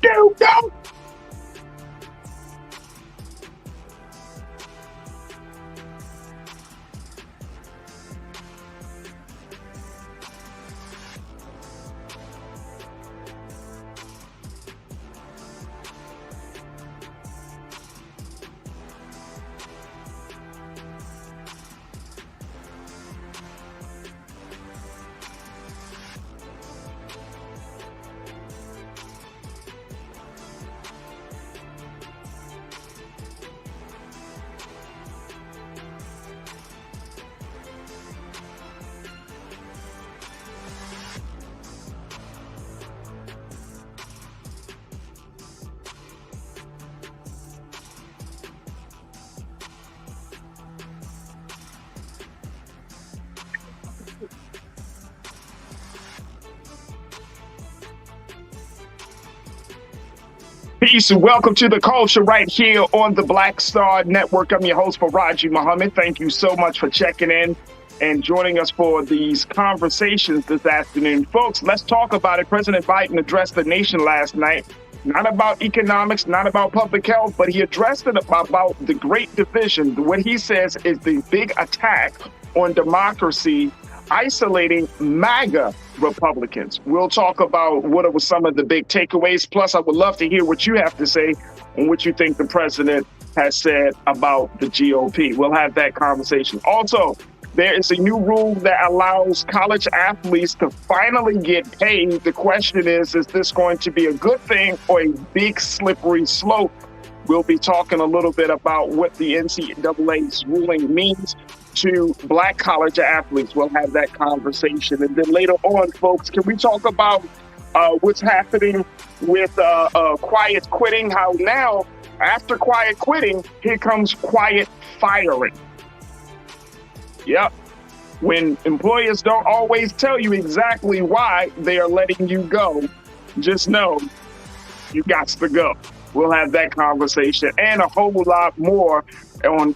Go. Peace and welcome to the culture right here on the Black Star Network. I'm your host, Farajii Muhammad. Thank you so much for checking in and joining us for these conversations this afternoon. Folks, let's talk about it. President Biden addressed the nation last night, not about economics, not about public health, but he addressed it about the great division, what he says is the big attack on democracy, isolating MAGA Republicans. We'll talk about what were some of the big takeaways. Plus, I would love to hear what you have to say and what you think the president has said about the GOP. We'll have that conversation. Also, there is a new rule that allows college athletes to finally get paid. The question is this going to be a good thing or a big slippery slope? We'll be talking a little bit about what the NCAA's ruling means to Black college athletes. We'll have that conversation. And then later on, folks, can we talk about what's happening with quiet quitting? How now, after quiet quitting, here comes quiet firing. Yep. When employers don't always tell you exactly why they are letting you go, just know you got to go. We'll have that conversation and a whole lot more on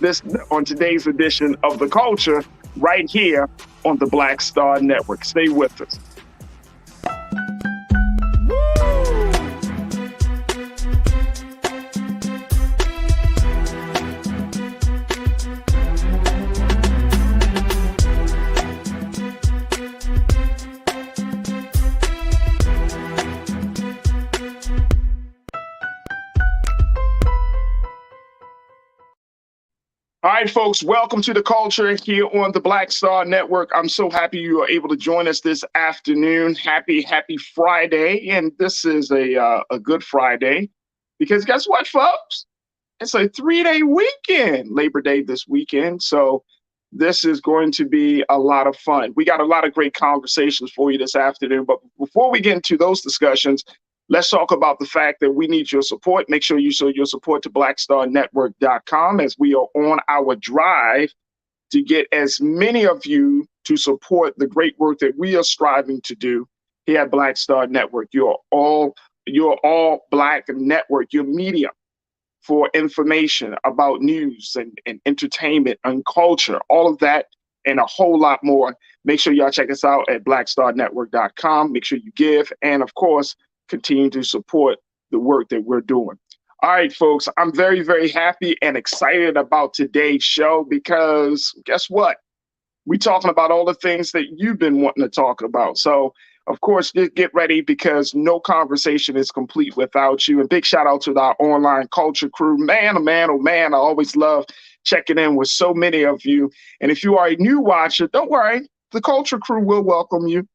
today's edition of The Culture right here on the Black Star Network. Stay with us. All right, folks, welcome to The Culture here on the Black Star Network. I'm so happy you are able to join us this afternoon. Happy Friday. And this is a good Friday because guess what, folks? It's a 3-day weekend, Labor Day this weekend. So this is going to be a lot of fun. We got a lot of great conversations for you this afternoon. But before we get into those discussions, let's talk about the fact that we need your support. Make sure you show your support to blackstarnetwork.com as we are on our drive to get as many of you to support the great work that we are striving to do here at Black Star Network. You're all Black network, your medium for information about news and entertainment and culture, all of that and a whole lot more. Make sure y'all check us out at blackstarnetwork.com. Make sure you give and, of course, continue to support the work that we're doing. All right, folks, I'm very, very happy and excited about today's show because guess what? We're talking about all the things that you've been wanting to talk about. So, of course, just get ready because no conversation is complete without you. And big shout out to our online culture crew. Man, oh man, I always love checking in with so many of you. And if you are a new watcher, don't worry, the culture crew will welcome you.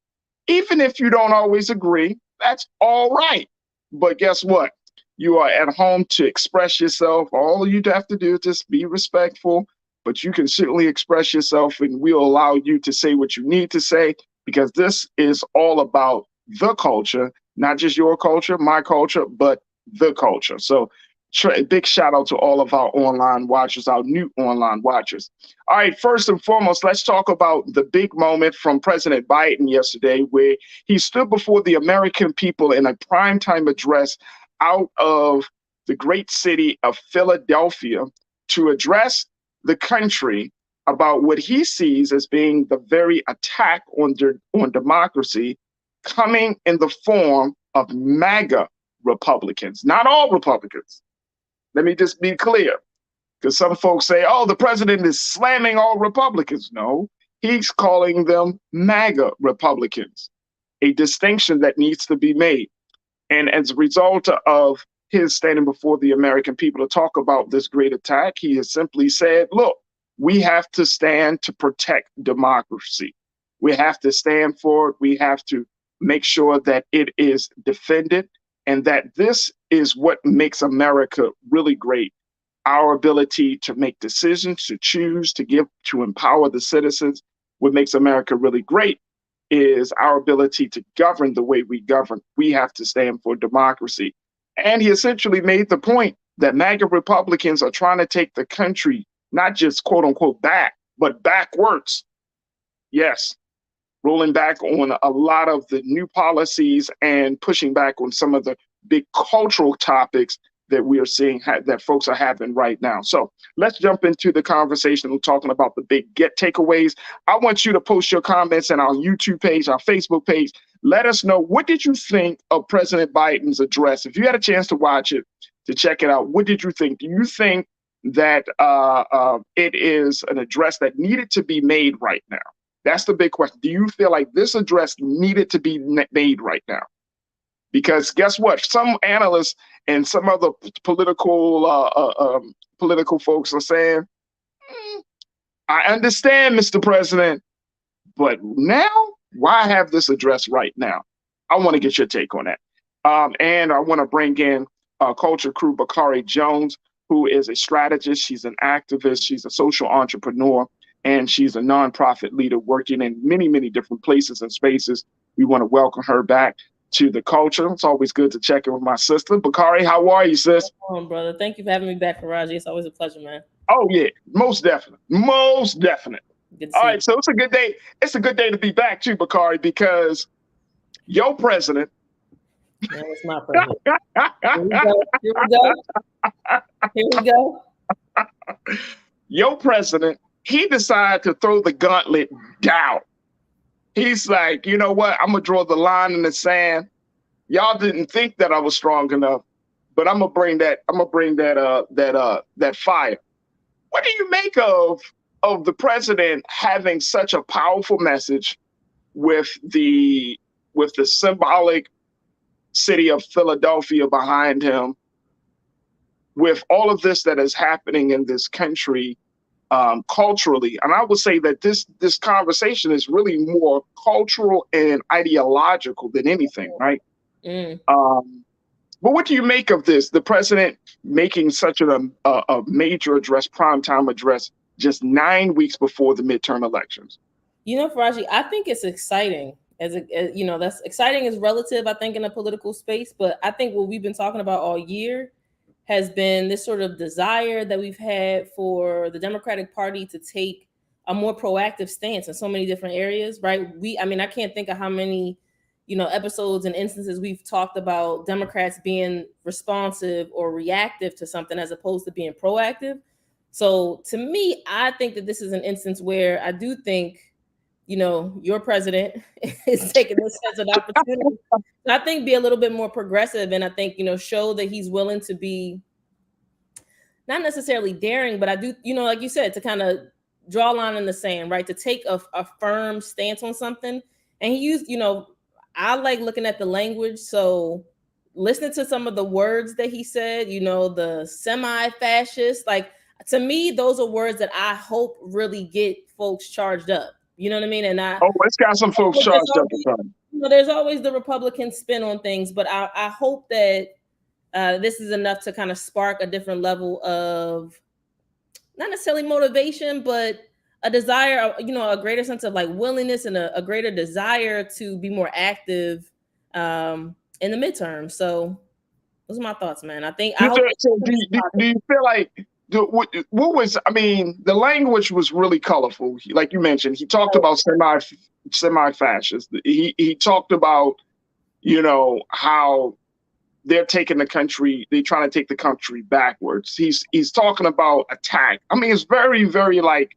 Even if you don't always agree, that's all right. But guess what? You are at home to express yourself. All you have to do is just be respectful, but you can certainly express yourself and we'll allow you to say what you need to say because this is all about the culture, not just your culture, my culture, but the culture. So big shout out to all of our online watchers, our new online watchers. All right, first and foremost, let's talk about the big moment from President Biden yesterday, where he stood before the American people in a primetime address out of the great city of Philadelphia to address the country about what he sees as being the very attack on democracy coming in the form of MAGA Republicans. Not all Republicans. Let me just be clear, because some folks say, oh, the president is slamming all Republicans. No, he's calling them MAGA Republicans, a distinction that needs to be made. And as a result of his standing before the American people to talk about this great attack, he has simply said, look, we have to stand to protect democracy. We have to stand for it. We have to make sure that it is defended, and that this is what makes America really great. Our ability to make decisions, to choose, to give, to empower the citizens. What makes America really great is our ability to govern the way we govern. We have to stand for democracy. And he essentially made the point that MAGA Republicans are trying to take the country, not just quote unquote back, but backwards. Yes, rolling back on a lot of the new policies and pushing back on some of the big cultural topics that we are seeing that folks are having right now. So let's jump into the conversation. We're talking about the big takeaways. I want you to post your comments in our YouTube page, our Facebook page. Let us know, what did you think of President Biden's address? If you had a chance to watch it, to check it out, what did you think? Do you think that it is an address that needed to be made right now? That's the big question. Do you feel like this address needed to be made right now? Because guess what? Some analysts and some other political folks are saying, I understand, Mr. President, but now, why have this address right now? I want to get your take on that. And I want to bring in Culture Crew Bakari Jones, who is a strategist. She's an activist. She's a social entrepreneur, and she's a nonprofit leader working in many, many different places and spaces. We want to welcome her back to the culture. It's always good to check in with my sister. Bakari, how are you, sis? Welcome, brother. Thank you for having me back, Farajii. It's always a pleasure, man. Oh, yeah, most definitely. Most definitely. All right, so it's a good day. It's a good day to be back too, Bakari, because your president. No, it's my president. Here we go. Here we go. Here we go. Your president, he decided to throw the gauntlet down. He's like, you know what? I'm gonna draw the line in the sand. Y'all didn't think that I was strong enough, but I'm gonna bring that. I'm gonna bring that fire. What do you make of the president having such a powerful message with the symbolic city of Philadelphia behind him, with all of this that is happening in this country culturally? And I would say that this conversation is really more cultural and ideological than anything, right? But what do you make of this? The president making such a major address, primetime address, just 9 weeks before the midterm elections? You know, Farajii, I think it's exciting. You know, that's exciting is relative, I think, in a political space. But I think what we've been talking about all year has been this sort of desire that we've had for the Democratic Party to take a more proactive stance in so many different areas, right? I mean, I can't think of how many, you know, episodes and instances we've talked about Democrats being responsive or reactive to something as opposed to being proactive. So to me, I think that this is an instance where I do think, you know, your president is taking this as an opportunity. I think be a little bit more progressive, and I think, you know, show that he's willing to be not necessarily daring, but I do, you know, like you said, to kind of draw a line in the sand, right? To take a firm stance on something. And he used, you know, I like looking at the language. So listening to some of the words that he said, you know, the semi-fascist, like, to me, those are words that I hope really get folks charged up. You know what I mean? And it's got some folks charged up. You know, there's always the Republican spin on things, but I hope that this is enough to kind of spark a different level of not necessarily motivation, but a desire, you know, a greater sense of like willingness and a greater desire to be more active in the midterm. So those are my thoughts, man. I think. Do you feel like? What was, I mean, the language was really colorful. Like you mentioned, he talked about semi-fascist. He talked about, you know, how they're taking the country, they're trying to take the country backwards. He's talking about attack. I mean, it's very, very like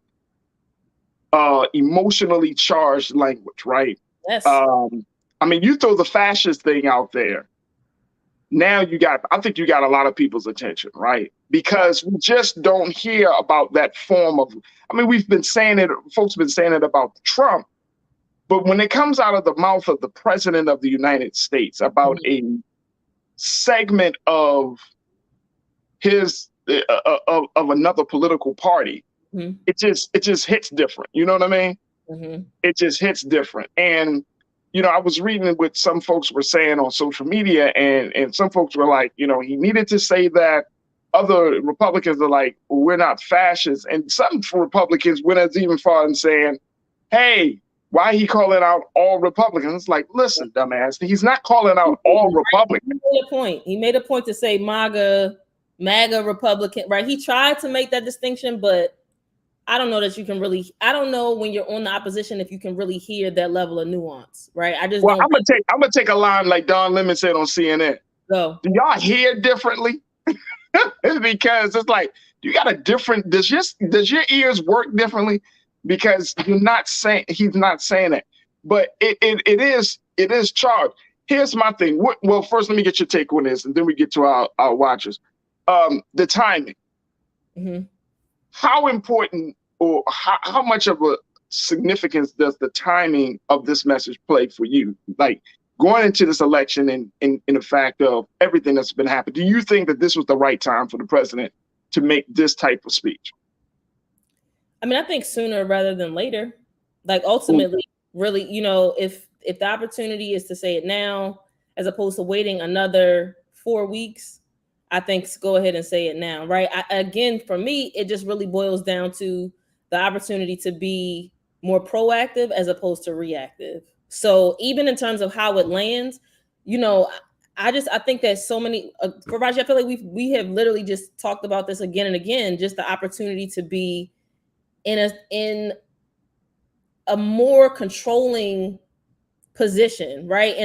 emotionally charged language, right? Yes. I mean, you throw the fascist thing out there, now I think you got a lot of people's attention, right? Because we just don't hear about that form of, I mean, we've been saying it, folks have been saying it about Trump, but when it comes out of the mouth of the president of the United States about a segment of his, of another political party, it just hits different. You know what I mean? It just hits different. And I was reading what some folks were saying on social media, and some folks were like, he needed to say that. Other Republicans are like, well, we're not fascists. And some Republicans went as even far as saying, hey, why he calling out all Republicans? Like, listen, dumbass, he's not calling out all Republicans. He made a point to say MAGA Republican, right? He tried to make that distinction, but I don't know that you can really, I don't know when you're on the opposition if you can really hear that level of nuance, right? I'm gonna take a line like Don Lemon said on CNN. Go. Do y'all hear differently? Because it's like, does your ears work differently? Because he's not saying it, but it is charged. Here's my thing. Well, first let me get your take on this, and then we get to our watchers. The timing. How important or how much of a significance does the timing of this message play for you? Like, going into this election and in the fact of everything that's been happening, do you think that this was the right time for the president to make this type of speech? I mean, I think sooner rather than later. Like, ultimately, really, if the opportunity is to say it now, as opposed to waiting another 4 weeks, I think go ahead and say it now, right? Again, for me, it just really boils down to the opportunity to be more proactive as opposed to reactive. So even in terms of how it lands, I think that so many, Farajii, I feel like we have literally just talked about this again and again, just the opportunity to be in a more controlling position, right?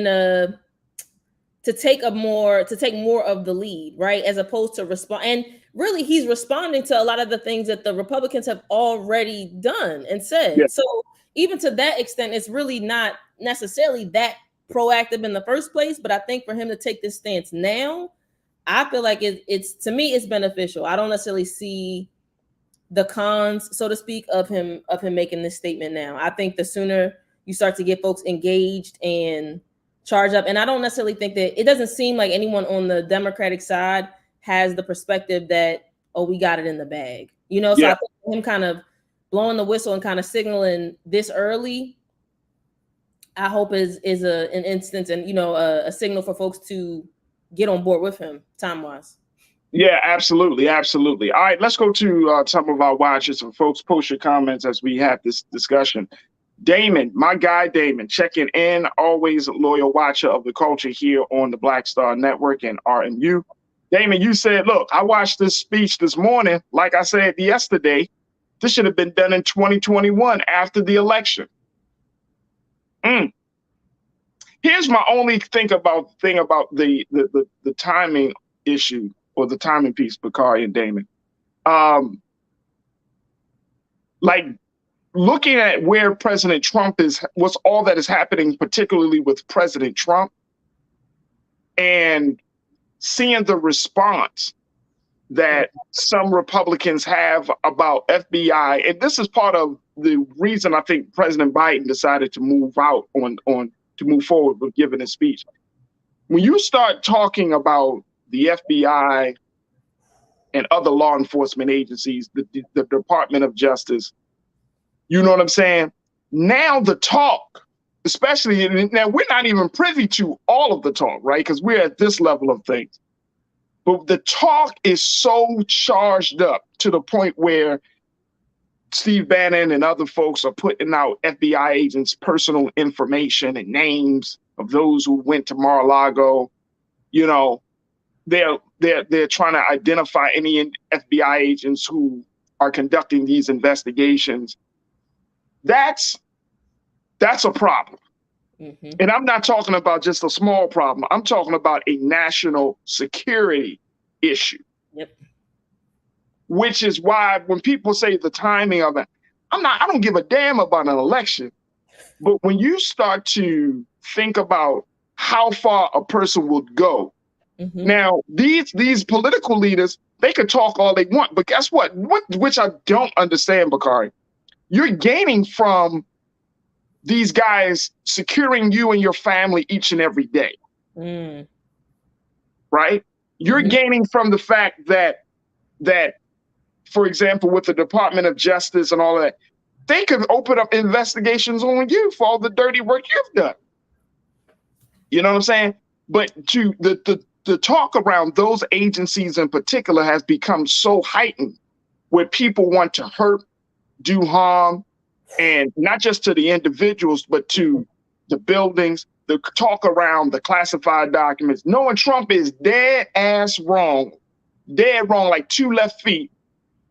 To take more of the lead, right? As opposed to respond. And really, he's responding to a lot of the things that the Republicans have already done and said. Yeah. So even to that extent, it's really not necessarily that proactive in the first place. But I think for him to take this stance now, I feel like it's to me, it's beneficial. I don't necessarily see the cons, so to speak, of him making this statement now. I think the sooner you start to get folks engaged and charge up, and I don't necessarily think that, it doesn't seem like anyone on the Democratic side has the perspective that, oh, we got it in the bag. So I think him kind of blowing the whistle and kind of signaling this early, I hope is an instance and a signal for folks to get on board with him time wise. Yeah, absolutely. All right, let's go to some of our watchers. And folks, post your comments as we have this discussion. Damon, my guy Damon, checking in, always a loyal watcher of the culture here on the Black Star Network and RMU. Damon, you said, look, I watched this speech this morning. Like I said yesterday, this should have been done in 2021 after the election. Here's my only thing about the timing issue, or the timing piece, Bakari and Damon. Like, looking at where President Trump is, what's all that is happening, particularly with President Trump, and seeing the response that some Republicans have about FBI. And this is part of the reason I think President Biden decided to move forward with giving his speech. When you start talking about the FBI and other law enforcement agencies, the Department of Justice, you know what I'm saying? Now the talk, especially, now we're not even privy to all of the talk, right? Because we're at this level of things. But the talk is so charged up to the point where Steve Bannon and other folks are putting out FBI agents' personal information and names of those who went to Mar-a-Lago. They're trying to identify any FBI agents who are conducting these investigations. That's a problem. And I'm not talking about just a small problem. I'm talking about a national security issue. Yep. Which is why when people say the timing of it, I don't give a damn about an election. But when you start to think about how far a person would go Mm-hmm. Now, these political leaders, they could talk all they want, but guess what? Which I don't understand, Bakari. You're gaining from these guys securing you and your family each and every day. Mm. Right? You're gaining from the fact that, for example, with the Department of Justice and all that, they could open up investigations on you for all the dirty work you've done. You know what I'm saying? But to the talk around those agencies in particular has become so heightened, where people want to hurt, do harm, and not just to the individuals, but to the buildings. The talk around the classified documents, knowing Trump is dead wrong, like 2 left feet.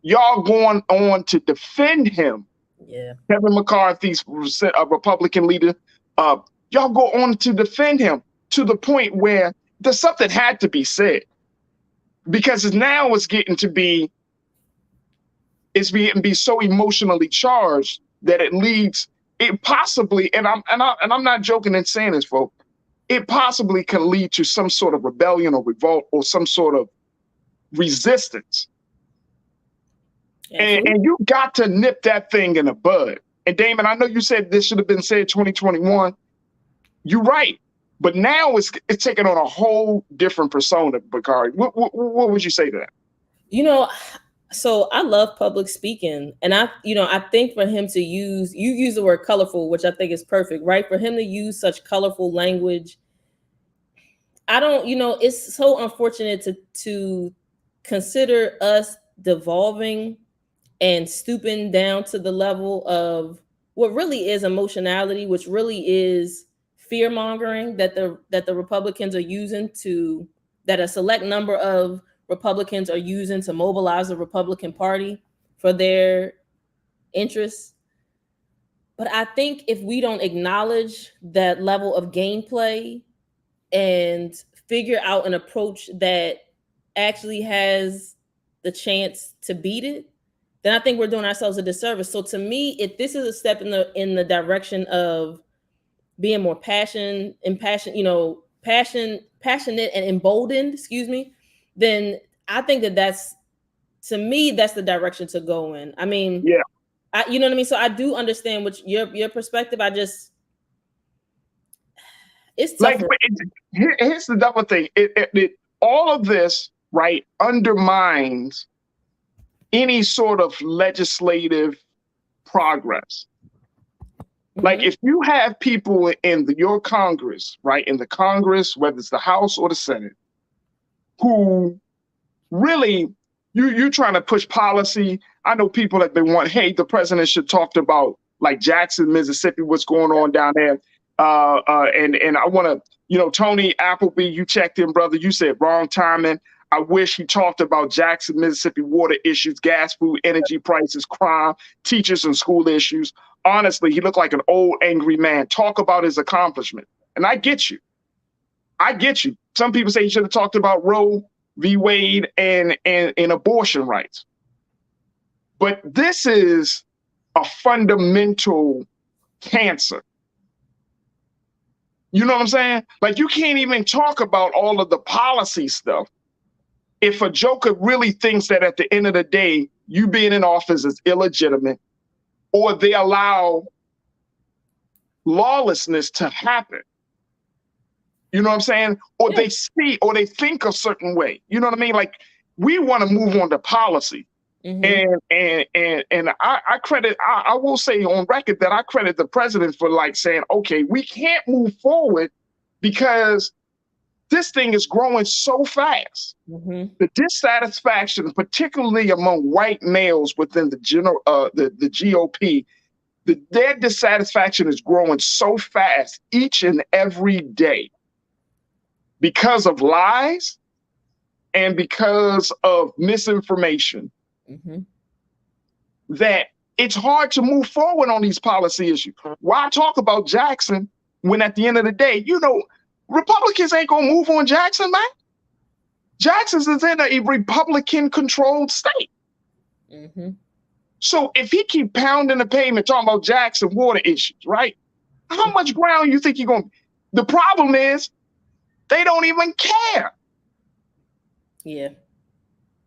Y'all going on to defend him. Yeah. Kevin McCarthy's a Republican leader. Y'all go on to defend him to the point where there's something had to be said, because now it's getting to be so emotionally charged that it possibly, and I'm not joking in saying this, folks, it possibly can lead to some sort of rebellion or revolt or some sort of resistance. And you got to nip that thing in the bud. And Damon, I know you said this should have been said 2021. You're right. But now it's taking on a whole different persona, Bakari. What would you say to that? You know, so I love public speaking, and I think for him to you use the word colorful, which I think is perfect, right? For him to use such colorful language, it's so unfortunate to consider us devolving and stooping down to the level of what really is emotionality, which really is fear mongering that the Republicans are using that a select number of Republicans are using to mobilize the Republican Party for their interests. But I think if we don't acknowledge that level of gameplay and figure out an approach that actually has the chance to beat it, then I think we're doing ourselves a disservice. So to me, if this is a step in the direction of being more passionate and emboldened, then I think that's the direction to go in. I mean, yeah, you know what I mean? So I do understand what your perspective. It's tough. Like, here's the double thing. All of this, right, undermines any sort of legislative progress. Like, if you have people in your Congress, right, in the Congress, whether it's the House or the Senate, who really, you're trying to push policy. I know people that hey, the president should talk about, like, Jackson, Mississippi, what's going on down there. And I want to, Tony Appleby, you checked in, brother. You said wrong timing. I wish he talked about Jackson, Mississippi water issues, gas, food, energy prices, crime, teachers and school issues. Honestly, he looked like an old, angry man. Talk about his accomplishment. And I get you. Some people say he should have talked about Roe v. Wade and abortion rights. But this is a fundamental cancer. You know what I'm saying? Like, you can't even talk about all of the policy stuff if a joker really thinks that at the end of the day, you being in office is illegitimate, or they allow lawlessness to happen. You know what I'm saying? Or they see, or they think a certain way. You know what I mean? Like, we want to move on to policy. And I will say on record that I credit the president for, like, saying, okay, we can't move forward because this thing is growing so fast. The dissatisfaction, particularly among white males within the GOP, their dissatisfaction is growing so fast each and every day because of lies and because of misinformation, that it's hard to move forward on these policy issues. Why talk about Jackson when at the end of the day, Republicans ain't gonna move on Jackson, man. Jackson's is in a Republican-controlled state. So if he keep pounding the pavement talking about Jackson water issues, right? How much ground you think you're gonna? The problem is they don't even care. Yeah.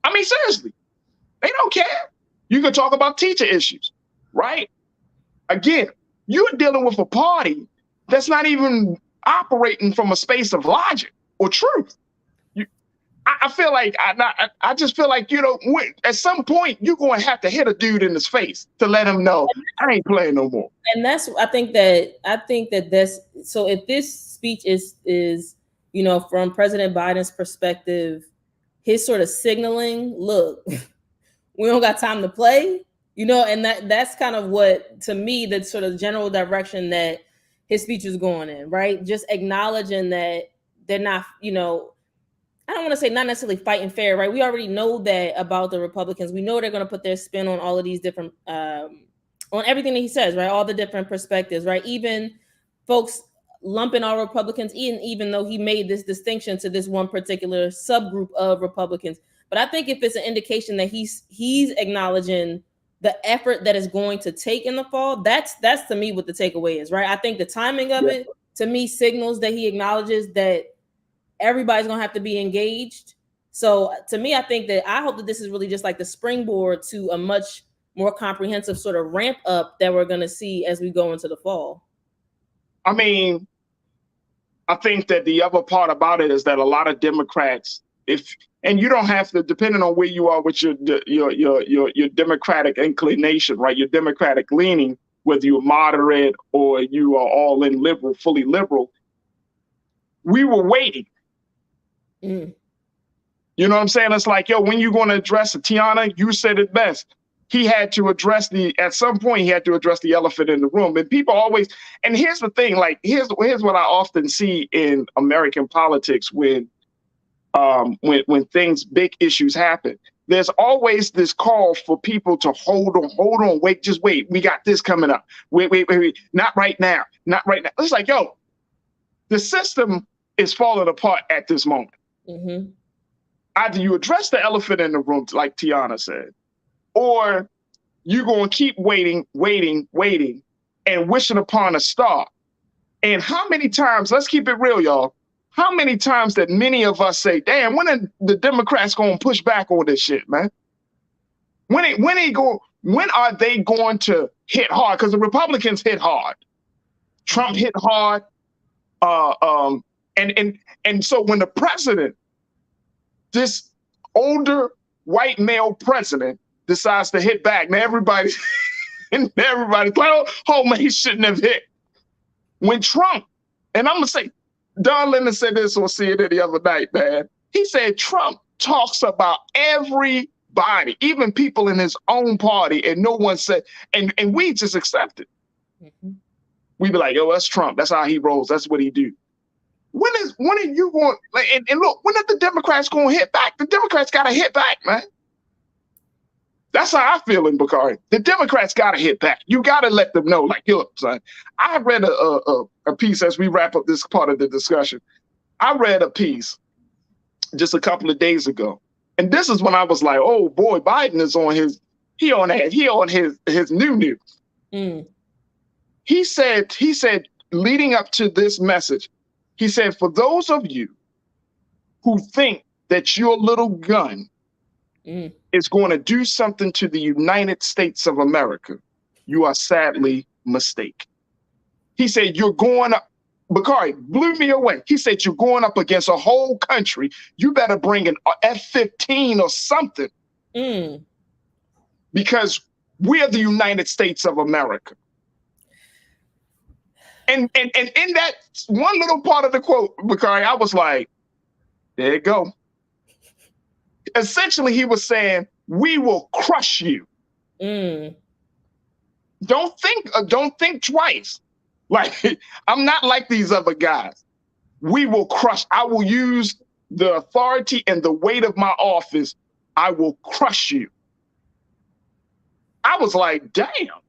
I mean, seriously, they don't care. You can talk about teacher issues, right? Again, you're dealing with a party that's not even operating from a space of logic or truth. I feel like I just feel like, at some point you're going to have to hit a dude in his face to let him know I ain't playing no more. And that's I think that this, so if this speech is from President Biden's perspective, his sort of signaling, look, we don't got time to play, and that's kind of what, to me, the sort of general direction that his speech is going in, right? Just acknowledging that they're not, I don't want to say not necessarily fighting fair, right? We already know that about the Republicans. We know they're going to put their spin on all of these different, on everything that he says, right? All the different perspectives, right? Even folks lumping all Republicans in, even though he made this distinction to this one particular subgroup of Republicans. But I think if it's an indication that he's acknowledging the effort that is going to take in the fall, that's to me what the takeaway is, right? I think the timing of it, to me, signals that he acknowledges that everybody's gonna have to be engaged. So to me, I hope that this is really just like the springboard to a much more comprehensive sort of ramp up that we're gonna see as we go into the fall. I mean, I think that the other part about it is that a lot of Democrats, and you don't have to, depending on where you are with your Democratic inclination, right? Your Democratic leaning, whether you're moderate or you are all in liberal, fully liberal, we were waiting. You know what I'm saying? It's like, when you going to address it? Tiana, you said it best. He had to address at some point, he had to address the elephant in the room. And people always, and here's the thing, like, here's what I often see in American politics when big issues happen. There's always this call for people to hold on, wait, just wait. We got this coming up. Wait. Not right now. It's like, the system is falling apart at this moment. Mm-hmm. Either you address the elephant in the room, like Tiana said, or you're going to keep waiting, and wishing upon a star. And how many times, let's keep it real, y'all, how many times that many of us say, damn, when are the Democrats going to push back on this shit, man? When are they going to hit hard? Because the Republicans hit hard. Trump hit hard. And so when the president, this older white male president, decides to hit back, now everybody's like, oh man, he shouldn't have hit. When Trump, and I'm gonna say, Don Lemon said this on CNN the other night, man. He said Trump talks about everybody, even people in his own party, and no one said, and we just accept it. Mm-hmm. We be like, that's Trump. That's how he rolls. That's what he do. When are you going? And look, when are the Democrats going to hit back? The Democrats got to hit back, man. That's how I feel in Bakari. The Democrats got to hit back. You got to let them know, like, look, son. I read a piece as we wrap up this part of the discussion. I read a piece just a couple of days ago, and this is when I was like, oh boy, Biden is on his new. Mm. He said, leading up to this message, he said, for those of you who think that your little gun is going to do something to the United States of America, you are sadly mistaken. He said, you're going up, Bakari blew me away. He said, you're going up against a whole country. You better bring an F-15 or something because we are the United States of America. And in that one little part of the quote, Bakari, I was like, there you go. Essentially, he was saying, we will crush you. Don't think twice. Like, I'm not like these other guys. We will crush. I will use the authority and the weight of my office. I will crush you. I was like, damn.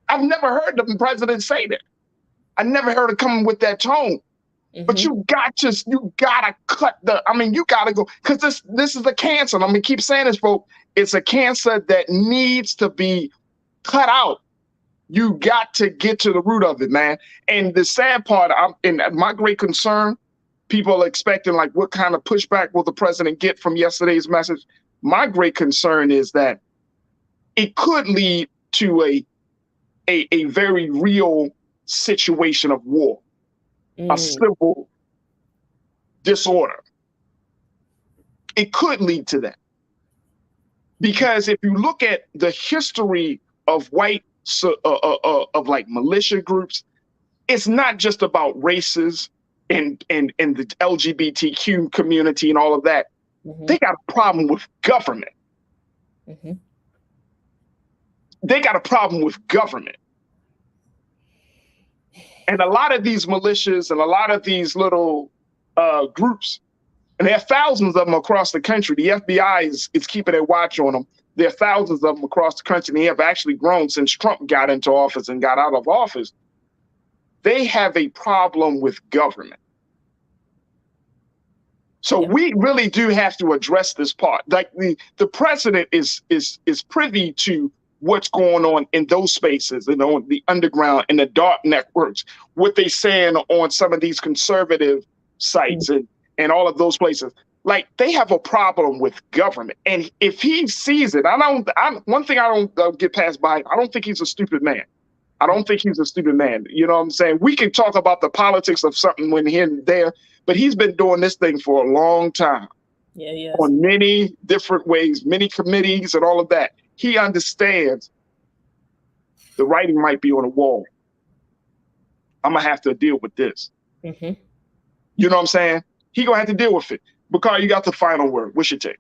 I've never heard the president say that. I never heard it coming with that tone. Mm-hmm. But you gotta cut you gotta go, because this is a cancer. I'm gonna keep saying this, folks. It's a cancer that needs to be cut out. You got to get to the root of it, man. And the sad part, and my great concern, people are expecting, like, what kind of pushback will the president get from yesterday's message? My great concern is that it could lead to a very real situation of war, a civil disorder. It could lead to that. Because if you look at the history of of like militia groups, it's not just about races and the LGBTQ community and all of that. They got a problem with government. They got a problem with government. And a lot of these militias and a lot of these little groups, and there are thousands of them across the country. The FBI is keeping a watch on them. There are thousands of them across the country, and they have actually grown since Trump got into office and got out of office. They have a problem with government. So we really do have to address this part. Like the president is privy to what's going on in those spaces and on the underground and the dark networks, what they saying on some of these conservative sites and all of those places. Like, they have a problem with government. And if he sees it, one thing I don't get past by, I don't think he's a stupid man. I don't think he's a stupid man. You know what I'm saying? We can talk about the politics of something when here and there, but he's been doing this thing for a long time. Yeah. On many different ways, many committees and all of that. He understands the writing might be on the wall. I'm going to have to deal with this. You know what I'm saying? He going to have to deal with it. Because you got the final word. What's your take?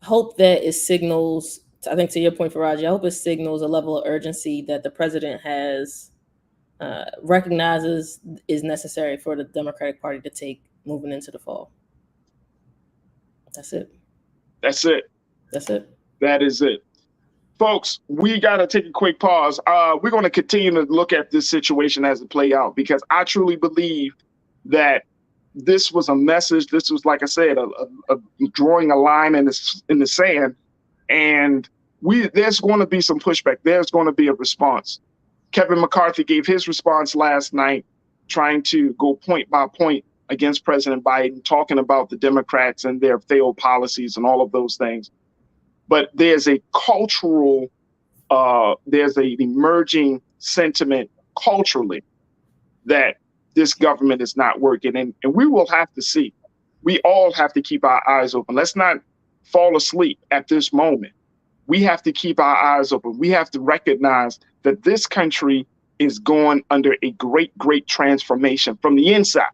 Hope that it signals, I think to your point, Farajii, I hope it signals a level of urgency that the president has recognizes is necessary for the Democratic Party to take moving into the fall. That's it. That's it. That's it. That is it. Folks, we got to take a quick pause. We're going to continue to look at this situation as it play out, because I truly believe that this was a message. This was, like I said, a drawing a line in the sand, and there's going to be some pushback. There's going to be a response. Kevin McCarthy gave his response last night, trying to go point by point against President Biden, talking about the Democrats and their failed policies and all of those things. But there's a cultural, there's an emerging sentiment culturally that this government is not working. And we will have to see. We all have to keep our eyes open. Let's not fall asleep at this moment. We have to keep our eyes open. We have to recognize that this country is going under a great, great transformation from the inside.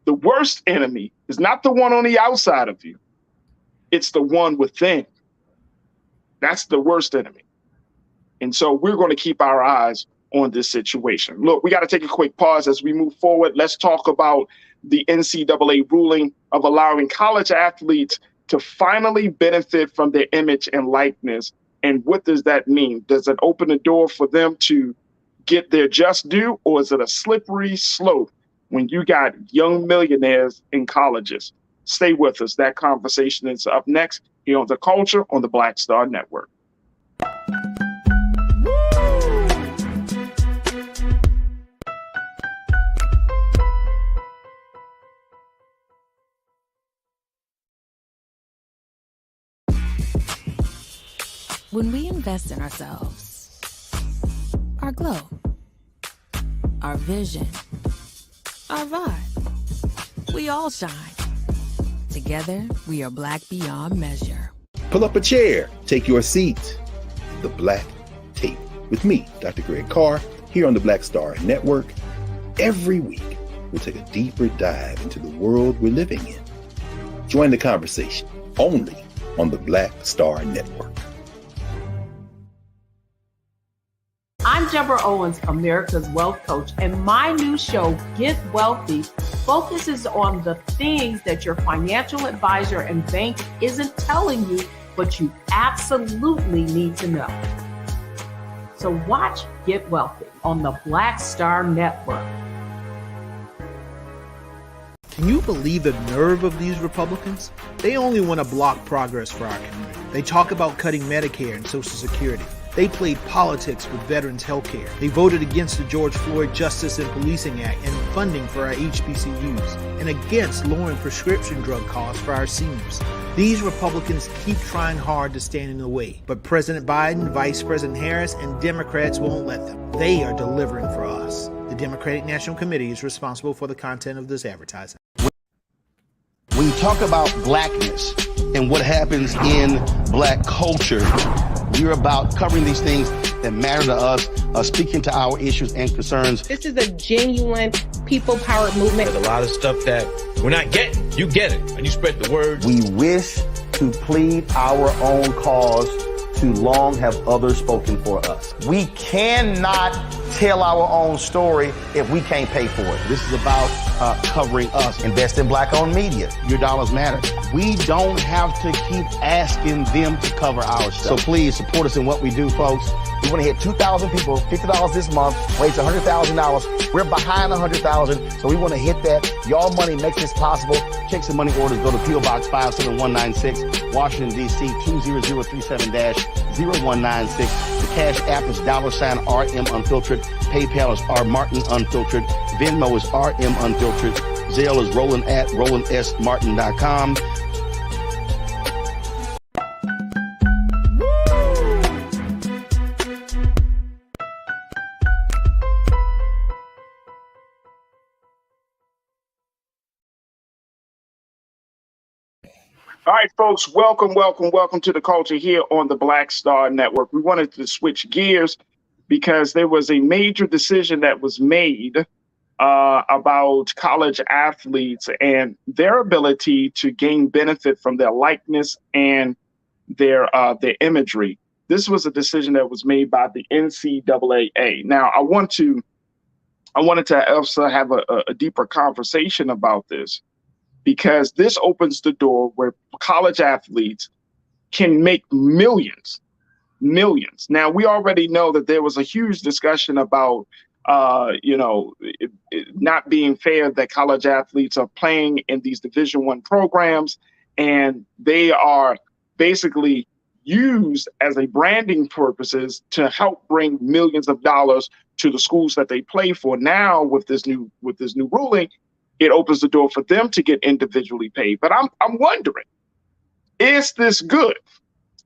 The worst enemy is not the one on the outside of you. It's the one within. That's the worst enemy. And so we're going to keep our eyes on this situation. Look, we got to take a quick pause as we move forward. Let's talk about the NCAA ruling of allowing college athletes to finally benefit from their image and likeness. And what does that mean? Does it open the door for them to get their just due, or is it a slippery slope when you got young millionaires in colleges? Stay with us. That conversation is up next here on The Culture on the Black Star Network. When we invest in ourselves, our glow, our vision, our vibe, we all shine. Together, we are black beyond measure. Pull up a chair, take your seat. The Black Tape with me, Dr. Greg Carr, here on the Black Star Network. Every week, we'll take a deeper dive into the world we're living in. Join the conversation only on the Black Star Network. I'm Deborah Owens, America's Wealth Coach, and my new show, Get Wealthy, focuses on the things that your financial advisor and bank isn't telling you, but you absolutely need to know. So watch Get Wealthy on the Black Star Network. Can you believe the nerve of these Republicans? They only want to block progress for our community. They talk about cutting Medicare and Social Security. They played politics with veterans' health care. They voted against the George Floyd Justice and Policing Act and funding for our HBCUs, and against lowering prescription drug costs for our seniors. These Republicans keep trying hard to stand in the way, but President Biden, Vice President Harris, and Democrats won't let them. They are delivering for us. The Democratic National Committee is responsible for the content of this advertising. When you talk about blackness and what happens in black culture, we're about covering these things that matter to us, speaking to our issues and concerns. This is a genuine people-powered movement. There's a lot of stuff that we're not getting. You get it, and you spread the word. We wish to plead our own cause. Too long have others spoken for us. We cannot tell our own story if we can't pay for it. This is about covering us. Invest in black-owned media. Your dollars matter. We don't have to keep asking them to cover our stuff. So please support us in what we do, folks. We want to hit 2,000 people, $50 this month, raise $100,000. We're behind $100,000, so we want to hit that. Y'all money makes this possible. Check some money orders. Go to P.O. Box 57196, Washington, D.C. 20037-0196. The Cash App is $RM Unfiltered. PayPal is R Martin Unfiltered. Venmo is RM Unfiltered. Zelle is Roland at RolandSMartin.com. All right, folks, welcome to the culture here on the Black Star Network. We wanted to switch gears because there was a major decision that was made about college athletes and their ability to gain benefit from their likeness and their imagery. This was a decision that was made by the NCAA. Now, I wanted to also have a deeper conversation about this, because this opens the door where college athletes can make millions. Now, we already know that there was a huge discussion about, it not being fair that college athletes are playing in these Division I programs, and they are basically used as a branding purposes to help bring millions of dollars to the schools that they play for. Now, with this new ruling, it opens the door for them to get individually paid. But I'm wondering, is this good?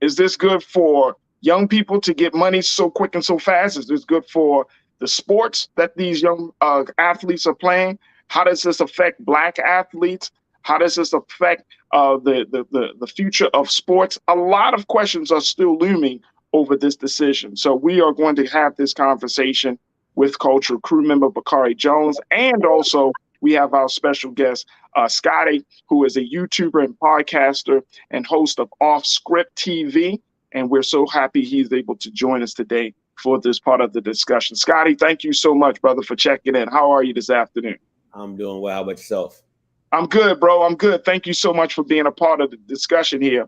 Is this good for young people to get money so quick and so fast? Is this good for the sports that these young athletes are playing? How does this affect Black athletes? How does this affect the future of sports? A lot of questions are still looming over this decision. So we are going to have this conversation with Culture crew member Bakari Jones, and also we have our special guest, Scotty, who is a YouTuber and podcaster and host of Off Script TV. And we're so happy he's able to join us today for this part of the discussion. Scotty, thank you so much, brother, for checking in. How are you this afternoon? I'm doing well. How about yourself? I'm good, bro. I'm good. Thank you so much for being a part of the discussion here.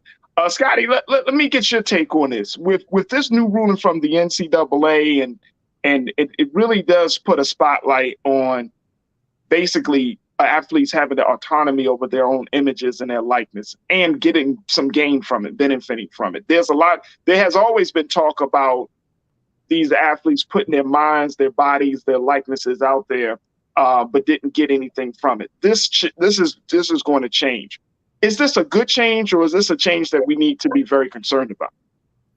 Scotty, let me get your take on this. With this new ruling from the NCAA, and it really does put a spotlight on basically athletes having the autonomy over their own images and their likeness and getting some gain from it, benefiting from it. There has always been talk about these athletes putting their minds, their bodies, their likenesses out there, but didn't get anything from it. This is going to change. Is this a good change, or is this a change that we need to be very concerned about?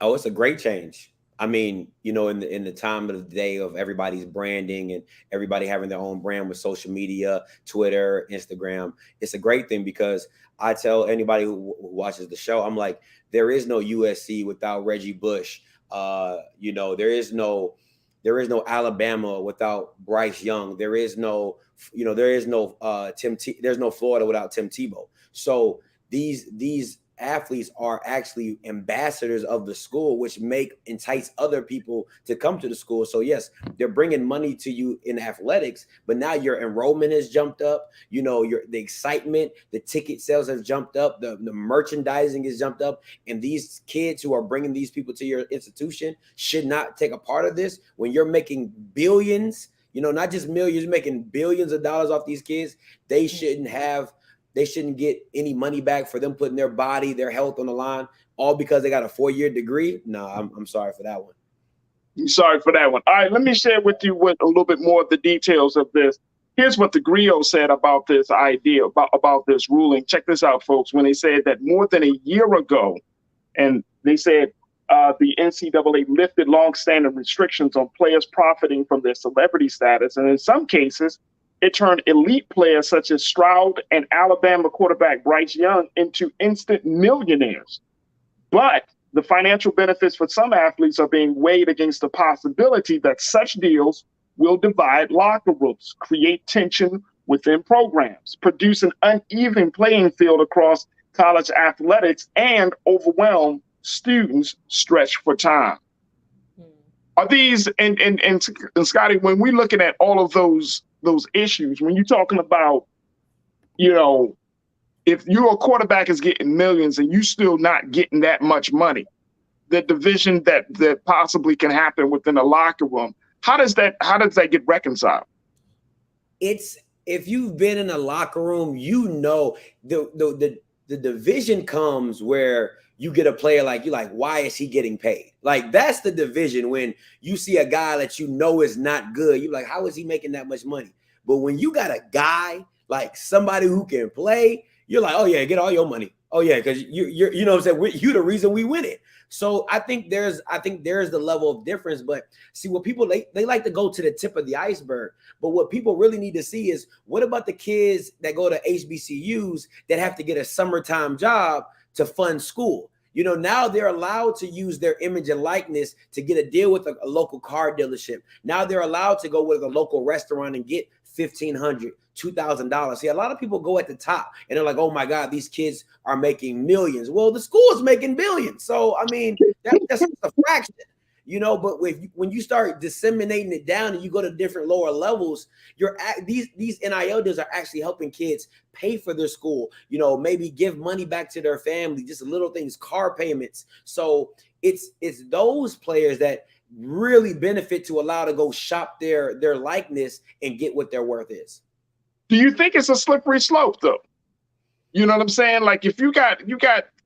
Oh, it's a great change. I mean, in the time of the day of everybody's branding and everybody having their own brand with social media, Twitter, Instagram, it's a great thing, because I tell anybody who watches the show, I'm like, there is no USC without Reggie Bush. There is no Alabama without Bryce Young. There's no Florida without Tim Tebow. So these athletes are actually ambassadors of the school, which entice other people to come to the school. So yes, they're bringing money to you in athletics, but now your enrollment has jumped up. The excitement, the ticket sales have jumped up, the merchandising has jumped up, and these kids who are bringing these people to your institution should not take a part of this. When you're making billions, not just millions, you're making billions of dollars off these kids. They shouldn't get any money back for them putting their body, their health on the line, all because they got a 4-year degree. No, I'm sorry for that one. Sorry for that one. All right, let me share with you with a little bit more of the details of this. Here's what the griot said about this idea, about this ruling. Check this out, folks. When they said that more than a year ago, and they said the NCAA lifted longstanding restrictions on players profiting from their celebrity status. And in some cases, it turned elite players such as Stroud and Alabama quarterback Bryce Young into instant millionaires. But the financial benefits for some athletes are being weighed against the possibility that such deals will divide locker rooms, create tension within programs, produce an uneven playing field across college athletics, and overwhelm students stretched for time. Are these, and Scotty, when we're looking at all of those issues, when you're talking about, you know, if your quarterback is getting millions and you still not getting that much money, the division that possibly can happen within a locker room, how does that get reconciled? It's, if you've been in a locker room, you know, the division comes where you get a player like you, like, why is he getting paid? Like, that's the division. When you see a guy that you know is not good, you're like, how is he making that much money? But when you got a guy like somebody who can play, you're like, oh yeah, get all your money. Oh yeah, because you know what I'm saying, you're the reason we win it. So I think there's the level of difference. But see, what people, they like to go to the tip of the iceberg. But what people really need to see is, what about the kids that go to HBCUs that have to get a summertime job to fund school? You know, now they're allowed to use their image and likeness to get a deal with a local car dealership. Now they're allowed to go with a local restaurant and get $1,500, $2,000. See, a lot of people go at the top and they're like, oh my God, these kids are making millions. Well, the school is making billions. So, I mean, that's just a fraction, you know. But when you start disseminating it down and you go to different lower levels, these NIL deals are actually helping kids pay for their school, you know, maybe give money back to their family, just little things, car payments. So it's those players that really benefit to allow to go shop their likeness and get what their worth is. Do you think it's a slippery slope though? You know what I'm saying? Like, if you got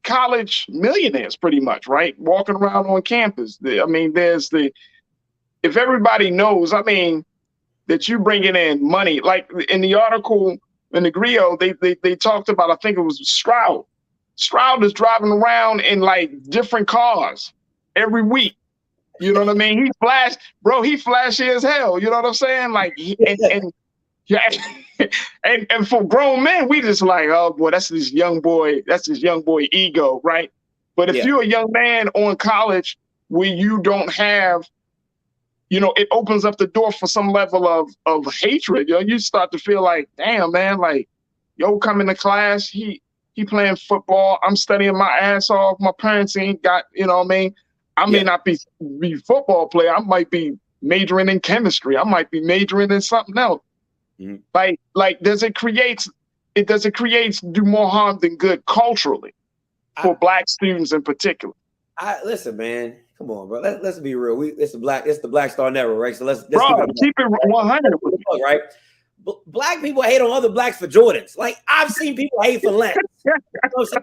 college millionaires pretty much, right, walking around on campus. I mean, if everybody knows, I mean, that you bringing in money, like in the article in the griot, they talked about, I think it was Stroud. Stroud is driving around in like different cars every week. You know what I mean? He flashy as hell. You know what I'm saying? Like, and for grown men, we just like, oh boy, that's this young boy ego, right? But if you're a young man on college where you don't have, you know, it opens up the door for some level of hatred. You know, you start to feel like, damn, man, like, yo, coming to class, he playing football, I'm studying my ass off, my parents ain't got, you know what I mean? I may not be football player. I might be majoring in chemistry. I might be majoring in something else. Mm-hmm. Like, does it create do more harm than good culturally for Black students in particular? Listen, man, come on, bro. Let's be real. It's the Black Star Network, right? So let's keep it 100, right? Black people hate on other Blacks for Jordans. Like, I've seen people hate for Lens. So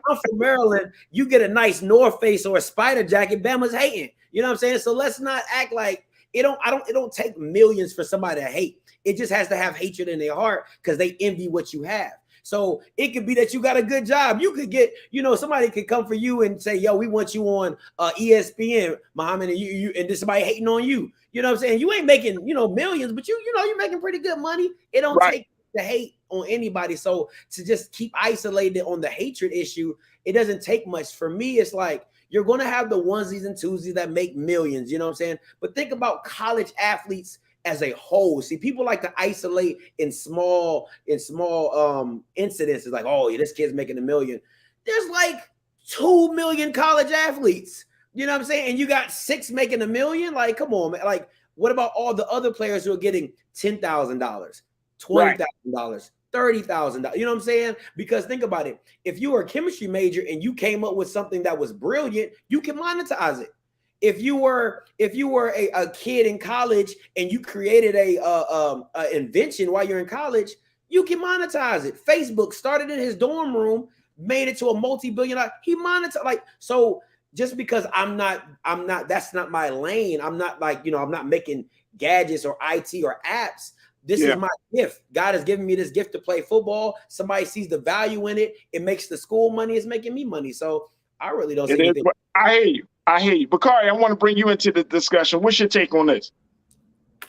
I'm from Maryland. You get a nice North Face or a Spider jacket, Bama's hating. You know what I'm saying? So let's not act like it don't take millions for somebody to hate. It just has to have hatred in their heart because they envy what you have. So it could be that you got a good job. You could get, you know, somebody could come for you and say, yo, we want you on ESPN, Muhammad, and you and there's somebody hating on you. You know what I'm saying? You ain't making, you know, millions, but you know, you're making pretty good money. It don't take the hate on anybody. So to just keep isolated on the hatred issue, it doesn't take much. For me, it's like, you're going to have the onesies and twosies that make millions, you know what I'm saying? But think about college athletes as a whole. See, people like to isolate in small incidences, like, oh, yeah, this kid's making $1 million. There's like 2 million college athletes. You know what I'm saying? And you got 6 making $1 million. Like, come on, man. Like, what about all the other players who are getting $10,000, $20,000, $30,000? You know what I'm saying? Because think about it. If you were a chemistry major and you came up with something that was brilliant, you can monetize it. If you were a kid in college and you created a invention while you're in college, you can monetize it. Facebook started in his dorm room, made it to a multi-billion-dollar. He monetized. Like, so just because I'm not, that's not my lane. I'm not like, I'm not making gadgets or IT or apps. This is my gift. God has given me this gift to play football. Somebody sees the value in it. It makes the school money. It's making me money. So I really don't see anything. I hear you. Bakari, I want to bring you into the discussion. What's your take on this?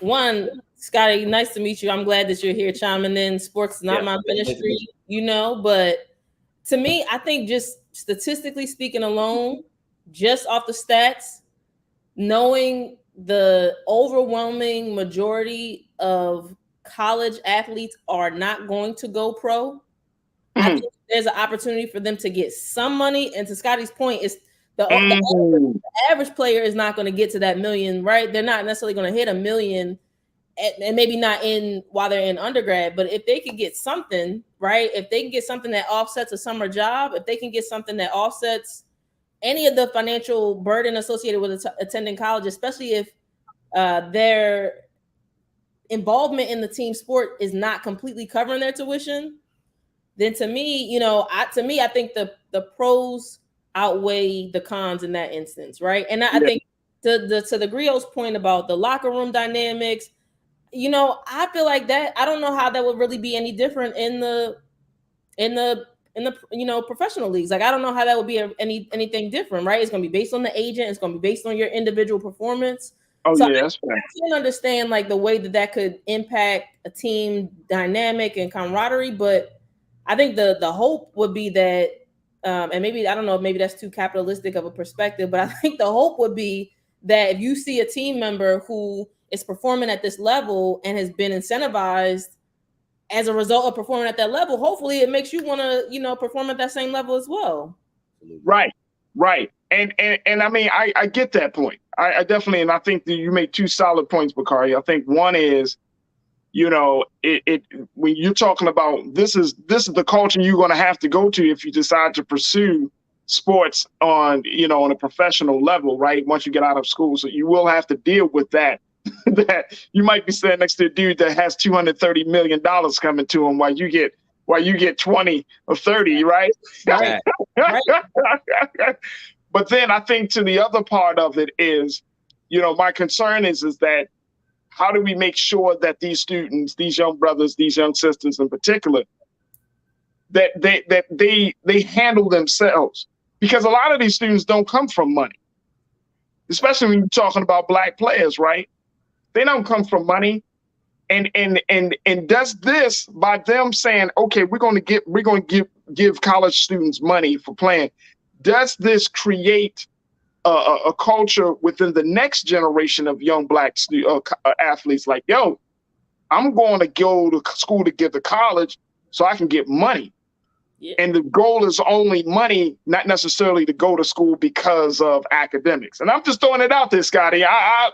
One, Scotty, nice to meet you. I'm glad that you're here chiming in. Sports is not my ministry, but to me, I think just statistically speaking alone, just off the stats, knowing the overwhelming majority of college athletes are not going to go pro, I think there's an opportunity for them to get some money. And to Scotty's point, it's the average player is not going to get to that million, right? They're not necessarily going to hit $1 million, and maybe not while they're in undergrad. But if they could get something, right? If they can get something that offsets a summer job, if they can get something that offsets any of the financial burden associated with attending college, especially if their involvement in the team sport is not completely covering their tuition, then to me, I think the pros outweigh the cons in that instance, right? And I think to the Griot's point about the locker room dynamics, I feel like that. I don't know how that would really be any different in the professional leagues. Like, I don't know how that would be anything different, right? It's going to be based on the agent. It's going to be based on your individual performance. I can understand like the way that could impact a team dynamic and camaraderie, but I think the hope would be that, and maybe, I don't know, maybe that's too capitalistic of a perspective, but I think the hope would be that if you see a team member who is performing at this level and has been incentivized as a result of performing at that level, hopefully it makes you want to, perform at that same level as well. Right. And I mean, I get that point. I definitely, and I think that you made two solid points, Bakari. I think one is, when you're talking about this is the culture you're going to have to go to if you decide to pursue sports on a professional level, right? Once you get out of school. So you will have to deal with that, that you might be standing next to a dude that has $230 million coming to him while you get 20 or 30, right? Right. But then I think to the other part of it is, my concern is that how do we make sure that these students, these young brothers, these young sisters in particular, that they handle themselves? Because a lot of these students don't come from money, especially when you're talking about Black players, right? They don't come from money. And does this, by them saying, okay, we're going to give college students money for playing, does this create a culture within the next generation of young Black athletes like, yo, I'm going to go to school to get to college so I can get money. Yeah. And the goal is only money, not necessarily to go to school because of academics. And I'm just throwing it out there, Scotty. I'm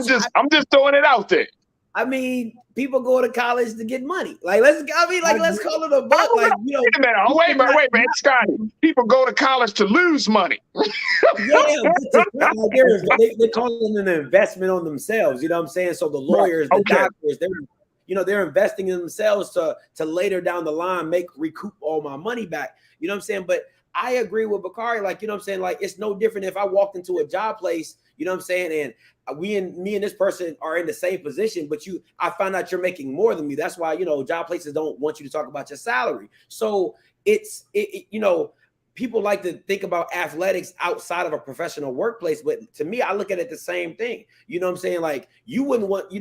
just throwing it out there. I mean, people go to college to get money. Let's call it a buck. Wait a minute, Scotty. People go to college to lose money. They're calling it an investment on themselves. You know what I'm saying? So the lawyers, the doctors, they're investing in themselves to later down the line recoup all my money back. You know what I'm saying? But I agree with Bakari. It's no different if I walked into a job place, you know what I'm saying, and me and this person are in the same position, but I find out you're making more than me. That's why, job places don't want you to talk about your salary. So people like to think about athletics outside of a professional workplace, but to me, I look at it the same thing. You know what I'm saying? Like, you wouldn't want,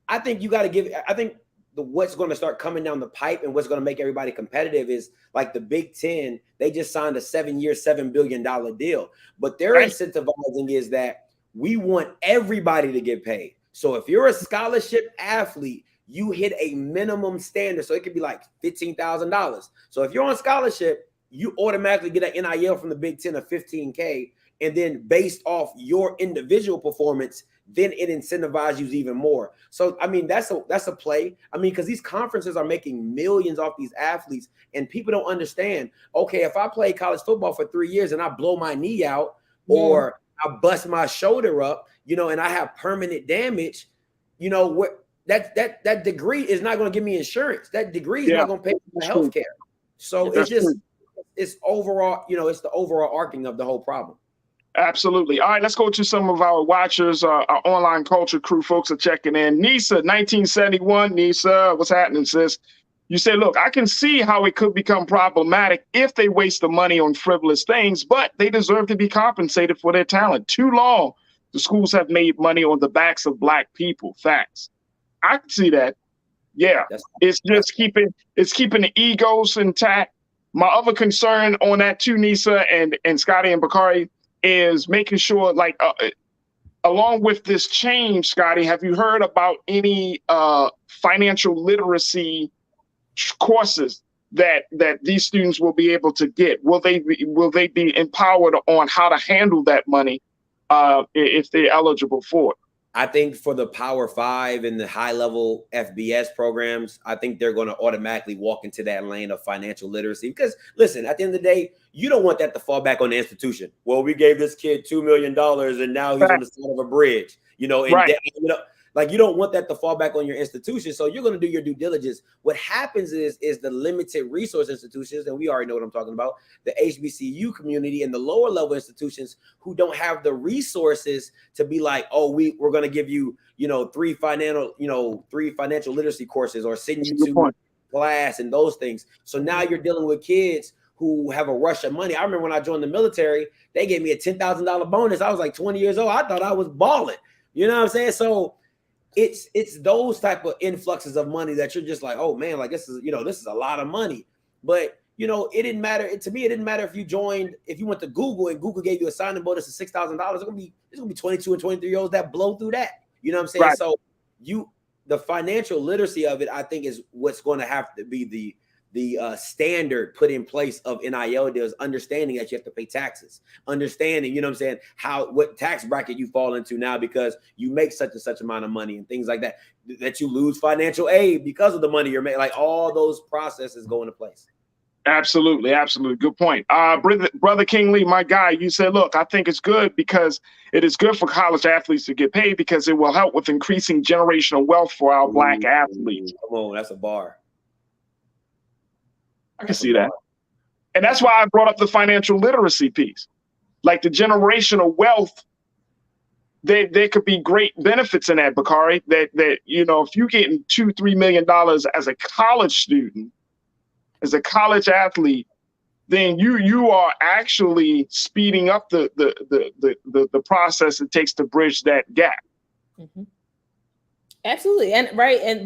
I think you got to I think what's going to start coming down the pipe and what's going to make everybody competitive is like the Big Ten. They just signed a 7-year, $7 billion deal, but their incentivizing is that we want everybody to get paid. So if you're a scholarship athlete, you hit a minimum standard. So it could be like $15,000. So if you're on scholarship, you automatically get an NIL from the Big Ten of $15K. And then based off your individual performance, then it incentivizes you even more. So, I mean, that's a play. I mean, because these conferences are making millions off these athletes, and people don't understand, okay, if I play college football for 3 years and I blow my knee out or I bust my shoulder up, and I have permanent damage, what that degree is not going to give me insurance. That degree is not going to pay for my health care. So it's overall, it's the overall arcing of the whole problem. Absolutely. All right, let's go to some of our watchers. Our online culture crew folks are checking in. Nisa, 1971. Nisa, what's happening, sis? You say, look, I can see how it could become problematic if they waste the money on frivolous things, but they deserve to be compensated for their talent. Too long, the schools have made money on the backs of Black people. Facts. I can see that. Yeah, it's keeping the egos intact. My other concern on that too, Nisa and Scotty and Bakari, is making sure, like, along with this change, Scotty, have you heard about any financial literacy courses that these students will be able to get? Will they be empowered on how to handle that money if they're eligible for it? I think for the Power 5 and the high level FBS programs, I think they're going to automatically walk into that lane of financial literacy. Because listen, at the end of the day, you don't want that to fall back on the institution. Well, we gave this kid $2 million and now he's on the side of a bridge, you know, and like, you don't want that to fall back on your institution. So you're going to do your due diligence. What happens is the limited resource institutions, and we already know what I'm talking about, the HBCU community and the lower level institutions who don't have the resources to be like, oh, we're going to give you, three financial literacy courses or send you to class and those things. So now you're dealing with kids who have a rush of money. I remember when I joined the military, they gave me a $10,000 bonus. I was like 20 years old. I thought I was balling. You know what I'm saying? So it's those type of influxes of money that you're just like, oh man, like this is a lot of money. But it didn't matter. To me, it didn't matter if you went to Google and Google gave you a signing bonus of $6,000. It's gonna be 22 and 23 year olds that blow through that. You know what I'm saying? Right. So the financial literacy of it, I think, is what's going to have to be the standard put in place of NIL deals, understanding that you have to pay taxes, understanding, what tax bracket you fall into now because you make such and such amount of money and things like that, that you lose financial aid because of the money you're making. Like all those processes go into place. Absolutely. Absolutely. Good point. Brother King Lee, my guy, you said, look, I think it's good because it is good for college athletes to get paid because it will help with increasing generational wealth for our Black athletes. Come on, that's a bar. I can see that. And that's why I brought up the financial literacy piece. Like the generational wealth, there could be great benefits in that, Bakari, that if you're getting $2-3 million as a college student, as a college athlete, then you are actually speeding up the process it takes to bridge that gap. Mm-hmm. Absolutely.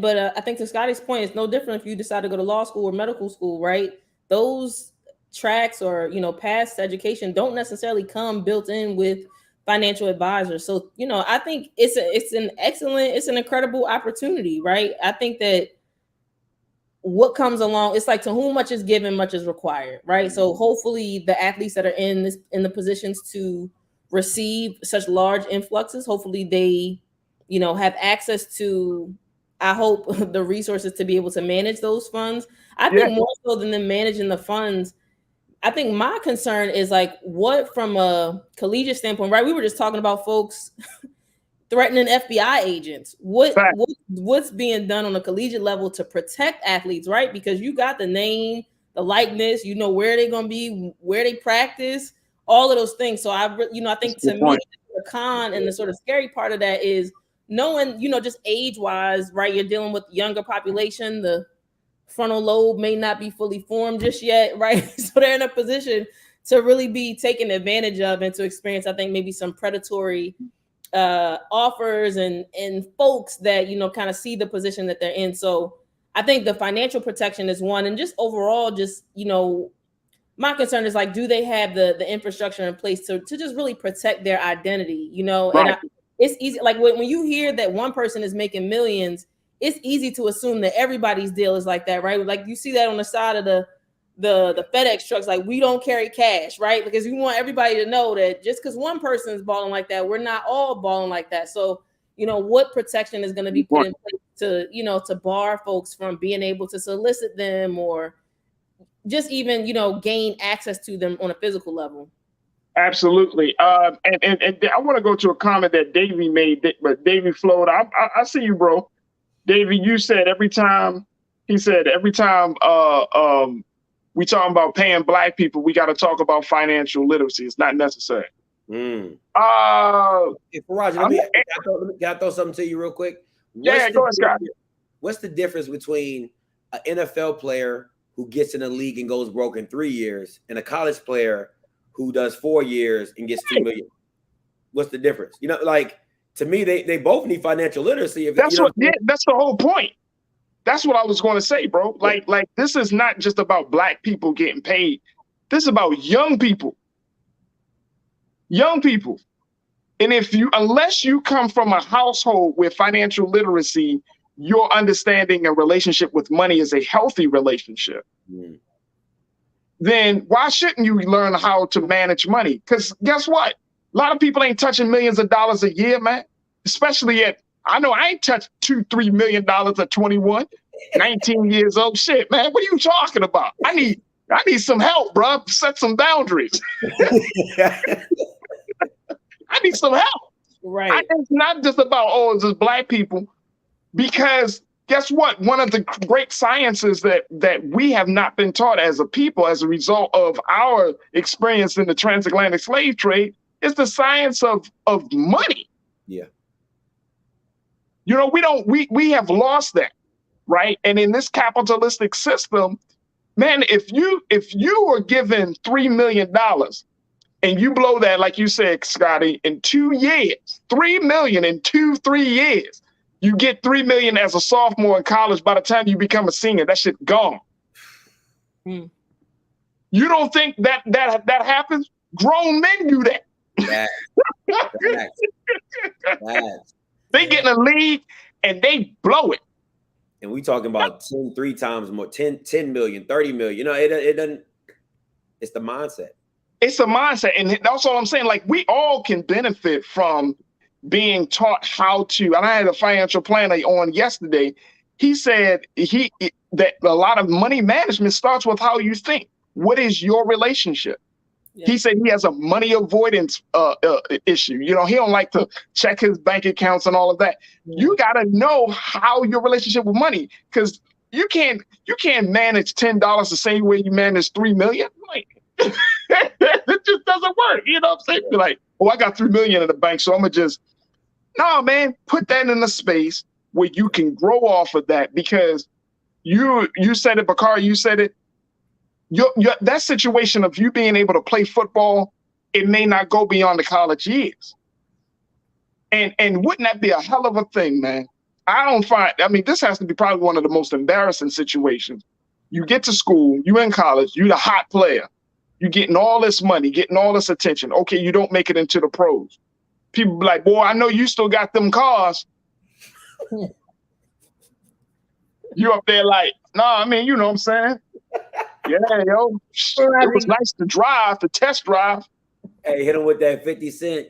But I think to Scotty's point, it's no different if you decide to go to law school or medical school, right? Those tracks or, past education don't necessarily come built in with financial advisors. So, I think it's an incredible opportunity, right? I think that what comes along, it's like to whom much is given, much is required, right? So hopefully the athletes that are in the positions to receive such large influxes, hopefully they have access to, I hope, the resources to be able to manage those funds. I think more so than them managing the funds, I think my concern is like what from a collegiate standpoint, right? We were just talking about folks threatening FBI agents. What's being done on a collegiate level to protect athletes, right? Because you got the name, the likeness, where they're going to be, where they practice, all of those things. So I think to me, the con and the sort of scary part of that is knowing, just age-wise, right, you're dealing with younger population, the frontal lobe may not be fully formed just yet, right? So they're in a position to really be taken advantage of and to experience, I think, maybe some predatory offers and folks that, kind of see the position that they're in. So I think the financial protection is one, and just overall, just, my concern is like, do they have the infrastructure in place to just really protect their identity, Right. And it's easy. Like when you hear that one person is making millions, it's easy to assume that everybody's deal is like that, right? Like you see that on the side of the FedEx trucks, like we don't carry cash, right? Because you want everybody to know that just because one person is balling like that, we're not all balling like that. So, what protection is going to be put in place to, to bar folks from being able to solicit them or just even, gain access to them on a physical level? Absolutely. And I want to go to a comment that Davey made, but Davey flowed. I see you, bro. Davey, you said every time we talking about paying Black people, we got to talk about financial literacy. It's not necessary. Mm. Hey, Farajii, can I throw something to you real quick? Go ahead, Scott. What's the difference between an NFL player who gets in a league and goes broke in 3 years and a college player who does 4 years and gets $2 million? What's the difference? You know, like, to me, they both need financial literacy. That's the whole point. That's what I was going to say, bro. Like this is not just about black people getting paid. This is about young people. Young people. And unless you come from a household with financial literacy, your understanding and relationship with money is a healthy relationship. Mm. Then why shouldn't you learn how to manage money? Because guess what? A lot of people ain't touching millions of dollars a year, man. Especially I know I ain't touched $2-3 million at 21, 19 years old. Shit, man, what are you talking about? I need some help, bro. Set some boundaries. I need some help. Right. It's not just about, it's just black people. Because guess what? One of the great sciences that we have not been taught as a people as a result of our experience in the transatlantic slave trade is the science of money. Yeah. You know, we have lost that, right? And in this capitalistic system, man, if you were given $3 million and you blow that, like you said, Scotty, in 2 years, 3 million in 2-3 years, you get 3 million as a sophomore in college. By the time you become a senior, that shit gone. Mm. You don't think that happens? Grown men do that. They get in a league and they blow it. And we talking about 3 times more, 10 million, 30 million. You know, it doesn't. It's the mindset. It's a mindset, and that's all I'm saying. Like, we all can benefit from being taught how to. And I had a financial planner on yesterday. He said that a lot of money management starts with how you think. What is your relationship? Yeah. He said he has a money avoidance issue. You know, he don't like to check his bank accounts and all of that. Yeah. You got to know how your relationship with money, because you can't manage $10 the same way you manage $3 million. Like, it just doesn't work. You know what I'm saying? You're like, I got $3 million in the bank, so I'm gonna just put that in a space where you can grow off of that, because you said it, Bakari, you said it. That situation of you being able to play football, it may not go beyond the college years. And wouldn't that be a hell of a thing, man? This has to be probably one of the most embarrassing situations. You get to school, you in college, you the hot player. You getting all this money, getting all this attention. Okay, you don't make it into the pros. People be like, boy, I know you still got them cars. You up there like, you know what I'm saying? Yeah, yo. It was nice to test drive. Hey, hit him with that 50 Cent.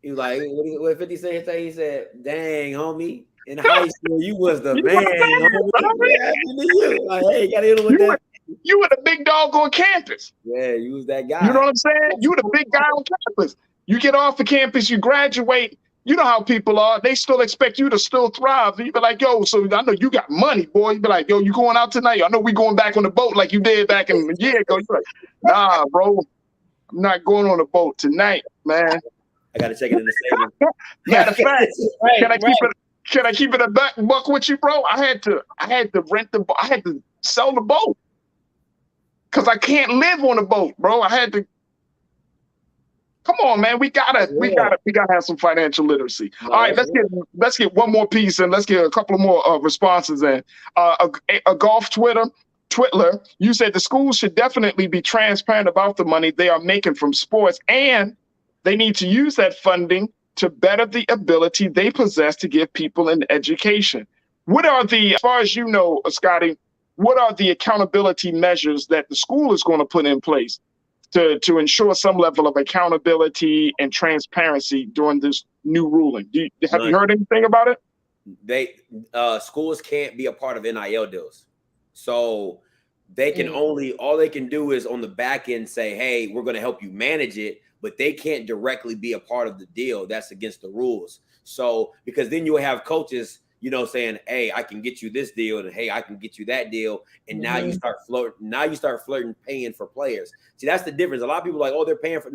He was like, what 50 Cent say? He said, dang, homie, in high school, you was the man, homie. Like, hey, you gotta hit him with that. You were the big dog on campus. Yeah, you was that guy. You know what I'm saying? You were the big guy on campus. You get off the campus, you graduate. You know how people are. They still expect you to still thrive. You be like, yo, so I know you got money, boy. You be like, yo, you going out tonight? I know we going back on the boat like you did back in a year ago. You're like, nah, bro, I'm not going on the boat tonight, man. I got to check it in the savings. Matter of fact, can I keep it a buck with you, bro? I had to rent the boat. I had to sell the boat because I can't live on the boat, bro. I had to. Come on, man. We gotta have some financial literacy. All right, let's get one more piece, and let's get a couple of more responses in. A golf Twitler, you said the schools should definitely be transparent about the money they are making from sports, and they need to use that funding to better the ability they possess to give people an education. What are as far as you know, Scotty, what are the accountability measures that the school is going to put in place to ensure some level of accountability and transparency during this new ruling? Have you heard anything about it? Schools can't be a part of NIL deals. So they can all they can do is on the back end say, hey, we're going to help you manage it, but they can't directly be a part of the deal. That's against the rules. So, because then you'll have coaches you know, saying, hey, I can get you this deal, and hey, I can get you that deal. And now you start flirting paying for players. See, that's the difference. A lot of people are like, oh, they're paying for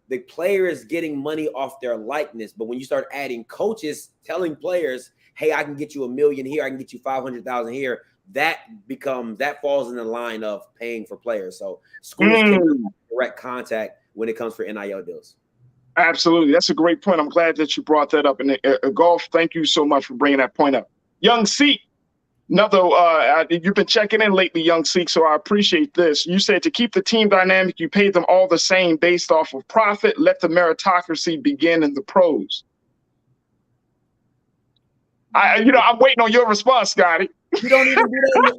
the player is getting money off their likeness. But when you start adding coaches telling players, hey, I can get you $1 million here, I can get you 500,000 here, that falls in the line of paying for players. So schools can have direct contact when it comes for NIL deals. Absolutely. That's a great point. I'm glad that you brought that up. And Golf, thank you so much for bringing that point up. Young Seek, you've been checking in lately, Young Seek, so I appreciate this. You said to keep the team dynamic, you pay them all the same based off of profit. Let the meritocracy begin in the pros. I'm waiting on your response, Scotty. You don't even do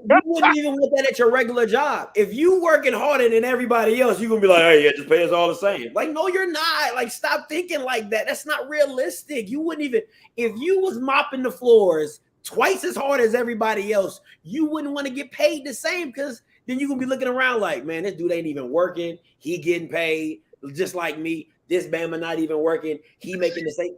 that. You wouldn't even want that at your regular job. If you working harder than everybody else, you're gonna be like, hey, yeah, just pay us all the same. Like, no, you're not. Like, stop thinking like that. That's not realistic. You wouldn't even, if you was mopping the floors twice as hard as everybody else, you wouldn't want to get paid the same, because then you're gonna be looking around like, man, this dude ain't even working. He getting paid just like me. This Bama not even working. He making the same.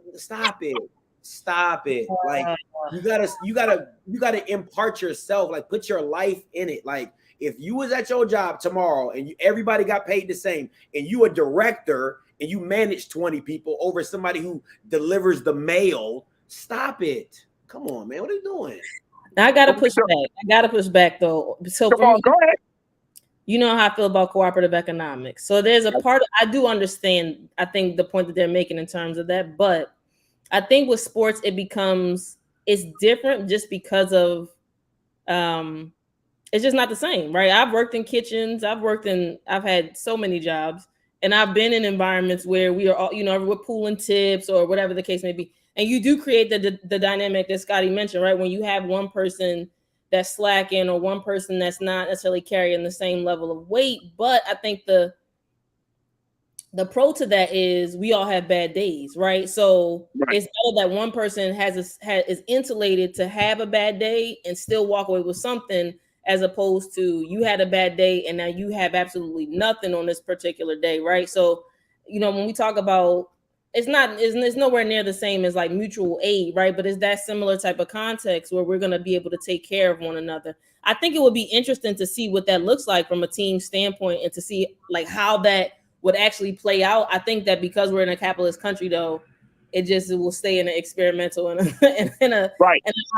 Stop it. Like, you gotta impart yourself, like put your life in it. Like, if you was at your job tomorrow and everybody got paid the same, and you a director and you manage 20 people over somebody who delivers the mail, stop it. Come on, man. What are you doing? Now I gotta push back though. So go ahead. You know how I feel about cooperative economics. So there's a part I do understand, I think, the point that they're making in terms of that, but I think with sports, it's different just because of, it's just not the same, right? I've worked in kitchens, I've had so many jobs, and I've been in environments where we are all, we're pooling tips or whatever the case may be. And you do create the dynamic that Scotty mentioned, right? When you have one person that's slacking or one person that's not necessarily carrying the same level of weight. But I think the pro to that is we all have bad days, right? So it's better that one person is insulated to have a bad day and still walk away with something, as opposed to you had a bad day and now you have absolutely nothing on this particular day, right? So, when we talk about, it's nowhere near the same as like mutual aid, right? But it's that similar type of context where we're going to be able to take care of one another. I think it would be interesting to see what that looks like from a team standpoint, and to see like how that would actually play out. I think that because we're in a capitalist country, though, it will stay in an experimental and an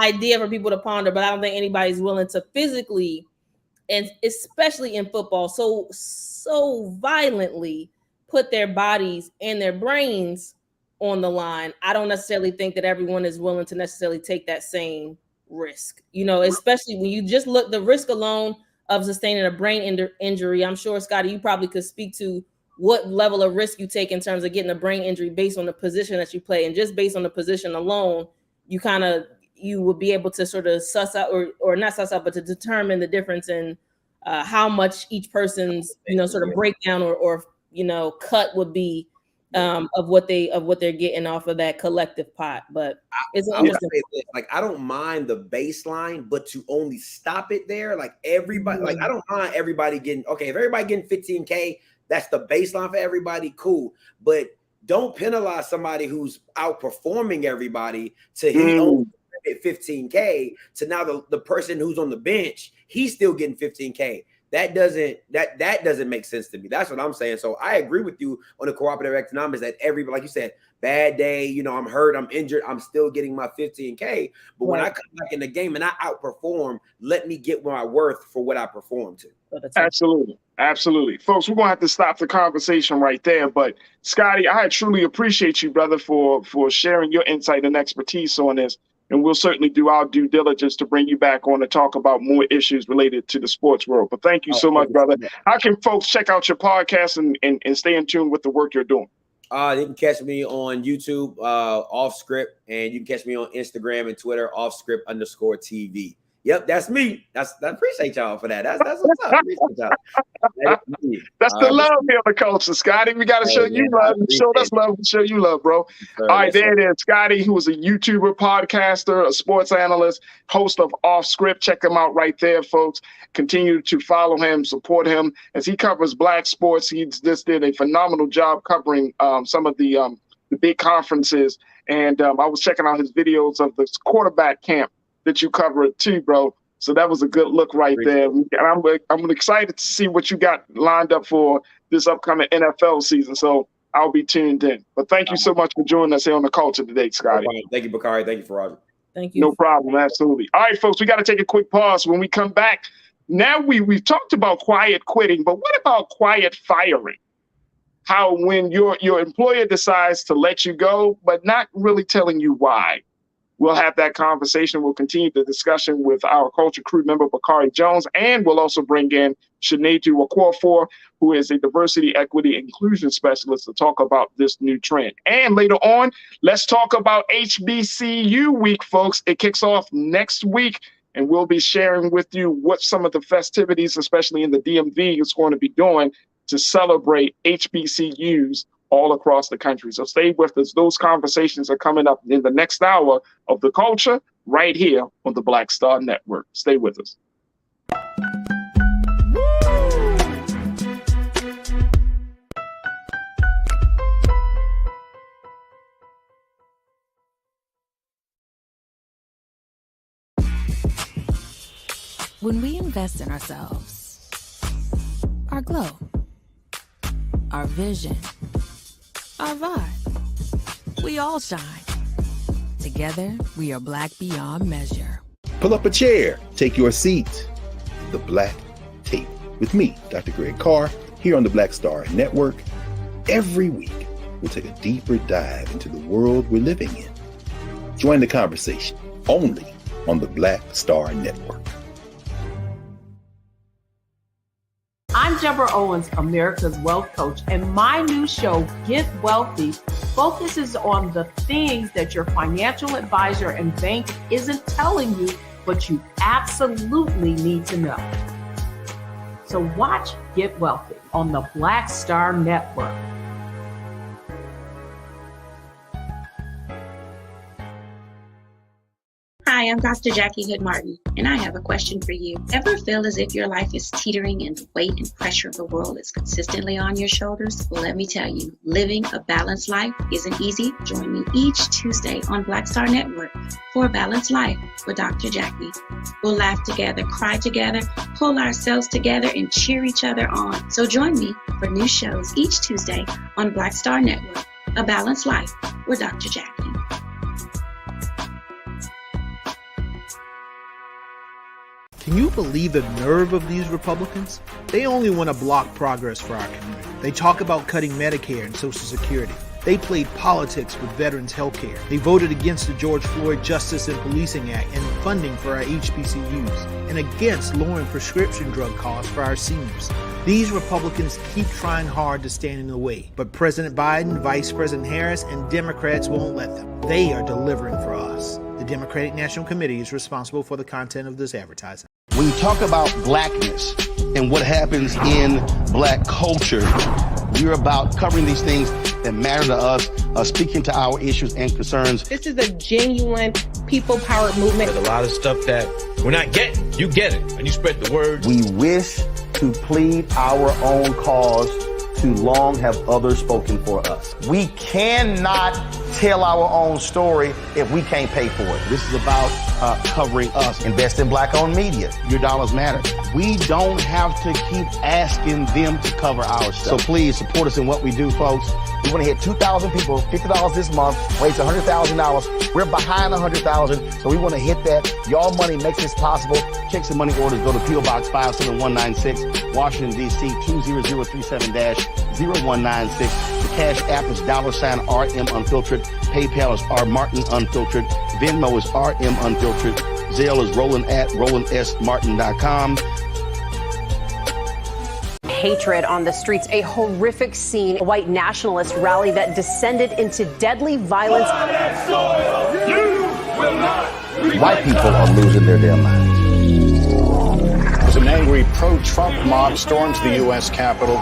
idea for people to ponder. But I don't think anybody's willing to physically, and especially in football, so violently put their bodies and their brains on the line. I don't necessarily think that everyone is willing to necessarily take that same risk. Especially when you just look the risk alone of sustaining a brain injury. I'm sure, Scotty, you probably could speak to what level of risk you take in terms of getting a brain injury based on the position that you play. And just based on the position alone, you would be able to sort of suss out or not suss out, but to determine the difference in how much each person's, sort of breakdown or cut would be of what they're getting off of that collective pot. But it's interesting. Like, I don't mind the baseline, but to only stop it there, like everybody, like I don't mind everybody getting, okay, if everybody getting 15K, that's the baseline for everybody, cool. But don't penalize somebody who's outperforming everybody to he only get 15K to now the person who's on the bench, he's still getting 15K. That doesn't make sense to me. That's what I'm saying. So I agree with you on the cooperative economics that everybody, like you said, bad day, I'm hurt, I'm injured, I'm still getting my 15K. But when I come back in the game and I outperform, let me get my worth for what I performed to. Absolutely. Folks, we're going to have to stop the conversation right there. But Scotty, I truly appreciate you, brother, for sharing your insight and expertise on this. And we'll certainly do our due diligence to bring you back on to talk about more issues related to the sports world. But thank you so much, brother. How can folks check out your podcast and stay in tune with the work you're doing? They can catch me on YouTube, Off Script, and you can catch me on Instagram and Twitter, offscript_TV. Yep, that's me. I appreciate y'all for that. That's what's up. Appreciate y'all. That's the love here, the culture, Scotty. We got to show you love. You showed us love. We show you love, bro. All right, there it is. Scotty, who is a YouTuber, podcaster, a sports analyst, host of Off Script. Check him out right there, folks. Continue to follow him, support him as he covers Black sports. He just did a phenomenal job covering some of the big conferences. And I was checking out his videos of the quarterback camp that you covered too, bro. So that was a good look right there. And I'm excited to see what you got lined up for this upcoming NFL season. So I'll be tuned in. But thank you so much for joining us here on The Culture today, Scotty. Thank you, Bakari. Thank you, Farajii. Thank you. No problem. Absolutely. All right, folks, we got to take a quick pause. When we come back, now we've talked about quiet quitting, but what about quiet firing? How when your employer decides to let you go, but not really telling you why. We'll have that conversation. We'll continue the discussion with our culture crew member, Bakari Jones, and we'll also bring in Sinead Okorafor, who is a diversity, equity, inclusion specialist, to talk about this new trend. And later on, let's talk about HBCU week, folks. It kicks off next week, and we'll be sharing with you what some of the festivities, especially in the DMV, is going to be doing to celebrate HBCUs all across the country. So stay with us. Those conversations are coming up in the next hour of The Culture right here on the Black Star Network. Stay with us. When we invest in ourselves, our glow, our vision, our vibe, we all shine. Together, we are black beyond measure. Pull up a chair, take your seat. The Black Tape with me, Dr. Greg Carr, here on the Black Star Network. Every week, we'll take a deeper dive into the world we're living in. Join the conversation only on the Black Star Network. I'm Deborah Owens, America's Wealth Coach, and my new show, Get Wealthy, focuses on the things that your financial advisor and bank isn't telling you, but you absolutely need to know. So watch Get Wealthy on the Black Star Network. Hi, I'm Dr. Jackie Hood Martin, and I have a question for you. Ever feel as if your life is teetering and the weight and pressure of the world is consistently on your shoulders? Well, let me tell you, living a balanced life isn't easy. Join me each Tuesday on Black Star Network for A Balanced Life with Dr. Jackie. We'll laugh together, cry together, pull ourselves together, and cheer each other on. So join me for new shows each Tuesday on Black Star Network, A Balanced Life with Dr. Jackie. Can you believe the nerve of these Republicans? They only want to block progress for our community. They talk about cutting Medicare and Social Security. They played politics with veterans' health care. They voted against the George Floyd Justice and Policing Act and funding for our HBCUs, and against lowering prescription drug costs for our seniors. These Republicans keep trying hard to stand in the way, but President Biden, Vice President Harris, and Democrats won't let them. They are delivering for us. The Democratic National Committee is responsible for the content of this advertising. When you talk about blackness and what happens in black culture, we're about covering these things that matter to us, speaking to our issues and concerns. This is a genuine people-powered movement. There's a lot of stuff that we're not getting. You get it, and you spread the word. We wish to plead our own cause. Too long have others spoken for us. We cannot tell our own story if we can't pay for it. This is about covering us. Invest in black-owned media. Your dollars matter. We don't have to keep asking them to cover our stuff. So please support us in what we do, folks. We want to hit 2,000 people, $50 this month, raise $100,000. We're behind $100,000, so we want to hit that. Y'all money makes this possible. Checks and money orders go to P.O. Box 57196, Washington, D.C. 20037-0196. The Cash App is $RM Unfiltered. PayPal is R Martin Unfiltered. Venmo is RM Unfiltered. Zelle is Roland at RolandSMartin.com. Hatred on the streets, a horrific scene, a white nationalist rally that descended into deadly violence. White people are losing their damn minds. There's an angry angry pro-Trump mob stormed the U.S. Capitol.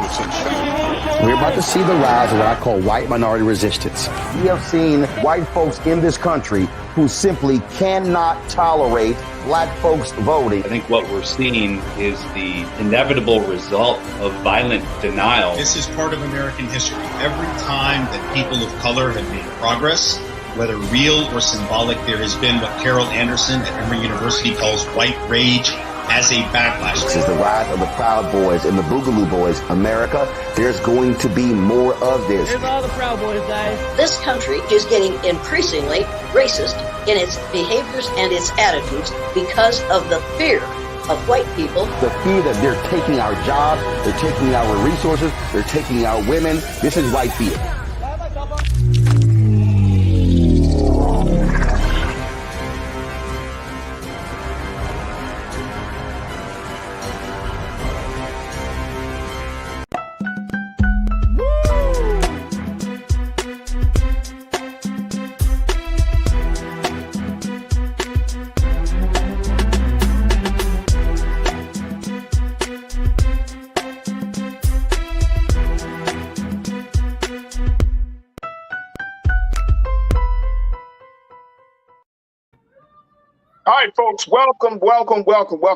We're about to see the rise of what I call white minority resistance. We have seen white folks in this country who simply cannot tolerate black folks voting. I think what we're seeing is the inevitable result of violent denial. This is part of American history. Every time that people of color have made progress, whether real or symbolic, there has been what Carol Anderson at Emory University calls white rage as a backlash. This is the rise of the Proud Boys and the Boogaloo Boys. America, there's going to be more of this. There's all the Proud Boys, guys. This country is getting increasingly racist in its behaviors and its attitudes because of the fear of white people. The fear that they're taking our jobs, they're taking our resources, they're taking our women. This is white fear. All right, folks, welcome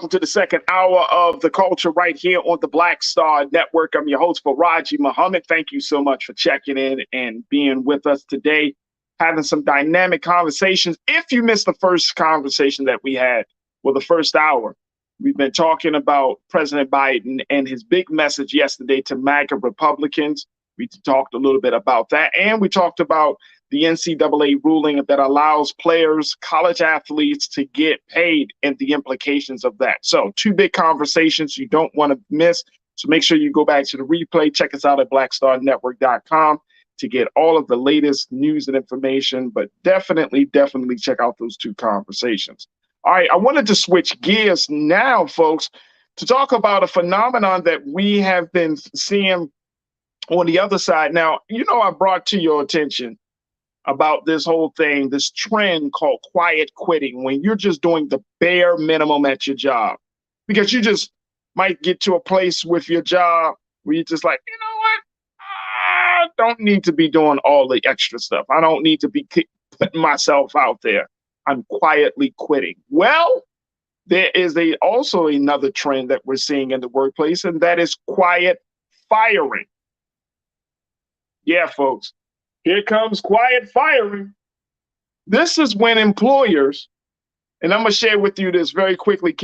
to the second hour of The Culture right here on the Black Star Network. I'm your host, Farajii Muhammad. Thank you so much for checking in and being with us today, having some dynamic conversations. If you missed the first conversation that we had, well, the first hour, we've been talking about President Biden and his big message yesterday to MAGA Republicans. We talked a little bit about that, and we talked about the NCAA ruling that allows players, college athletes to get paid and the implications of that. So 2 big conversations you don't want to miss. So make sure you go back to the replay. Check us out at blackstarnetwork.com to get all of the latest news and information. But definitely check out those 2 conversations. All right, I wanted to switch gears now, folks, to talk about a phenomenon that we have been seeing on the other side. Now, I brought to your attention about this whole thing, this trend called quiet quitting, when you're just doing the bare minimum at your job. Because you just might get to a place with your job where you're just like, you know what? I don't need to be doing all the extra stuff. I don't need to be putting myself out there. I'm quietly quitting. Well, there is also another trend that we're seeing in the workplace, and that is quiet firing. Yeah, folks. Here comes quiet firing. This is when employers, and I'm going to share with you this very quickly,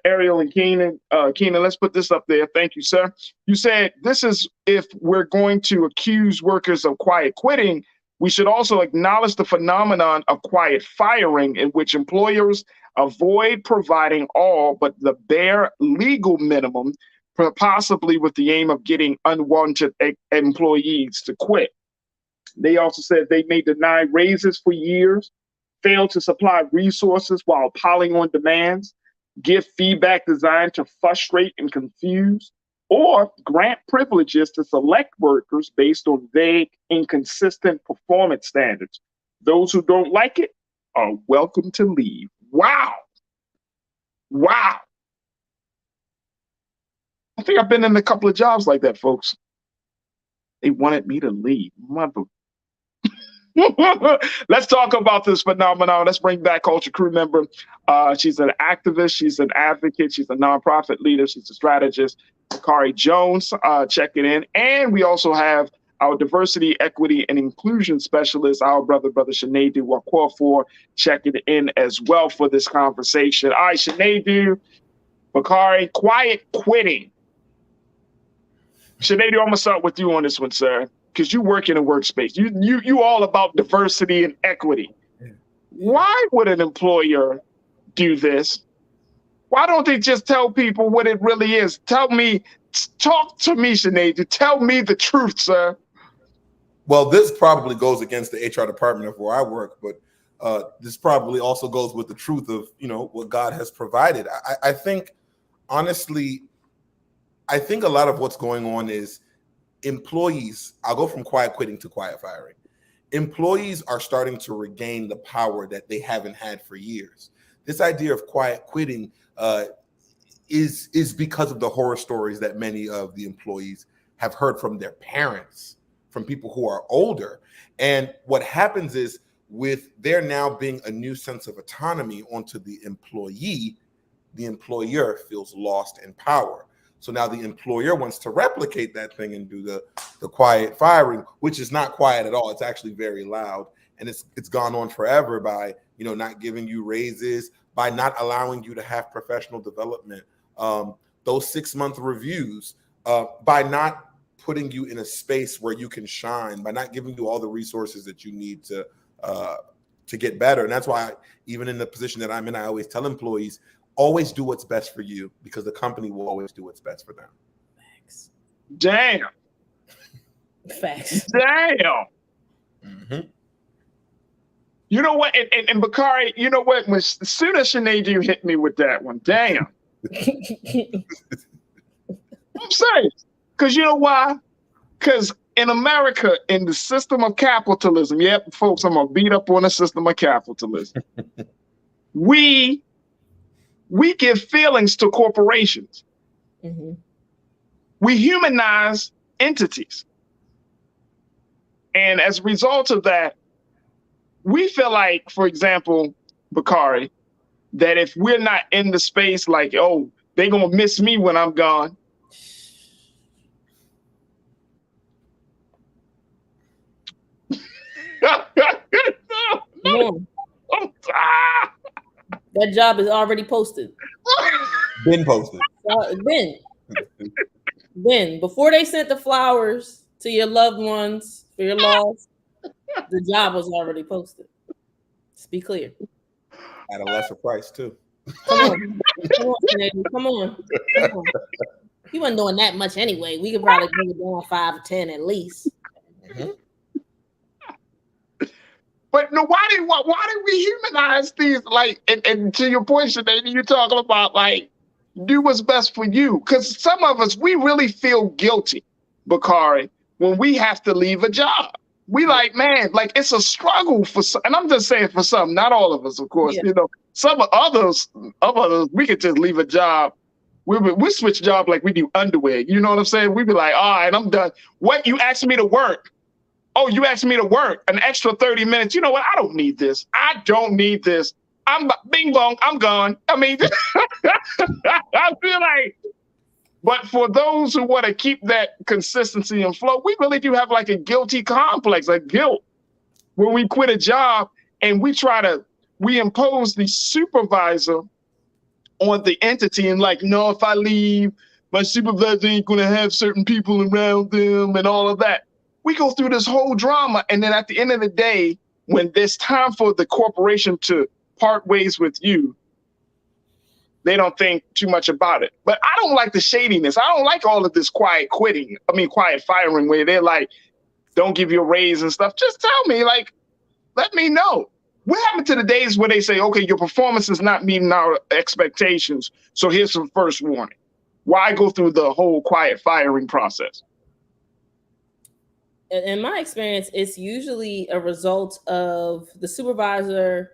Ariel and Keenan. Keenan, let's put this up there. Thank you, sir. You said this is if we're going to accuse workers of quiet quitting, we should also acknowledge the phenomenon of quiet firing, in which employers avoid providing all but the bare legal minimum, possibly with the aim of getting unwanted employees to quit. They also said they may deny raises for years, fail to supply resources while piling on demands, give feedback designed to frustrate and confuse, or grant privileges to select workers based on vague, inconsistent performance standards. Those who don't like it are welcome to leave. Wow. Wow. I think I've been in a couple of jobs like that, folks. They wanted me to leave. Mother. Let's talk about this phenomenon. Let's bring back Culture Crew member. She's an activist. She's an advocate. She's a nonprofit leader. She's a strategist. Kari Jones checking in. And we also have our diversity, equity, and inclusion specialist, our brother Sinedu Wakwafor, checking in as well for this conversation. All right, Sinedu, Bakari, quiet quitting. Sinedu, I'm going to start with you on this one, sir, because you work in a workspace. You all about diversity and equity. Why would an employer do this? Why don't they just tell people what it really is? Talk to me, Sinead. Tell me the truth, sir. Well, this probably goes against the HR department of where I work, but this probably also goes with the truth of, what God has provided. I think, honestly, I think a lot of what's going on is employees, I'll go from quiet quitting to quiet firing. Employees are starting to regain the power that they haven't had for years. This idea of quiet quitting is because of the horror stories that many of the employees have heard from their parents, from people who are older. And what happens is, with there now being a new sense of autonomy onto the employee, the employer feels lost in power. So now the employer wants to replicate that thing and do the quiet firing, which is not quiet at all. It's actually very loud. And it's gone on forever by, not giving you raises, by not allowing you to have professional development, those 6-month reviews, by not putting you in a space where you can shine, by not giving you all the resources that you need to get better. And that's why, even in the position that I'm in, I always tell employees, always do what's best for you, because the company will always do what's best for them. Facts. Damn. Facts. Damn. Mm-hmm. You know what? And Bakari, you know what? As soon as Sinead, you hit me with that one. Damn. I'm serious. Because you know why? Because in America, in the system of capitalism, yep, folks, I'm going to beat up on the system of capitalism. We give feelings to corporations. Mm-hmm. We humanize entities. And as a result of that, we feel like, for example, Bakari, that if we're not in the space, like, oh, they're going to miss me when I'm gone. No. That job is already posted. Been posted. Then, before they sent the flowers to your loved ones for your loss, the job was already posted. Let's be clear. At a lesser price, too. Come on. Come on. He wasn't doing that much anyway. We could probably bring it down 5 or 10 at least. Mm-hmm. But no, why did we humanize these? Like, and to your point, Sinead, you're talking about, like, do what's best for you. Because some of us, we really feel guilty, Bakari, when we have to leave a job. We like, man, like, it's a struggle for some, and I'm just saying for some, not all of us, of course. Yeah. Some of others, we could just leave a job. We switch job like we do underwear. You know what I'm saying? We'd be like, all right, I'm done. What, you asked me to work? Oh, you asked me to work an extra 30 minutes. You know what? I don't need this. I don't need this. I'm bing bong. I'm gone. I mean, I feel like, but for those who want to keep that consistency and flow, we really do have like a guilty complex, a guilt when we quit a job and we impose the supervisor on the entity and like, no, if I leave, my supervisor ain't going to have certain people around them and all of that. We go through this whole drama, and then at the end of the day, when there's time for the corporation to part ways with you, they don't think too much about it. But I don't like the shadiness. I don't like all of this quiet firing, where they're like, don't give you a raise and stuff. Just tell me, like, let me know. What happened to the days where they say, okay, your performance is not meeting our expectations, so here's some first warning? Why go through the whole quiet firing process? In my experience, it's usually a result of the supervisor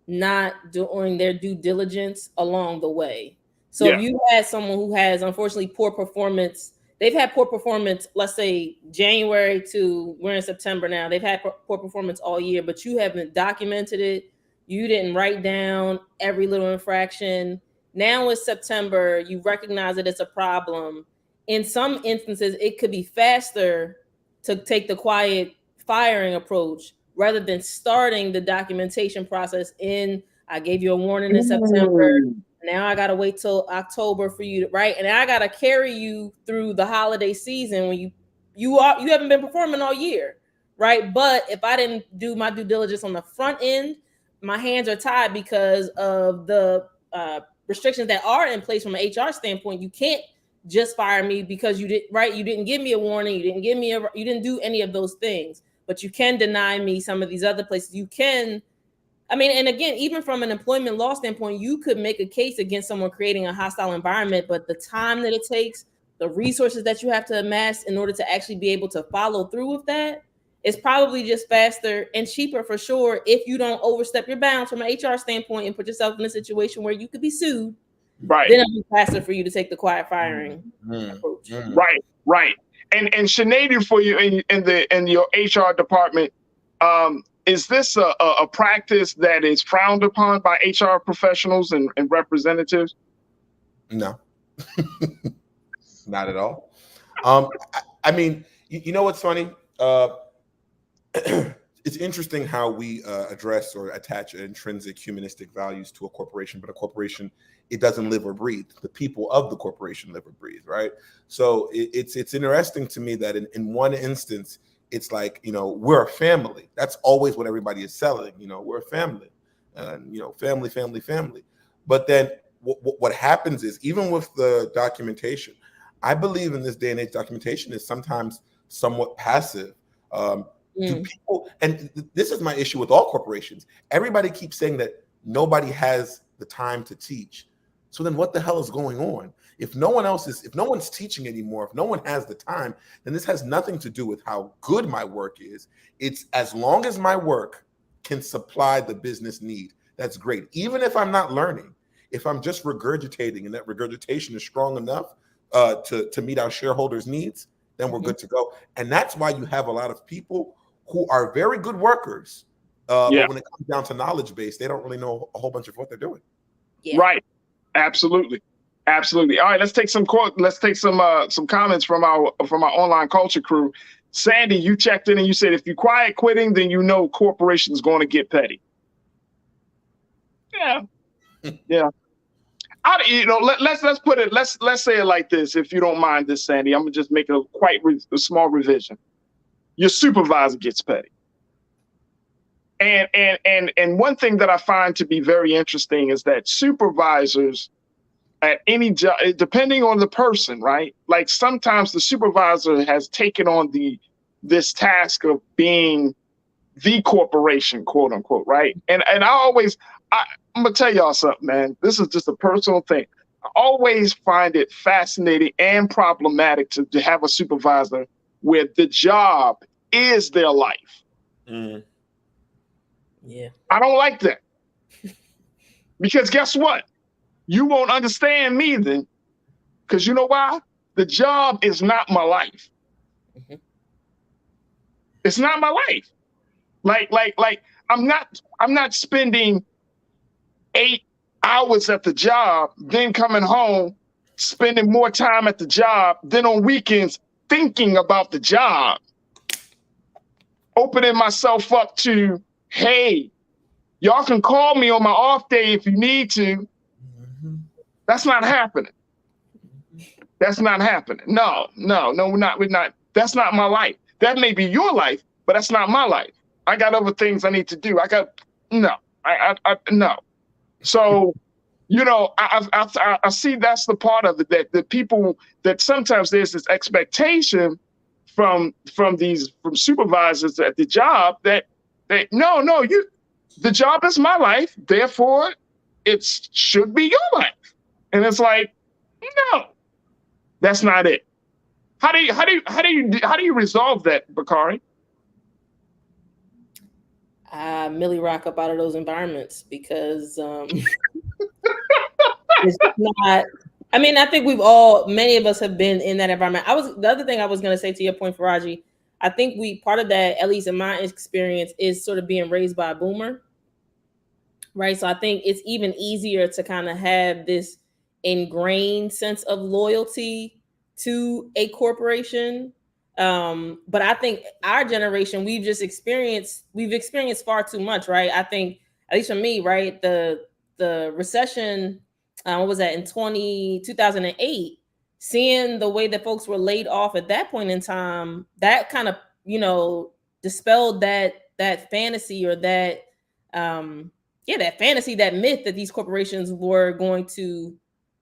not doing their due diligence along the way. So if you had someone who has, unfortunately, poor performance, they've had poor performance, let's say January to we're in September now, they've had poor performance all year, but you haven't documented it. You didn't write down every little infraction. Now it's September, you recognize that it's a problem. In some instances, it could be faster to take the quiet firing approach rather than starting the documentation process I gave you a warning in September. Now I got to wait till October for you to, right? And I got to carry you through the holiday season when you haven't been performing all year, right? But if I didn't do my due diligence on the front end, my hands are tied because of the restrictions that are in place from an HR standpoint. You can't just fire me because you didn't give me a warning, you didn't do any of those things, but you can deny me some of these other places. You can, and again, even from an employment law standpoint, you could make a case against someone creating a hostile environment, but the time that it takes, the resources that you have to amass in order to actually be able to follow through with that is probably just faster and cheaper for sure if you don't overstep your bounds from an HR standpoint and put yourself in a situation where you could be sued Right. Then it'll be faster for you to take the quiet firing approach. Right. And Sinead, for you in your HR department, is this a practice that is frowned upon by HR professionals and representatives? No, not at all. I mean, you know what's funny? It's interesting how we address or attach intrinsic humanistic values to a corporation, but a corporation, it doesn't live or breathe. The people of the corporation live or breathe, right? So it's interesting to me that in one instance, it's like, we're a family. That's always what everybody is selling. We're a family, and family. But then what happens is, even with the documentation, I believe in this day and age, documentation is sometimes somewhat passive. Do people, and this is my issue with all corporations, everybody keeps saying that nobody has the time to teach. So then what the hell is going on? If no one's teaching anymore, if no one has the time, then this has nothing to do with how good my work is. It's as long as my work can supply the business need, that's great. Even if I'm not learning, if I'm just regurgitating and that regurgitation is strong enough to meet our shareholders' needs, then we're good to go. And that's why you have a lot of people who are very good workers, but when it comes down to knowledge base, they don't really know a whole bunch of what they're doing. Yeah. Right. Absolutely. All right, let's take some comments from our online culture crew. Sandy, you checked in and you said if you quiet quitting, then corporation's going to get petty. Yeah. Yeah. Let's put it. Let's say it like this. If you don't mind this, Sandy, I'm gonna just make a small revision. Your supervisor gets petty. And one thing that I find to be very interesting is that supervisors at any job, depending on the person, right? Like sometimes the supervisor has taken on this task of being the corporation, quote unquote, right? And I'm gonna tell y'all something, man. This is just a personal thing. I always find it fascinating and problematic to have a supervisor where the job is their life. Yeah. I don't like that. Because guess what? You won't understand me then. Because you know why? The job is not my life. It's not my life. Like I'm not spending 8 hours at the job, then coming home, spending more time at the job, then on weekends thinking about the job, opening myself up to, hey, y'all can call me on my off day if you need to. That's not happening. That's not happening. No, we're not. That's not my life. That may be your life, but that's not my life. I got other things I need to do. No. So, I see that's the part of it that the people that sometimes there's this expectation from supervisors at the job that the job is my life, therefore it should be your life. And it's like, no, that's not it. How do you resolve that, Bakari? Millie rock up out of those environments because it's not. I mean, I think many of us have been in that environment. The other thing I was going to say to your point, Farajii, I think part of that, at least in my experience, is sort of being raised by a boomer, right? So I think it's even easier to kind of have this ingrained sense of loyalty to a corporation. But I think our generation, we've experienced far too much, right? I think, at least for me, right, the recession, what was that, in 2008, seeing the way that folks were laid off at that point in time, that kind of, dispelled that fantasy or that fantasy, that myth that these corporations were going to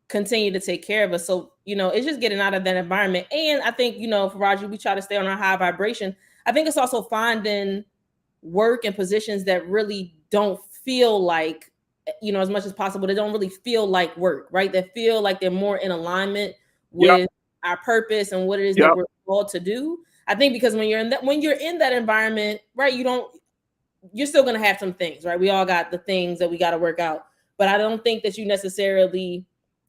continue to take care of us. So, it's just getting out of that environment. And I think, Farajii, we try to stay on our high vibration. I think it's also finding work and positions that really don't feel like, as much as possible, they don't really feel like work, right? That feel like they're more in alignment with our purpose and what it is that we're called to do. I think because when you're in that environment, right, you're still going to have some things, right? We all got the things that we got to work out, but I don't think that you necessarily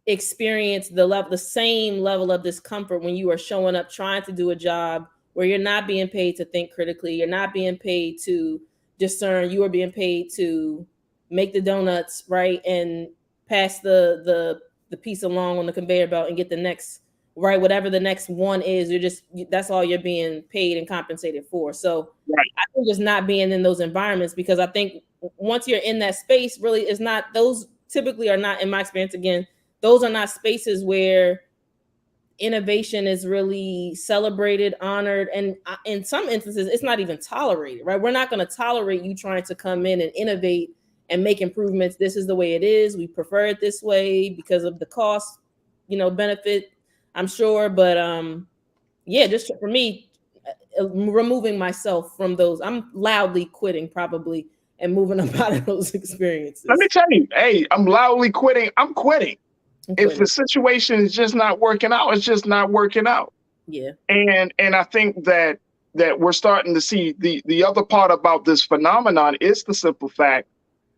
experience the same level of discomfort when you are showing up trying to do a job where you're not being paid to think critically, you're not being paid to discern, you are being paid to make the donuts, right, and pass the piece along on the conveyor belt and get the next, right, whatever the next one is. That's all you're being paid and compensated for. So right. I think just not being in those environments, because I think once you're in that space, really is not, those typically are not, in my experience, again, those are not spaces where innovation is really celebrated, honored, and in some instances, it's not even tolerated, right? We're not going to tolerate you trying to come in and innovate and make improvements. This is the way it is. We prefer it this way because of the cost, benefit, I'm sure. But yeah, just for me, removing myself from those, I'm loudly quitting probably and moving up out of those experiences. Let me tell you, hey, I'm loudly quitting. I'm quitting. If the situation is just not working out, it's just not working out. Yeah. And I think that we're starting to see the other part about this phenomenon is the simple fact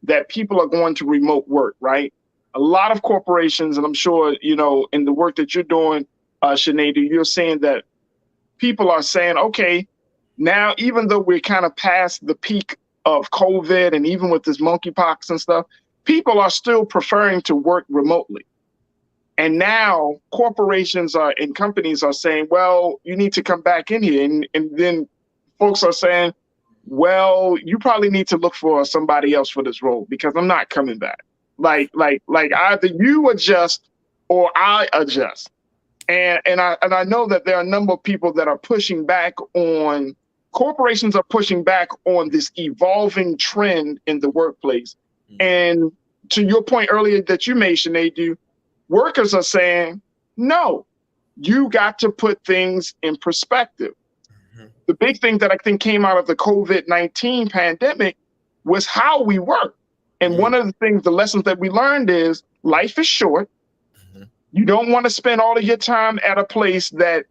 that people are going to remote work, right? A lot of corporations, and I'm sure, in the work that you're doing, Sinead, you're saying that people are saying, okay, now, even though we're kind of past the peak of COVID and even with this monkeypox and stuff, people are still preferring to work remotely. And now corporations and companies are saying, well, you need to come back in here. And then folks are saying, well, you probably need to look for somebody else for this role because I'm not coming back. Like either you adjust or I adjust. And I know that there are a number of people that are pushing back on, corporations are pushing back on this evolving trend in the workplace. And to your point earlier that you made, Sinead, workers are saying, no, you got to put things in perspective. The big thing that I think came out of the COVID-19 pandemic was how we work. And one of the things, the lessons that we learned is life is short. You don't want to spend all of your time at a place that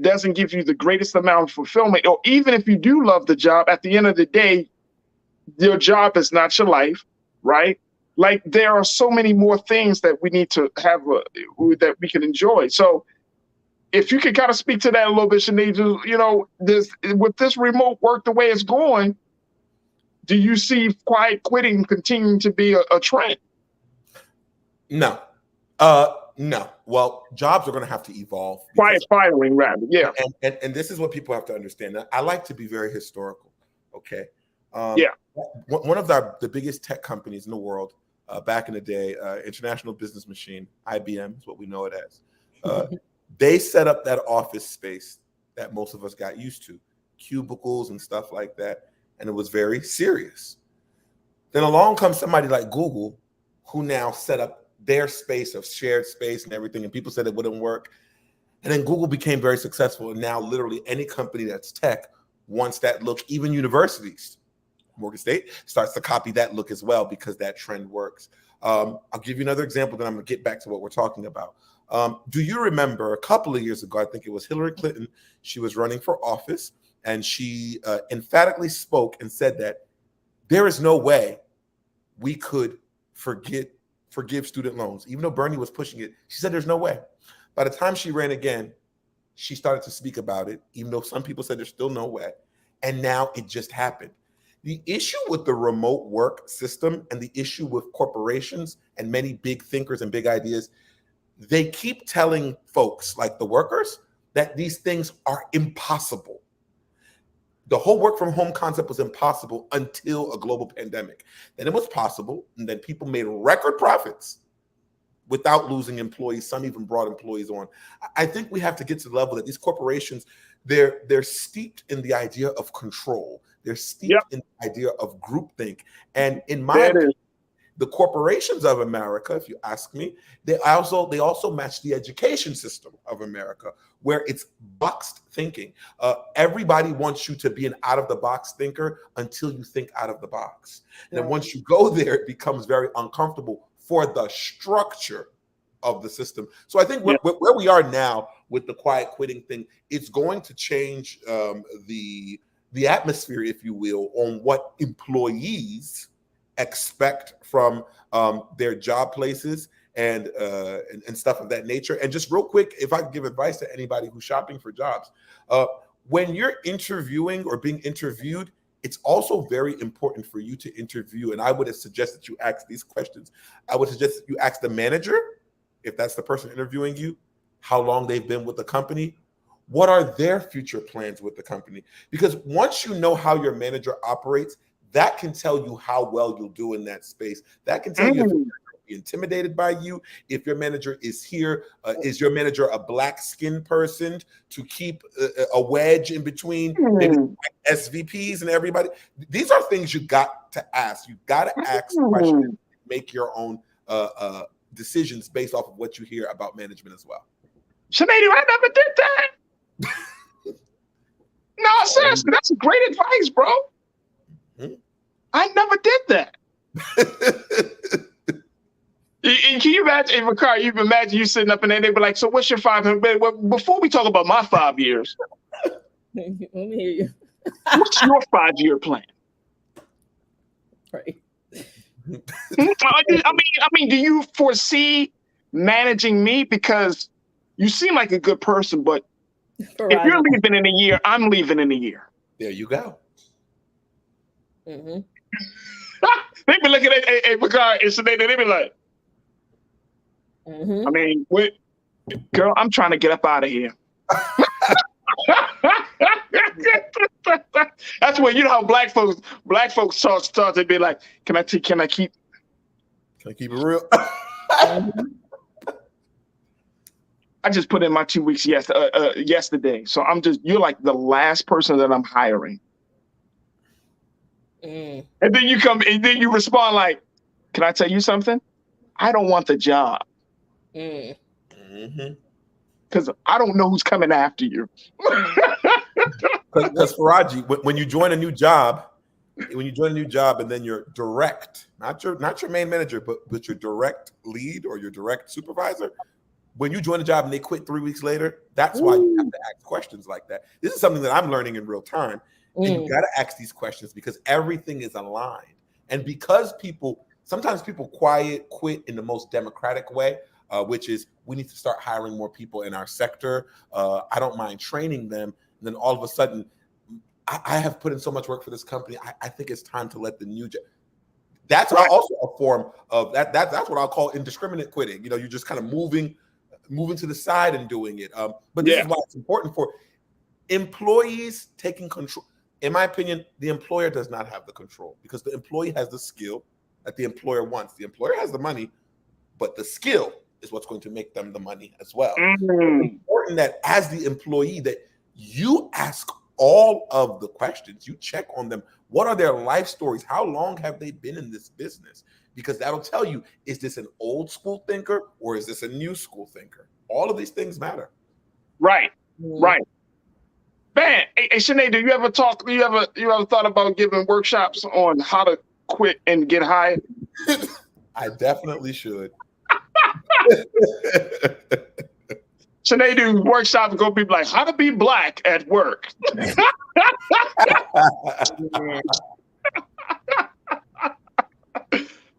doesn't give you the greatest amount of fulfillment. Or even if you do love the job, at the end of the day, your job is not your life, right? Like there are so many more things that we need to have that we can enjoy. So if you could kind of speak to that a little bit, Sinead, with this remote work, the way it's going, do you see quiet quitting continuing to be a trend? No. No. Well, jobs are going to have to evolve. Quiet firing, rather. Yeah. And this is what people have to understand. I like to be very historical. Okay. Yeah. One of the biggest tech companies in the world back in the day, International Business Machine, IBM is what we know it as. They set up that office space that most of us got used to, cubicles and stuff like that. And it was very serious. Then along comes somebody like Google, who now set up their space of shared space and everything. And people said it wouldn't work. And then Google became very successful. And now literally any company that's tech wants that look. Even universities, Morgan State, starts to copy that look as well because that trend works. I'll give you another example, then I'm going to get back to what we're talking about. Do you remember a couple of years ago, I think it was Hillary Clinton, she was running for office, and she emphatically spoke and said that there is no way we could forgive student loans. Even though Bernie was pushing it, she said there's no way. By the time she ran again, she started to speak about it, even though some people said there's still no way. And now it just happened. The issue with the remote work system and the issue with corporations and many big thinkers and big ideas, they keep telling folks like the workers that these things are impossible. The whole work from home concept was impossible until a global pandemic. Then it was possible, and then people made record profits without losing employees. Some even brought employees on. I think we have to get to the level that these corporations, they're steeped in the idea of control. They're steeped in the idea of groupthink. And in my opinion, the corporations of America, if you ask me, they also match the education system of America, where it's boxed thinking. Everybody wants you to be an out-of-the-box thinker until you think out of the box. And then once you go there, it becomes very uncomfortable for the structure of the system. So I think where we are now with the quiet quitting thing, it's going to change the atmosphere, if you will, on what employees expect from their job places and stuff of that nature. And just real quick, if I could give advice to anybody who's shopping for jobs, when you're interviewing or being interviewed, it's also very important for you to interview. And I would suggest that you ask these questions. I would suggest that you ask the manager, if that's the person interviewing you, how long they've been with the company. What are their future plans with the company? Because once you know how your manager operates, that can tell you how well you'll do in that space. That can tell you if you're intimidated by you, if your manager is here, is your manager a black-skinned person to keep a wedge in between maybe SVPs and everybody? These are things you got to ask. You got to ask questions, make your own decisions based off of what you hear about management as well. Sinead, I never did that. No, seriously, that's great advice, bro. I never did that. Can you imagine, Ricard, you imagine you sitting up in there, they be like, so what's your 500? Before we talk about my 5 years, Let me hear you. what's your 5-year plan? Right. I mean, do you foresee managing me? Because you seem like a good person, but Farajii. if you're leaving in a year, I'm leaving in a year. There you go. Mm-hmm. They be looking at Ricard and Sinead, they be like, I mean, girl, I'm trying to get up out of here. That's when, you know how black folks start to be like, can I keep it real? I just put in my 2 weeks yesterday. So you're like the last person that I'm hiring. And then you come and then you respond like, can I tell you something? I don't want the job. Because I don't know who's coming after you. Because Farajii, when you join a new job, and then you're direct, not your main manager, but your direct lead or your direct supervisor, when you join a job and they quit 3 weeks later, that's why you have to ask questions like that. This is something that I'm learning in real time. And you got to ask these questions because everything is aligned. And because sometimes people quit in the most democratic way, which is we need to start hiring more people in our sector. I don't mind training them. And then all of a sudden, I have put in so much work for this company. I think it's time to let the new That's also a form of that's what I'll call indiscriminate quitting. You know, you're just kind of moving to the side and doing it. But this is why it's important for employees taking control. In my opinion, the employer does not have the control because the employee has the skill that the employer wants. The employer has the money, but the skill is what's going to make them the money as well. It's important that as the employee that you ask all of the questions, you check on them. What are their life stories? How long have they been in this business? Because that'll tell you, is this an old school thinker or is this a new school thinker? All of these things matter. Right. Man, hey, Sinead, do you ever thought about giving workshops on how to quit and get hired? I definitely should. Sinead, do workshops go be like how to be black at work.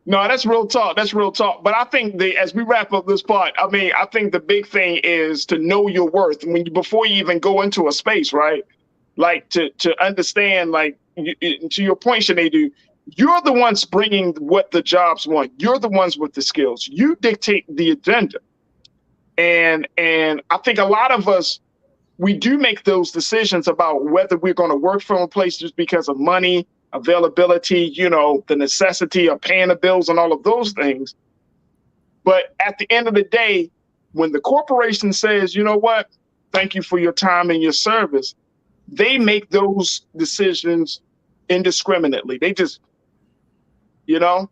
No, that's real talk. But I think as we wrap up this part, I mean, I think the big thing is to know your worth before you even go into a space, right? Like to understand, like to your point, Sinead, you're the ones bringing what the jobs want. You're the ones with the skills. You dictate the agenda. And I think a lot of us, we do make those decisions about whether we're going to work from a place just because of money, availability, the necessity of paying the bills and all of those things. But at the end of the day, when the corporation says, you know what, thank you for your time and your service, they make those decisions indiscriminately. They just, and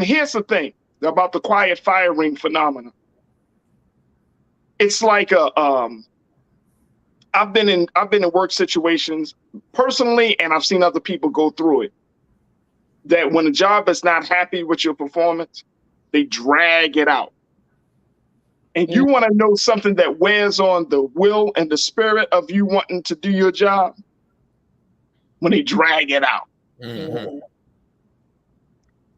here's the thing about the quiet firing phenomenon. It's like I've been in work situations personally, and I've seen other people go through it, that when a job is not happy with your performance, they drag it out. And you want to know something that wears on the will and the spirit of you wanting to do your job? When they drag it out.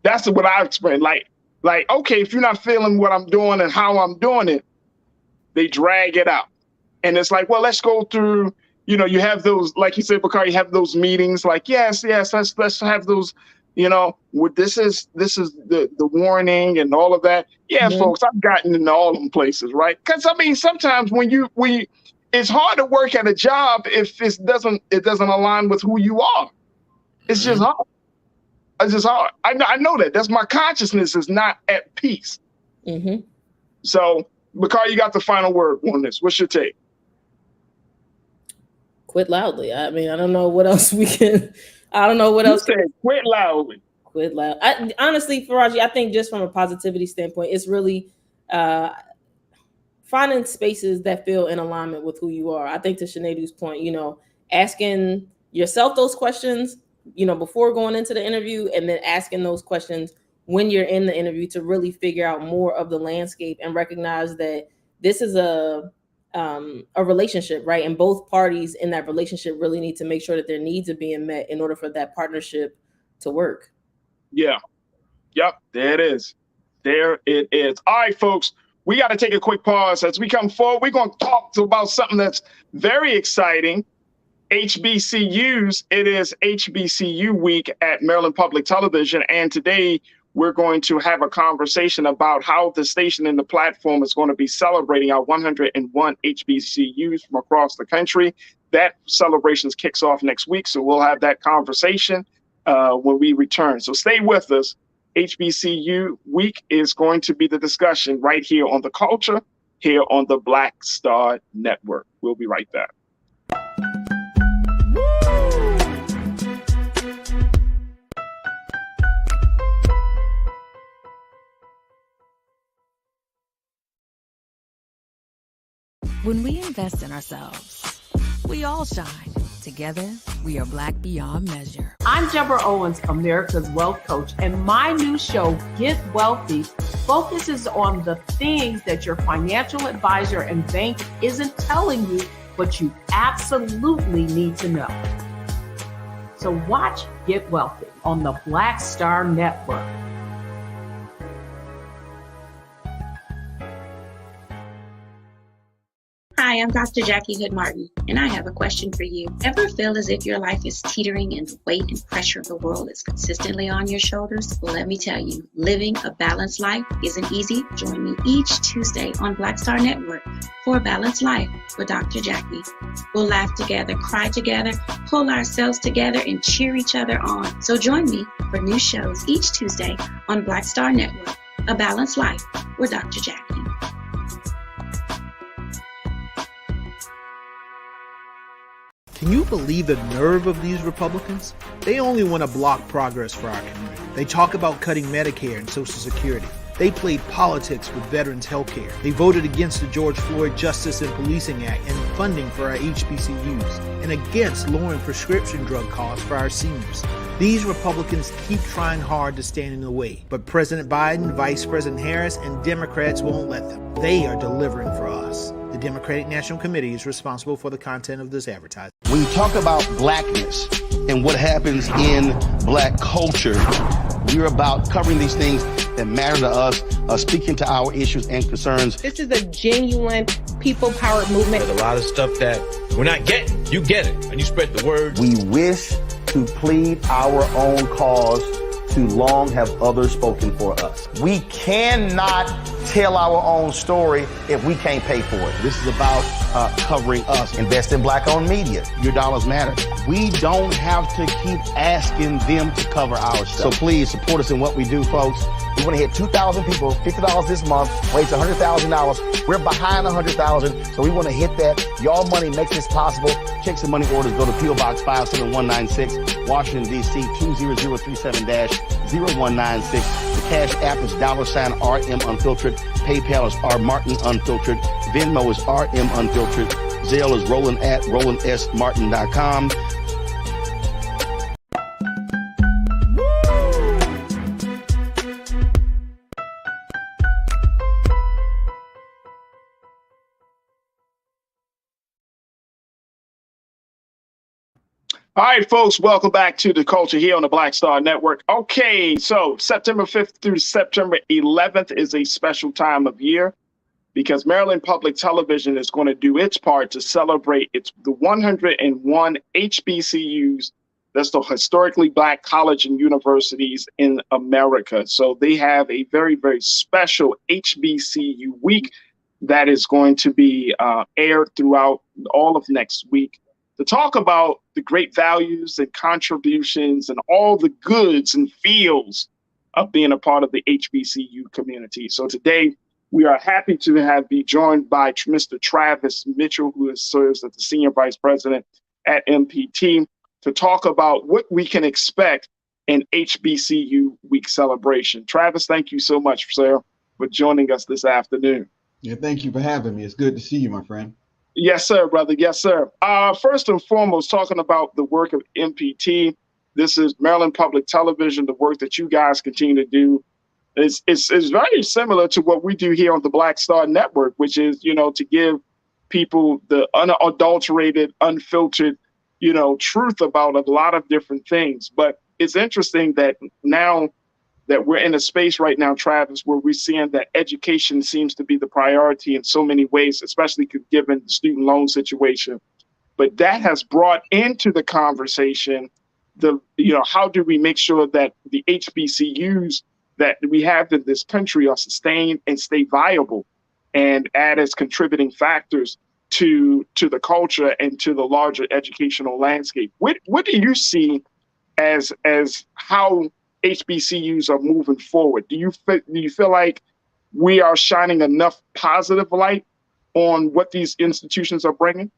That's what I explained. Like, Like, okay, if you're not feeling what I'm doing and how I'm doing it, they drag it out. And it's like, well, let's go through, you have those, like you said, Bakari, you have those meetings like, yes, let's have those, this is the warning and all of that. Yeah, folks, I've gotten into all them places, right? Because I mean, sometimes when it's hard to work at a job if it doesn't align with who you are. It's just hard. It's just hard. I know that. That's my consciousness is not at peace. So, Bakari, you got the final word on this. What's your take? Quit loudly. I mean, I don't know what else we can. I don't know what else. Quit loudly. Quit loud. Honestly, Farajii, I think just from a positivity standpoint, it's really finding spaces that feel in alignment with who you are. I think to Sineadu's point, asking yourself those questions, before going into the interview, and then asking those questions when you're in the interview to really figure out more of the landscape and recognize that this is a relationship, right? And both parties in that relationship really need to make sure that their needs are being met in order for that partnership to work. Yeah. Yep. There it is. There it is. All right, folks, we got to take a quick pause. As we come forward, we're going to talk about something that's very exciting. HBCUs. It is HBCU week at Maryland Public Television. And today we're going to have a conversation about how the station and the platform is going to be celebrating our 101 HBCUs from across the country. That celebration kicks off next week. So we'll have that conversation when we return. So stay with us. HBCU week is going to be the discussion right here on The Culture, here on the Black Star Network. We'll be right back. When we invest in ourselves, we all shine. Together, we are Black beyond measure. I'm Deborah Owens, America's Wealth Coach, and my new show, Get Wealthy, focuses on the things that your financial advisor and bank isn't telling you, but you absolutely need to know. So watch Get Wealthy on the Black Star Network. Hi, I'm Dr. Jackie Hood Martin, and I have a question for you. Ever feel as if your life is teetering and the weight and pressure of the world is consistently on your shoulders? Well, let me tell you, living a balanced life isn't easy. Join me each Tuesday on Black Star Network for A Balanced Life with Dr. Jackie. We'll laugh together, cry together, pull ourselves together, and cheer each other on. So join me for new shows each Tuesday on Black Star Network, A Balanced Life with Dr. Jackie. Can you believe the nerve of these Republicans? They only want to block progress for our community. They talk about cutting Medicare and Social Security. They played politics with veterans' health care. They voted against the George Floyd Justice and Policing Act and funding for our HBCUs, and against lowering prescription drug costs for our seniors. These Republicans keep trying hard to stand in the way, but President Biden, Vice President Harris, and Democrats won't let them. They are delivering for us. The Democratic National Committee is responsible for the content of this advertisement. When you talk about blackness and what happens in black culture, we're about covering these things that matter to us, speaking to our issues and concerns. This is a genuine people-powered movement. There's a lot of stuff that we're not getting. You get it, and you spread the word. We wish to plead our own cause. Too long have others spoken for us. We cannot tell our own story if we can't pay for it. This is about covering us. Invest in black-owned media. Your dollars matter. We don't have to keep asking them to cover our stuff. So please support us in what we do, folks. We want to hit 2,000 people, $50 this month, raise $100,000. We're behind 100,000, so we want to hit that. Y'all money makes this possible. Check some money orders. Go to P.O. Box 57196, Washington, D.C. 20037-0196. The Cash App is $RM Unfiltered. PayPal is R Martin Unfiltered. Venmo is RM Unfiltered. Zelle is Roland@RolandSMartin.com. All right, folks, welcome back to The Culture here on the Black Star Network. Okay, so September 5th through September 11th is a special time of year because Maryland Public Television is going to do its part to celebrate the 101 HBCUs, that's the historically Black college and universities in America. So they have a very, very special HBCU week that is going to be aired throughout all of next week to talk about the great values and contributions and all the goods and feels of being a part of the HBCU community. So today, we are happy to be joined by Mr. Travis Mitchell, who serves as the Senior Vice President at MPT, to talk about what we can expect in HBCU week celebration. Travis, thank you so much, sir, for joining us this afternoon. Yeah, thank you for having me. It's good to see you, my friend. Yes, sir, brother. Yes, sir. First and foremost, talking about the work of MPT, this is Maryland Public Television, the work that you guys continue to do. It's very similar to what we do here on the Black Star Network, which is, to give people the unadulterated, unfiltered, truth about a lot of different things. But it's interesting that now that we're in a space right now, Travis, where we're seeing that education seems to be the priority in so many ways, especially given the student loan situation. But that has brought into the conversation how do we make sure that the HBCUs that we have in this country are sustained and stay viable and add as contributing factors to the culture and to the larger educational landscape. What do you see as how HBCUs are moving forward? Do you feel like we are shining enough positive light on what these institutions are bringing?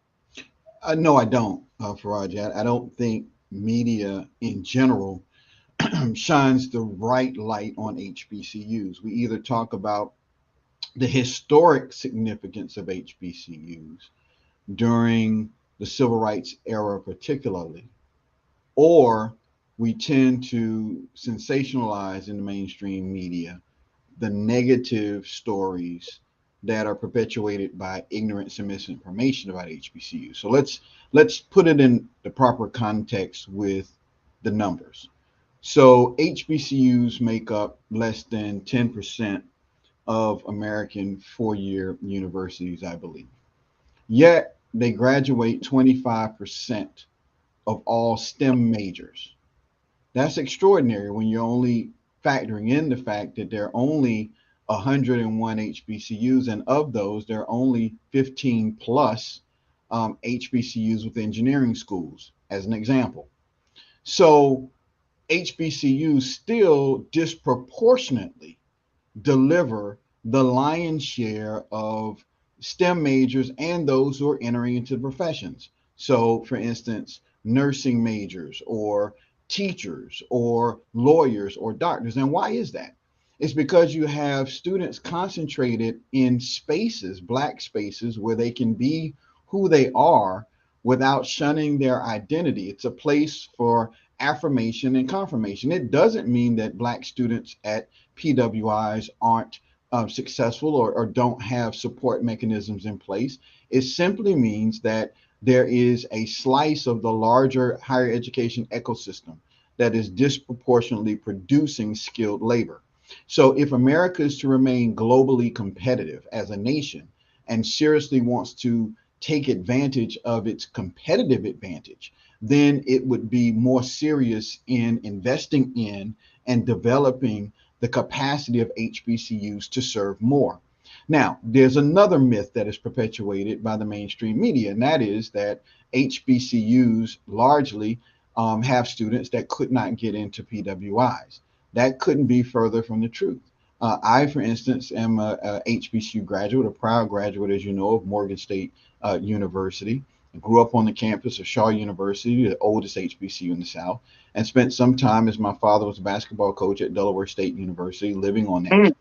No, I don't, Farajii. I don't think media in general shines the right light on HBCUs. We either talk about the historic significance of HBCUs during the civil rights era particularly, or we tend to sensationalize in the mainstream media the negative stories that are perpetuated by ignorance and misinformation about HBCUs. So let's put it in the proper context with the numbers. So HBCUs make up less than 10% of American four-year universities, I believe. Yet they graduate 25% of all STEM majors. That's extraordinary when you're only factoring in the fact that there are only 101 HBCUs, and of those, there are only 15 plus HBCUs with engineering schools, as an example. So HBCUs still disproportionately deliver the lion's share of STEM majors and those who are entering into the professions. So, for instance, nursing majors or teachers or lawyers or doctors. And why is that? It's because you have students concentrated in spaces, Black spaces, where they can be who they are without shunning their identity. It's a place for affirmation and confirmation. It doesn't mean that Black students at PWIs aren't successful or don't have support mechanisms in place. It simply means that there is a slice of the larger higher education ecosystem that is disproportionately producing skilled labor. So if America is to remain globally competitive as a nation and seriously wants to take advantage of its competitive advantage, then it would be more serious in investing in and developing the capacity of HBCUs to serve more. Now, there's another myth that is perpetuated by the mainstream media, and that is that HBCUs largely have students that could not get into PWIs. That couldn't be further from the truth. I, for instance, am a HBCU graduate, a proud graduate, as you know, of Morgan State University. I grew up on the campus of Shaw University, the oldest HBCU in the South, and spent some time as my father was a basketball coach at Delaware State University, living on that campus.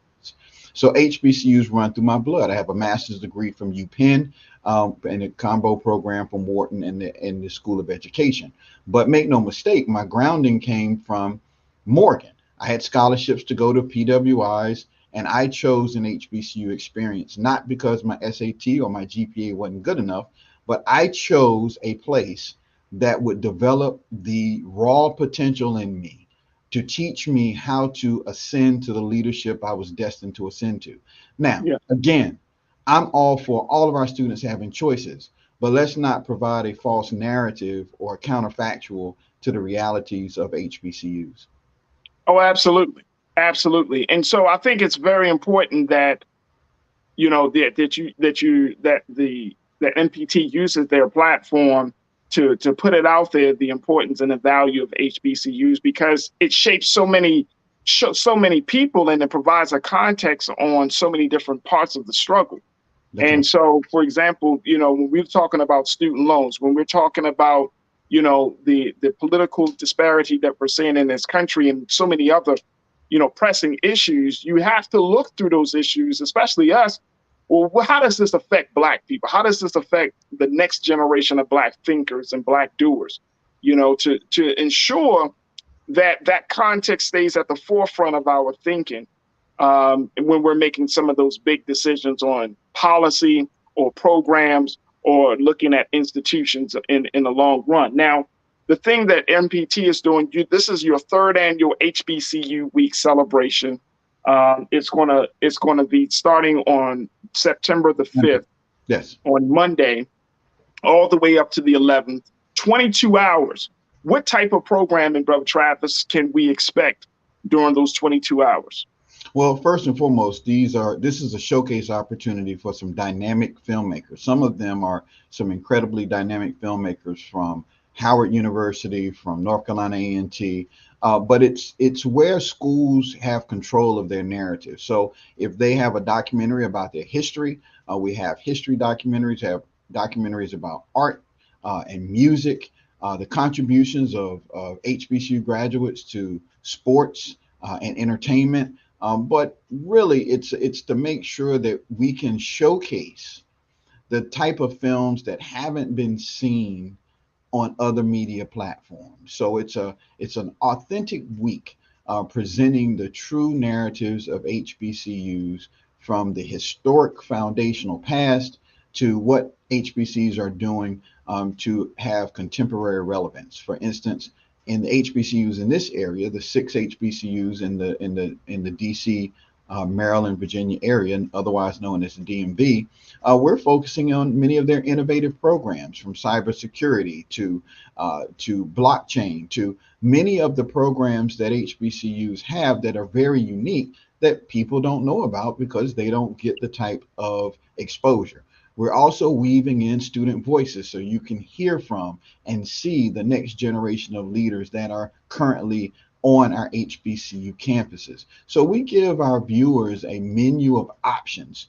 So HBCUs run through my blood. I have a master's degree from UPenn and a combo program from Wharton and the School of Education. But make no mistake, my grounding came from Morgan. I had scholarships to go to PWIs, and I chose an HBCU experience, not because my SAT or my GPA wasn't good enough, but I chose a place that would develop the raw potential in me to teach me how to ascend to the leadership I was destined to ascend to. Now, again, I'm all for all of our students having choices, but let's not provide a false narrative or counterfactual to the realities of HBCUs. Oh, absolutely. Absolutely. And so I think it's very important that, you know, that the NPT uses their platform to put it out there, the importance and the value of HBCUs, because it shapes so many people, and it provides a context on so many different parts of the struggle. And so, for example, you know, when we're talking about student loans, when we're talking about, you know, the political disparity that we're seeing in this country and so many other, you know, pressing issues, you have to look through those issues, especially us. Well, how does this affect Black people? How does this affect the next generation of Black thinkers and Black doers? You know, to ensure that that context stays at the forefront of our thinking when we're making some of those big decisions on policy or programs or looking at institutions in the long run. Now, the thing that MPT is doing, this is your third annual HBCU Week celebration. It's gonna be starting on September the 5th, yes, on Monday, all the way up to the 11th, 22 hours. What type of programming, Brother Travis, can we expect during those 22 hours? Well, first and foremost, this is a showcase opportunity for some dynamic filmmakers. Some of them are some incredibly dynamic filmmakers from Howard University, from North Carolina A&T, but it's where schools have control of their narrative. So if they have a documentary about their history, we have history documentaries, have documentaries about art and music, the contributions of HBCU graduates to sports and entertainment. But really, it's to make sure that we can showcase the type of films that haven't been seen on other media platforms. So it's an authentic week presenting the true narratives of HBCUs from the historic foundational past to what HBCUs are doing to have contemporary relevance. For instance, in the HBCUs in this area, the 6 HBCUs in the DC, Maryland, Virginia area, otherwise known as the DMV, we're focusing on many of their innovative programs, from cybersecurity to blockchain, to many of the programs that HBCUs have that are very unique that people don't know about because they don't get the type of exposure. We're also weaving in student voices so you can hear from and see the next generation of leaders that are currently on our HBCU campuses. So we give our viewers a menu of options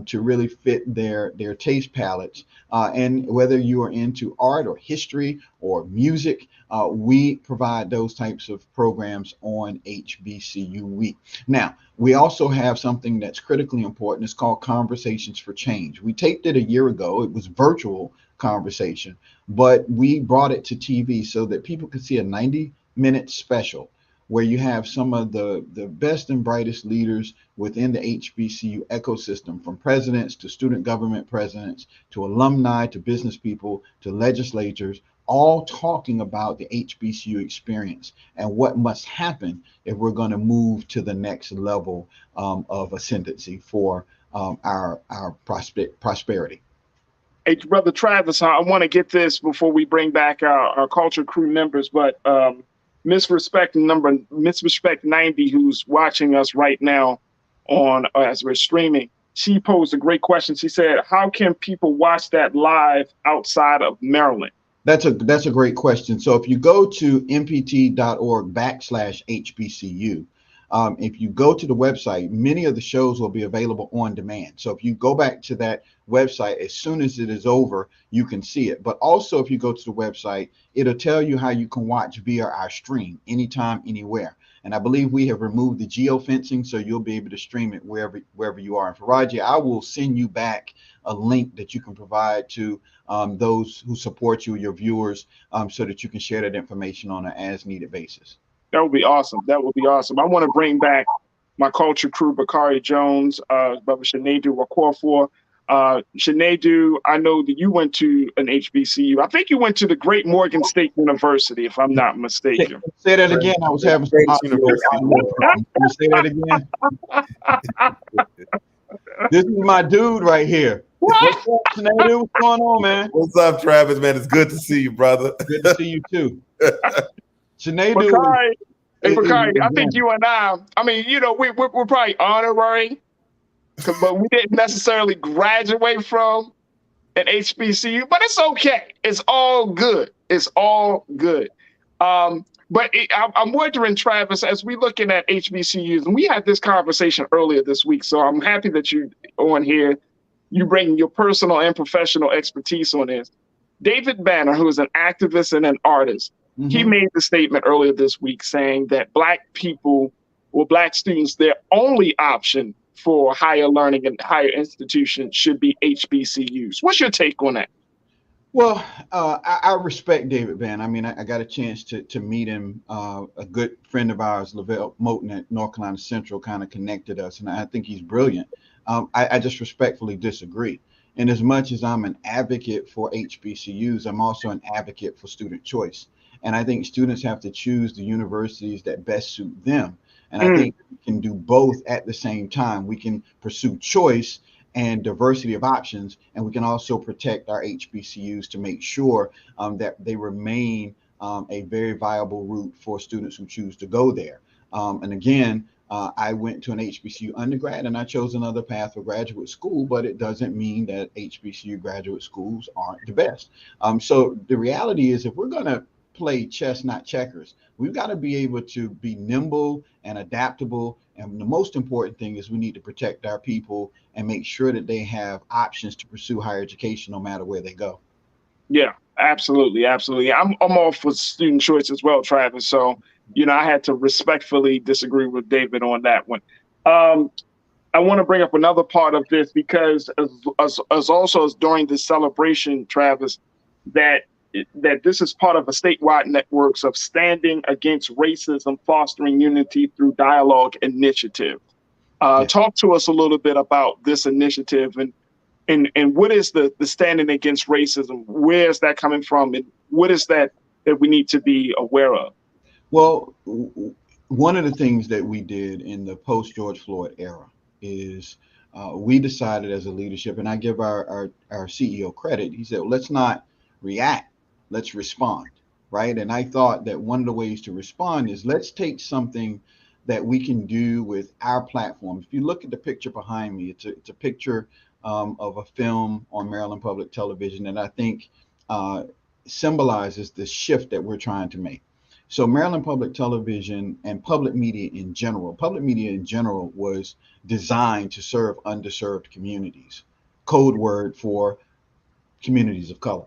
to really fit their taste palettes. And whether you are into art or history or music, we provide those types of programs on HBCU Week. Now, we also have something that's critically important. It's called Conversations for Change. We taped it a year ago. It was virtual conversation, but we brought it to TV so that people could see a 90-minute special where you have some of the best and brightest leaders within the HBCU ecosystem, from presidents to student government presidents to alumni to business people to legislators, all talking about the HBCU experience and what must happen if we're going to move to the next level of ascendancy for our prosperity. Hey, Brother Travis, I want to get this before we bring back our culture crew members, but Misrespect 90, who's watching us right now on as we're streaming, she posed a great question. She said, how can people watch that live outside of Maryland? That's a great question. So if you go to mpt.org/HBCU, if you go to the website, many of the shows will be available on demand. So if you go back to that website, as soon as it is over, you can see it. But also, if you go to the website, it'll tell you how you can watch via our stream anytime, anywhere. And I believe we have removed the geofencing, so you'll be able to stream it wherever you are. And Farajii, I will send you back a link that you can provide to those who support you, your viewers, so that you can share that information on an as-needed basis. That would be awesome. That would be awesome. I want to bring back my culture crew, Bakari Jones, Brother Shanedu Wakorfor, Sinead, I know that you went to an HBCU. I think you went to the Great Morgan State University, if I'm not mistaken. Say that again. I was having some problems. Can you say that again? This is my dude right here. What's up, Sinead? What's going on, man? What's up, Travis, man? It's good to see you, brother. Good to see you too. Sinead, Bakari, I think you and I mean, you know, we're probably honorary, but we didn't necessarily graduate from an HBCU, but it's okay. It's all good. It's all good. But I'm wondering, Travis, as we're looking at HBCUs, and we had this conversation earlier this week, so I'm happy that you on here, you bring your personal and professional expertise on this. David Banner, who is an activist and an artist, he made the statement earlier this week saying that Black people or Black students, their only option for higher learning and higher institutions should be HBCUs. What's your take on that? Well, I respect David Banner. I mean, I got a chance to meet him. A good friend of ours, Lavelle Moten at North Carolina Central, kind of connected us, and I think he's brilliant. I just respectfully disagree. And as much as I'm an advocate for HBCUs, I'm also an advocate for student choice. And I think students have to choose the universities that best suit them. And I think we can do both at the same time. We can pursue choice and diversity of options, and we can also protect our HBCUs to make sure that they remain a very viable route for students who choose to go there. And again, I went to an HBCU undergrad and I chose another path for graduate school, but it doesn't mean that HBCU graduate schools aren't the best. So the reality is, if we're going to play chess, not checkers, we've got to be able to be nimble and adaptable. And the most important thing is we need to protect our people and make sure that they have options to pursue higher education no matter where they go. Yeah, absolutely. Absolutely. I'm all for student choice as well, Travis. So, you know, I had to respectfully disagree with David on that one. I want to bring up another part of this because as also as during this celebration, Travis, that this is part of a statewide networks of standing against racism, fostering unity through dialogue initiative. Talk to us a little bit about this initiative and what is the standing against racism? Where is that coming from? And what is that we need to be aware of? Well, one of the things that we did in the post George Floyd era is we decided as a leadership, and I give our CEO credit, he said, well, let's not react, let's respond, right? And I thought that one of the ways to respond is let's take something that we can do with our platform. If you look at the picture behind me, it's a picture of a film on Maryland Public Television that I think symbolizes the shift that we're trying to make. So Maryland Public Television and public media in general was designed to serve underserved communities, code word for communities of color,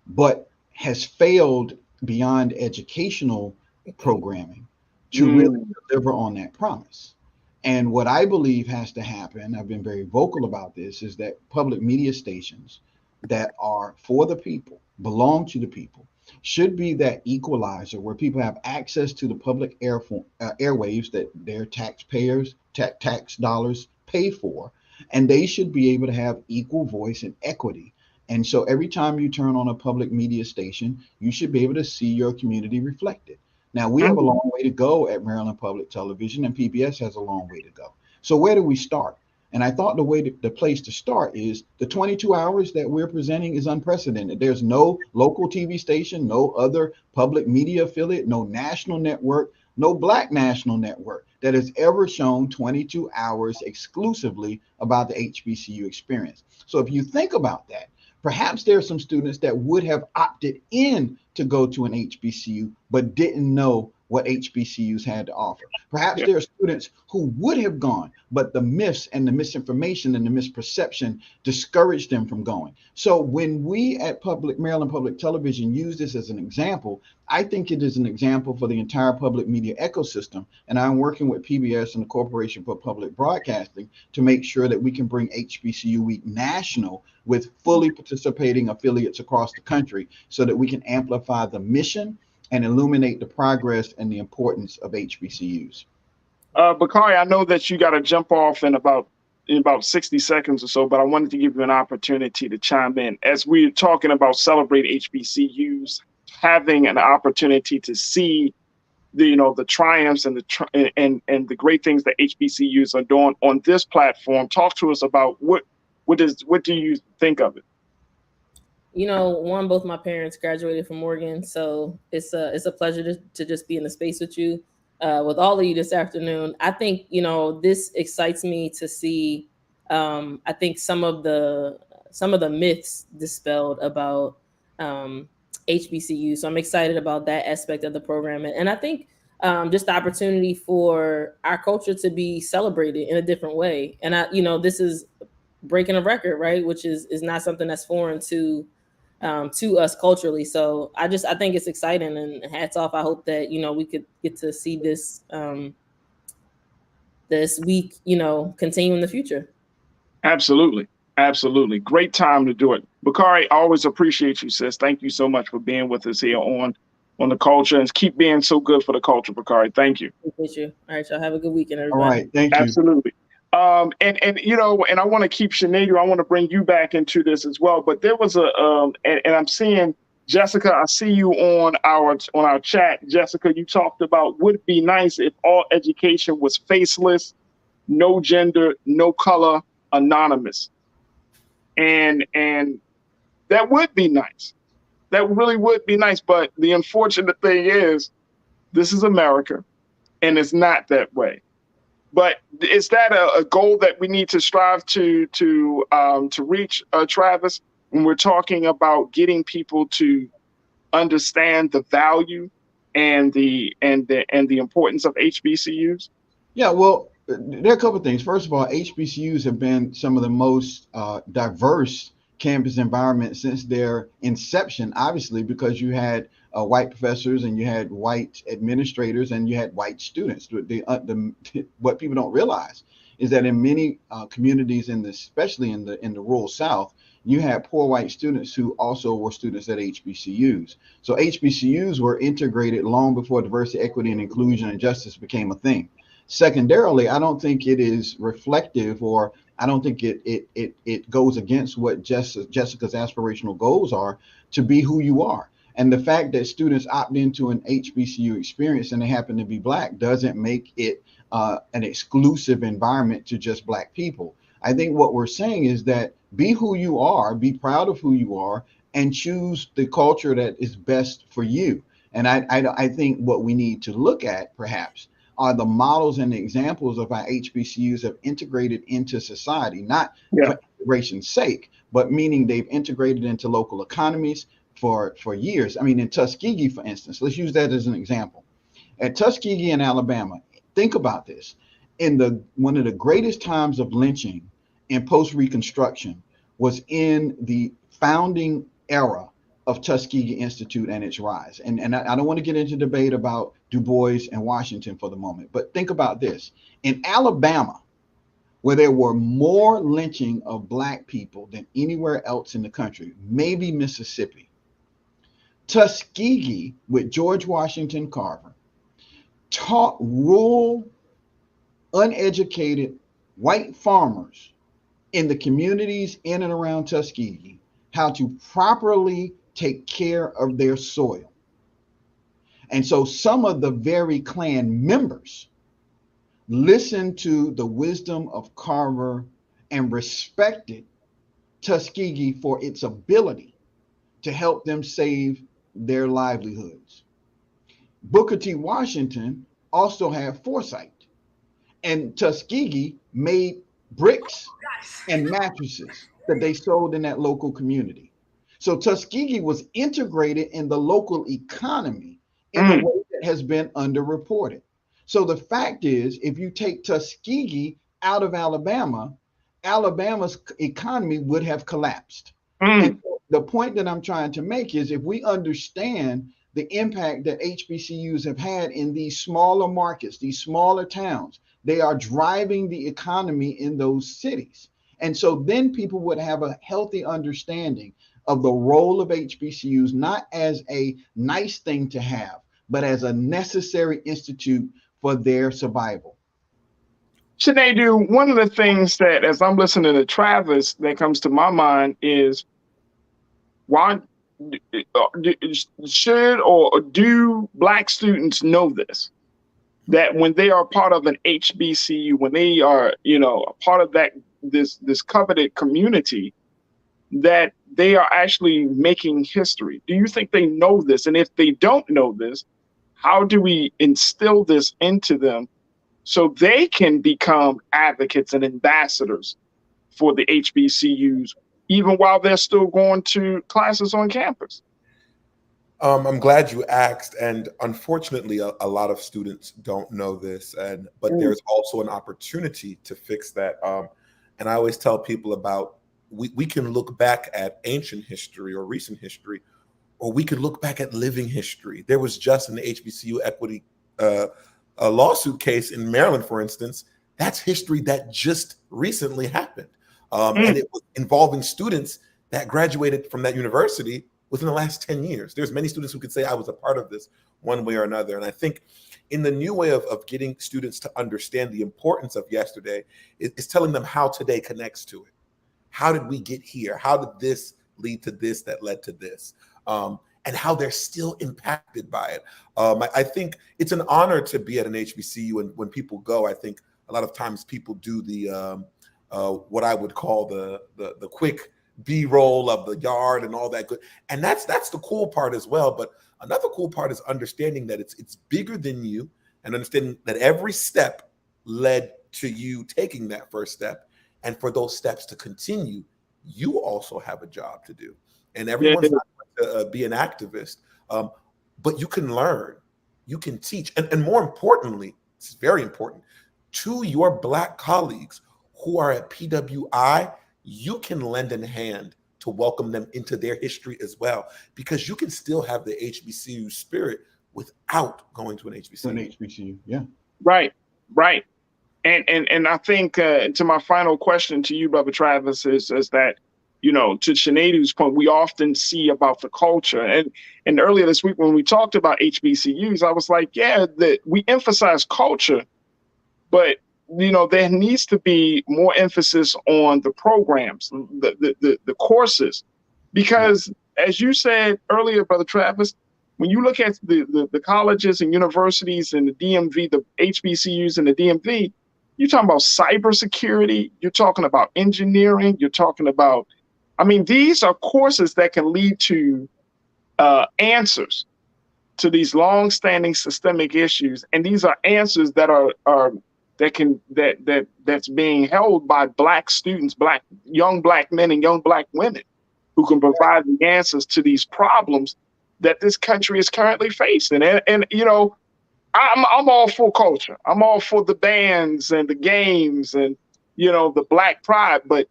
but has failed beyond educational programming to really deliver on that promise. And what I believe has to happen, I've been very vocal about this, is that public media stations that are for the people, belong to the people, should be that equalizer where people have access to the public airwaves that their taxpayers, tax dollars pay for, and they should be able to have equal voice and equity. And so every time you turn on a public media station, you should be able to see your community reflected. Now, we have a long way to go at Maryland Public Television, and PBS has a long way to go. So where do we start? And I thought the place to start is the 22 hours that we're presenting is unprecedented. There's no local TV station, no other public media affiliate, no national network, no Black national network that has ever shown 22 hours exclusively about the HBCU experience. So if you think about that, perhaps there are some students that would have opted in to go to an HBCU, but didn't know what HBCUs had to offer. Perhaps there are students who would have gone, but the myths and the misinformation and the misperception discouraged them from going. So when we at Maryland Public Television use this as an example, I think it is an example for the entire public media ecosystem. And I'm working with PBS and the Corporation for Public Broadcasting to make sure that we can bring HBCU Week national with fully participating affiliates across the country so that we can amplify the mission and illuminate the progress and the importance of HBCUs. Bakari, I know that you got to jump off in about in about 60 seconds or so, but I wanted to give you an opportunity to chime in. As we're talking about celebrate HBCUs, having an opportunity to see the triumphs and and the great things that HBCUs are doing on this platform. Talk to us about what do you think of it? Both my parents graduated from Morgan, so it's a pleasure to just be in the space with you, with all of you this afternoon. I think this excites me to see. I think some of the myths dispelled about HBCU. So I'm excited about that aspect of the program, and I think just the opportunity for our culture to be celebrated in a different way. And this is breaking a record, right? Which is not something that's foreign to us culturally. So I think it's exciting, and hats off. I hope that we could get to see this this week continue in the future. Absolutely, great time to do it. Bakari, I always appreciate you, sis. Thank you so much for being with us here on the culture, and keep being so good for the culture, Bakari. Thank you. Appreciate you. All right, y'all have a good weekend, everybody. All right, thank you. Absolutely. And I want to keep Sinead, I want to bring you back into this as well. But there was and I'm seeing Jessica, I see you on our chat. Jessica, you talked about would it be nice if all education was faceless, no gender, no color, anonymous. And that would be nice. That really would be nice. But the unfortunate thing is this is America, and it's not that way. But is that a goal that we need to strive to reach, Travis, when we're talking about getting people to understand the value and the importance of HBCUs? Yeah, well, there are a couple of things. First of all, HBCUs have been some of the most diverse campus environments since their inception, obviously, because you had white professors and you had white administrators and you had white students. What people don't realize is that in many communities, especially in the rural South, you had poor white students who also were students at HBCUs. So HBCUs were integrated long before diversity, equity, and inclusion and justice became a thing. Secondarily, I don't think it is reflective, or I don't think it goes against what Jessica's aspirational goals are to be who you are. And the fact that students opt into an HBCU experience and they happen to be Black doesn't make it an exclusive environment to just Black people. I think what we're saying is that be who you are, be proud of who you are, and choose the culture that is best for you. And I think what we need to look at perhaps are the models and the examples of how HBCUs have integrated into society, not for integration's sake, but meaning they've integrated into local economies for years. I mean, in Tuskegee, for instance, let's use that as an example. At Tuskegee in Alabama, think about this. In one of the greatest times of lynching in post-Reconstruction was in the founding era of Tuskegee Institute and its rise. And I don't want to get into debate about Du Bois and Washington for the moment, but think about this. In Alabama, where there were more lynching of Black people than anywhere else in the country, maybe Mississippi, Tuskegee, with George Washington Carver, taught rural, uneducated white farmers in the communities in and around Tuskegee how to properly take care of their soil. And so some of the very Klan members listened to the wisdom of Carver and respected Tuskegee for its ability to help them save their livelihoods. Booker T. Washington also had foresight, and Tuskegee made bricks and mattresses that they sold in that local community. So Tuskegee was integrated in the local economy in a way that has been underreported. So the fact is, if you take Tuskegee out of Alabama, Alabama's economy would have collapsed. And the point that I'm trying to make is if we understand the impact that HBCUs have had in these smaller markets, these smaller towns, they are driving the economy in those cities. And so then people would have a healthy understanding of the role of HBCUs, not as a nice thing to have, but as a necessary institute for their survival. Sinead, one of the things that, as I'm listening to Travis, that comes to my mind is why should or do Black students know this? That when they are part of an HBCU, when they are, a part of this coveted community, that they are actually making history. Do you think they know this? And if they don't know this, how do we instill this into them so they can become advocates and ambassadors for the HBCUs, even while they're still going to classes on campus? I'm glad you asked, and unfortunately, a lot of students don't know this, but there's also an opportunity to fix that. And I always tell people about we can look back at ancient history or recent history, or we could look back at living history. There was just an HBCU equity a lawsuit case in Maryland, for instance. That's history that just recently happened, and it was involving students that graduated from that university within the last 10 years. There's many students who could say I was a part of this one way or another. And I think in the new way of getting students to understand the importance of yesterday is telling them how today connects to it. How did we get here? How did this lead to this that led to this? And how they're still impacted by it. I think it's an honor to be at an HBCU, and when people go, I think a lot of times people do the what I would call the quick B-roll of the yard and all that good. And that's the cool part as well. But another cool part is understanding that it's bigger than you, and understanding that every step led to you taking that first step. And for those steps to continue, you also have a job to do. And everyone's not going to be an activist, but you can learn, you can teach. And more importantly, it's very important, to your Black colleagues who are at PWI, you can lend a hand to welcome them into their history as well, because you can still have the HBCU spirit without going to an HBCU. An HBCU, yeah. Right. And I think to my final question to you, Brother Travis, is that, to Sinead's point, we often see about the culture. And earlier this week when we talked about HBCUs, I was like, yeah, that we emphasize culture, but there needs to be more emphasis on the programs, the courses, because as you said earlier, Brother Travis, when you look at the colleges and universities and the DMV, the HBCUs and the DMV, you're talking about cybersecurity, you're talking about engineering, you're talking about, these are courses that can lead to answers to these long-standing systemic issues, and these are answers that that's being held by Black students, young Black men and young Black women, who can provide the answers to these problems that this country is currently facing. And I'm all for culture. I'm all for the bands and the games and the Black pride. But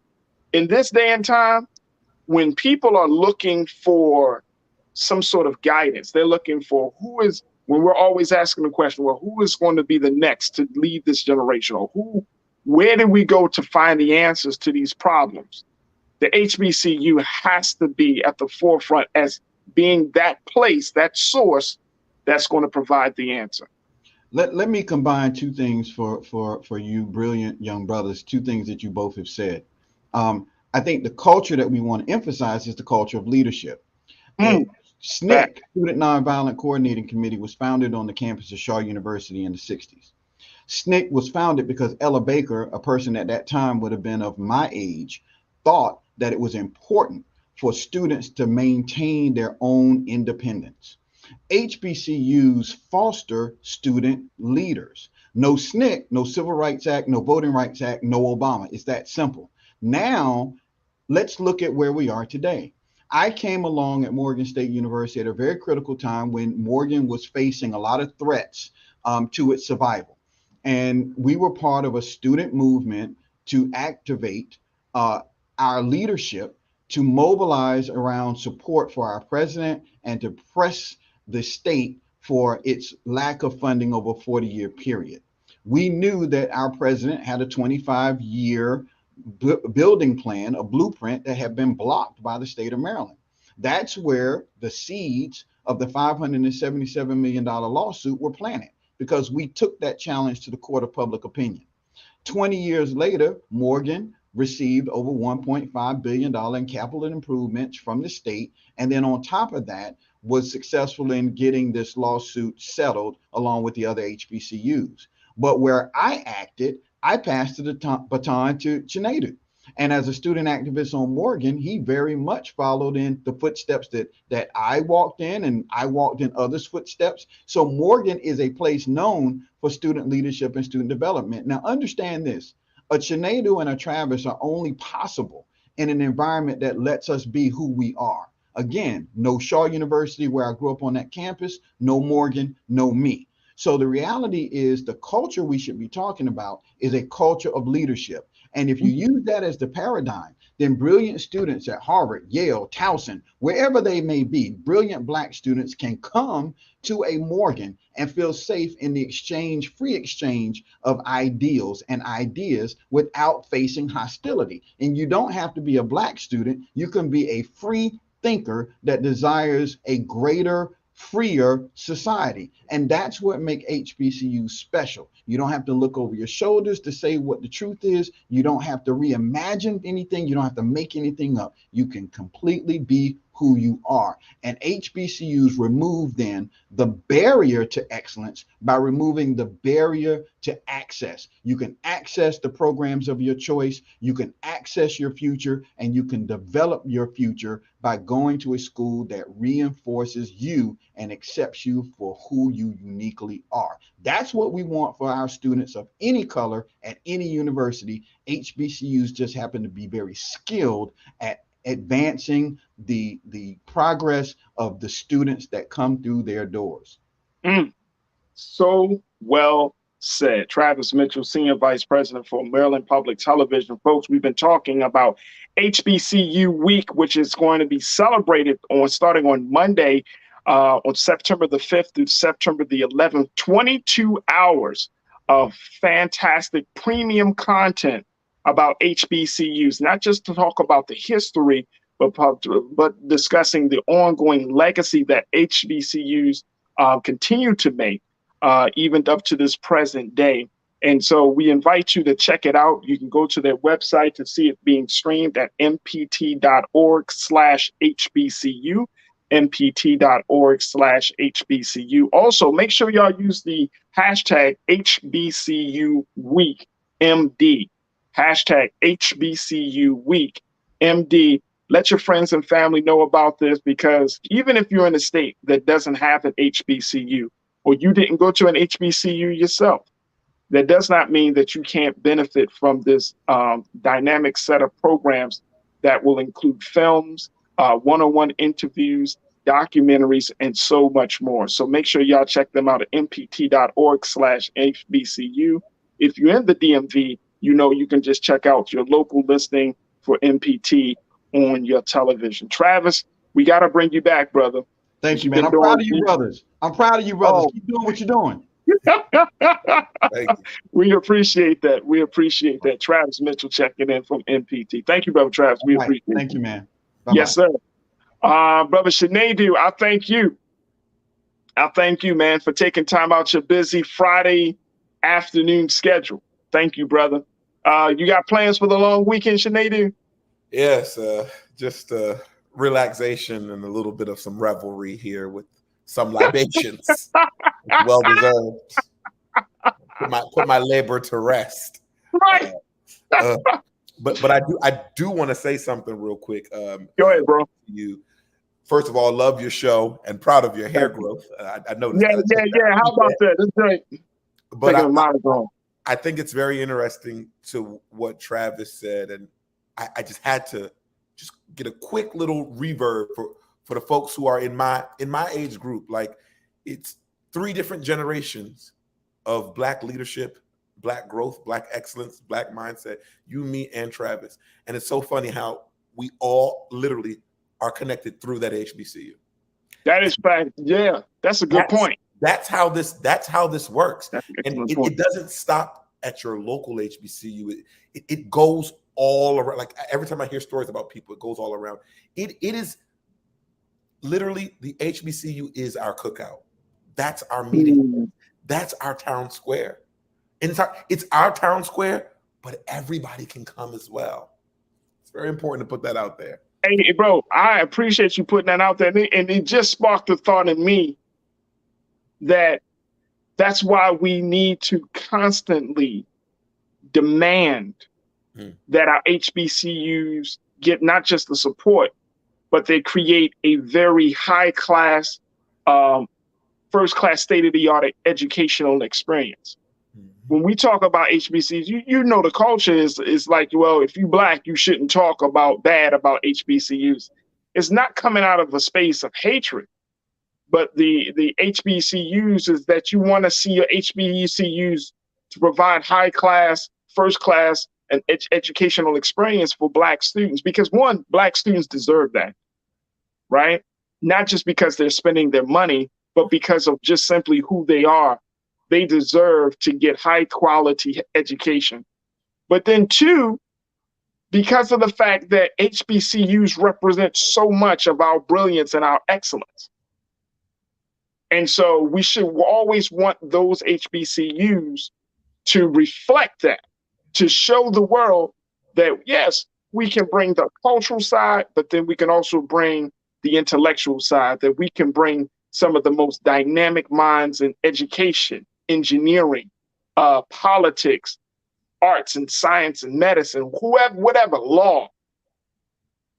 in this day and time, when people are looking for some sort of guidance, they're looking for when we're always asking the question, well, who is going to be the next to lead this generation? Or where do we go to find the answers to these problems? The HBCU has to be at the forefront as being that place, that source that's going to provide the answer. Let me combine two things for you brilliant young brothers, two things that you both have said. I think the culture that we want to emphasize is the culture of leadership. SNCC, Student Nonviolent Coordinating Committee, was founded on the campus of Shaw University in the 60s. SNCC was founded because Ella Baker, a person at that time would have been of my age, thought that it was important for students to maintain their own independence. HBCUs foster student leaders. No SNCC, no Civil Rights Act, no Voting Rights Act, no Obama. It's that simple. Now, let's look at where we are today. I came along at Morgan State University at a very critical time when Morgan was facing a lot of threats to its survival. And we were part of a student movement to activate our leadership, to mobilize around support for our president and to press the state for its lack of funding over a 40-year period. We knew that our president had a 25-year building plan, a blueprint that had been blocked by the state of Maryland. That's where the seeds of the $577 million lawsuit were planted, because we took that challenge to the court of public opinion. 20 years later, Morgan received over $1.5 billion in capital improvements from the state. And then on top of that, was successful in getting this lawsuit settled along with the other HBCUs. But where I acted, I passed the baton to Chinedu. And as a student activist on Morgan, he very much followed in the footsteps that I walked in, and I walked in others' footsteps. So Morgan is a place known for student leadership and student development. Now, understand this, a Chinedu and a Travis are only possible in an environment that lets us be who we are. Again, no Shaw University where I grew up on that campus, no Morgan, no me. So the reality is the culture we should be talking about is a culture of leadership. And if you use that as the paradigm, then brilliant students at Harvard, Yale, Towson, wherever they may be, brilliant Black students can come to a Morgan and feel safe in the exchange, free exchange of ideals and ideas without facing hostility. And you don't have to be a Black student. You can be a free thinker that desires a greater, freer society. And that's what makes HBCUs special. You don't have to look over your shoulders to say what the truth is. You don't have to reimagine anything. You don't have to make anything up. You can completely be who you are. And HBCUs remove then the barrier to excellence by removing the barrier to access. You can access the programs of your choice, you can access your future, and you can develop your future by going to a school that reinforces you and accepts you for who you uniquely are. That's what we want for our students of any color at any university. HBCUs just happen to be very skilled at advancing the progress of the students that come through their doors. So well said. Travis Mitchell, Senior Vice President for Maryland Public Television. Folks, we've been talking about HBCU Week, which is going to be celebrated starting on Monday, on September the 5th through September the 11th. 22 hours of fantastic premium content about HBCUs, not just to talk about the history, but discussing the ongoing legacy that HBCUs continue to make, even up to this present day. And so we invite you to check it out. You can go to their website to see it being streamed at mpt.org/HBCU, mpt.org/HBCU. Also, make sure y'all use the hashtag HBCU Week MD. Hashtag HBCU Week MD. Let your friends and family know about this, because even if you're in a state that doesn't have an HBCU, or you didn't go to an HBCU yourself, that does not mean that you can't benefit from this dynamic set of programs that will include films, one-on-one interviews, documentaries, and so much more. So make sure y'all check them out at mpt.org/HBCU. If you're in the DMV, you know you can just check out your local listing for MPT on your television. Travis, we got to bring you back, brother. Thank you, man. I'm proud of you, brothers. I'm proud of you, brothers. Keep doing what you're doing. We appreciate that. We appreciate that. Travis Mitchell checking in from MPT. Thank you, brother Travis. We appreciate it. Thank you, man. Bye-bye. Yes, sir. Brother Chinedu, I thank you. I thank you, man, for taking time out your busy Friday afternoon schedule. Thank you, brother. You got plans for the long weekend, Chinedu? Yes, just relaxation and a little bit of some revelry here with some libations. Well deserved. Put my labor to rest. Right. But I do want to say something real quick. Go ahead, bro. You, first of all, love your show and proud of your hair growth. I noticed. Yeah. How about that? That's great. But I think it's very interesting to what Travis said, and I just had to just get a quick little reverb for the folks who are in my age group. Like, it's 3 different generations of Black leadership, Black growth, Black excellence, Black mindset, you, me, and Travis. And it's so funny how we all literally are connected through that HBCU. That is fact. Yeah, that's a good point. That's how this works. And it doesn't stop at your local HBCU. It goes all around. Like, every time I hear stories about people, it goes all around. It is literally, the HBCU is our cookout. That's our meeting. That's our town square. And it's our town square, but everybody can come as well. It's very important to put that out there. Hey, bro, I appreciate you putting that out there. And it just sparked the thought in me that that's why we need to constantly demand that our HBCUs get not just the support, but they create a very high class, first class, state of the art educational experience. When we talk about HBCUs, you know the culture is like, well, if you Black, you shouldn't talk bad about HBCUs. It's not coming out of a space of hatred, but the HBCUs is that you want to see your HBCUs to provide high class, first class, and educational experience for Black students, because one, Black students deserve that, right? Not just because they're spending their money, but because of just simply who they are. They deserve to get high quality education. But then two, because of the fact that HBCUs represent so much of our brilliance and our excellence. And so we should always want those HBCUs to reflect that, to show the world that, yes, we can bring the cultural side, but then we can also bring the intellectual side, that we can bring some of the most dynamic minds in education, engineering, politics, arts and science and medicine, whatever, law,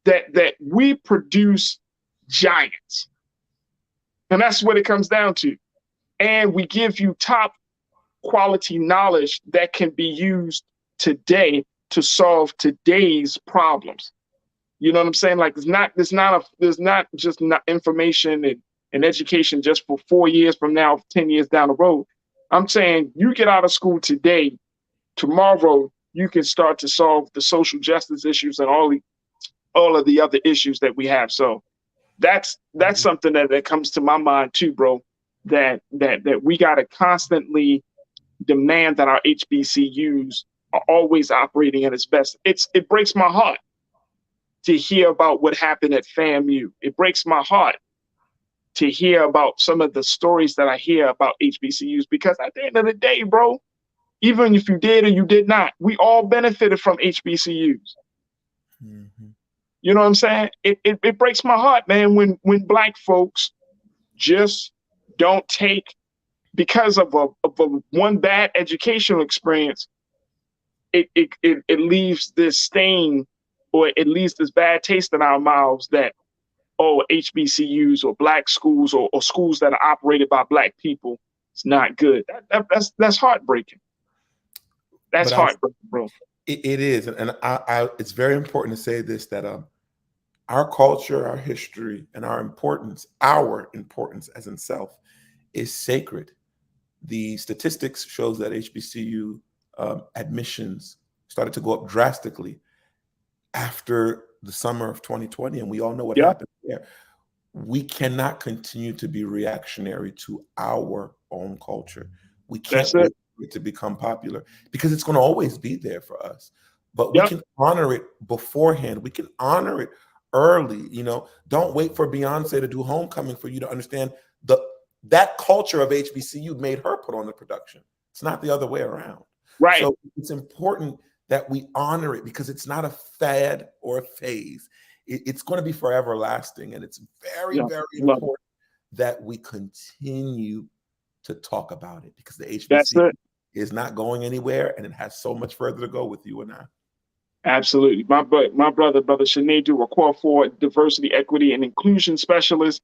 that we produce giants. And that's what it comes down to. And we give you top quality knowledge that can be used today to solve today's problems. You know what I'm saying? Like there's not just information and education just for 4 years from now, 10 years down the road. I'm saying you get out of school today, tomorrow you can start to solve the social justice issues and all of the other issues that we have. So that's something that comes to my mind too, bro. That we got to constantly demand that our HBCUs are always operating at its best. It breaks my heart to hear about what happened at FAMU. It breaks my heart to hear about some of the stories that I hear about HBCUs, because at the end of the day, bro, even if you did or you did not, we all benefited from HBCUs. Mm-hmm. You know what I'm saying? It breaks my heart, man, when Black folks just don't take, because of a one bad educational experience, it leaves this stain, or it leaves this bad taste in our mouths that, oh, HBCUs or Black schools or schools that are operated by Black people, it's not good. That's heartbreaking. That's heartbreaking, bro. It is, and I it's very important to say this, that our culture, our history, and our importance as in self, is sacred. The statistics shows that HBCU admissions started to go up drastically after the summer of 2020, and we all know what happened there. We cannot continue to be reactionary to our own culture. We can't wait for it to become popular, because it's going to always be there for us. But we can honor it beforehand. We can honor it early. You know, don't wait for Beyonce to do Homecoming for you to understand that culture of HBCU made her put on the production. It's not the other way around. Right. So it's important that we honor it, because it's not a fad or a phase. It's going to be forever lasting. And it's very, very important that we continue to talk about it, because the HBCU is not going anywhere, and it has so much further to go with you and I. Absolutely. My brother Sinedu, a core for diversity, equity, and inclusion specialist.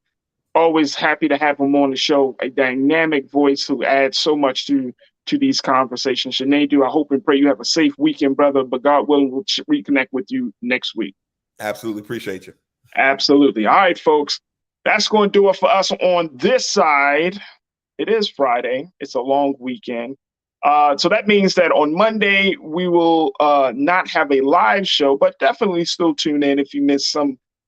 Always happy to have him on the show. A dynamic voice who adds so much to these conversations. Sinedu, I hope and pray you have a safe weekend, brother. But God willing, we'll reconnect with you next week. Absolutely. Appreciate you. Absolutely. All right, folks. That's going to do it for us on this side. It is Friday. It's a long weekend. So that means that on Monday, we will not have a live show, but definitely still tune in if you missed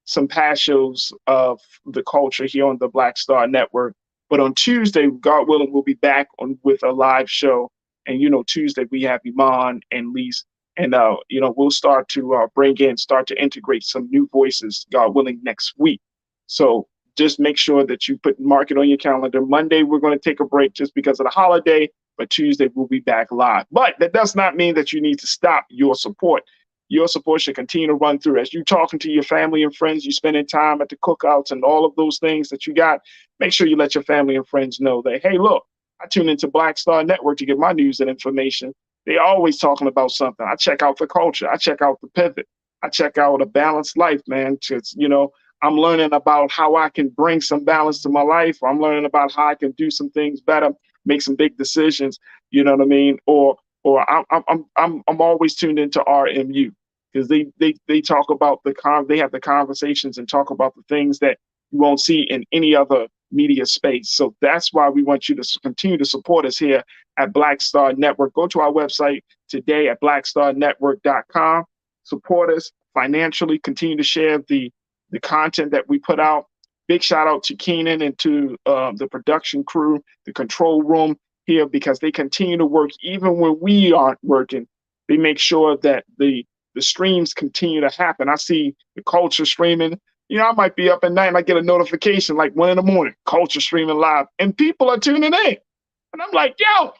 some past shows of the culture here on the Black Star Network. But on Tuesday, God willing, we'll be back with a live show. And, Tuesday we have Iman and Lise. And, we'll start to integrate some new voices, God willing, next week. So just make sure that you mark it on your calendar. Monday, we're going to take a break just because of the holiday. but Tuesday we'll be back live. But that does not mean that you need to stop your support. Your support should continue to run through. As you're talking to your family and friends, you're spending time at the cookouts and all of those things that you got, make sure you let your family and friends know that, hey, look, I tune into Black Star Network to get my news and information. They're always talking about something. I check out the culture. I check out the pivot. I check out A Balanced Life, man. Because, I'm learning about how I can bring some balance to my life. I'm learning about how I can do some things better, make some big decisions. You know what I mean? Or I'm always tuned into RMU because they talk about they have the conversations and talk about the things that you won't see in any other media space. So that's why we want you to continue to support us here at Black Star Network. Go to our website today at blackstarnetwork.com. Support us financially. Continue to share the content that we put out. Big shout out to Keenan and to the production crew, the control room here, because they continue to work even when we aren't working. They make sure that the streams continue to happen. I see the culture streaming. I might be up at night and I get a notification like 1 a.m, culture streaming live, and people are tuning in. And I'm like, yo,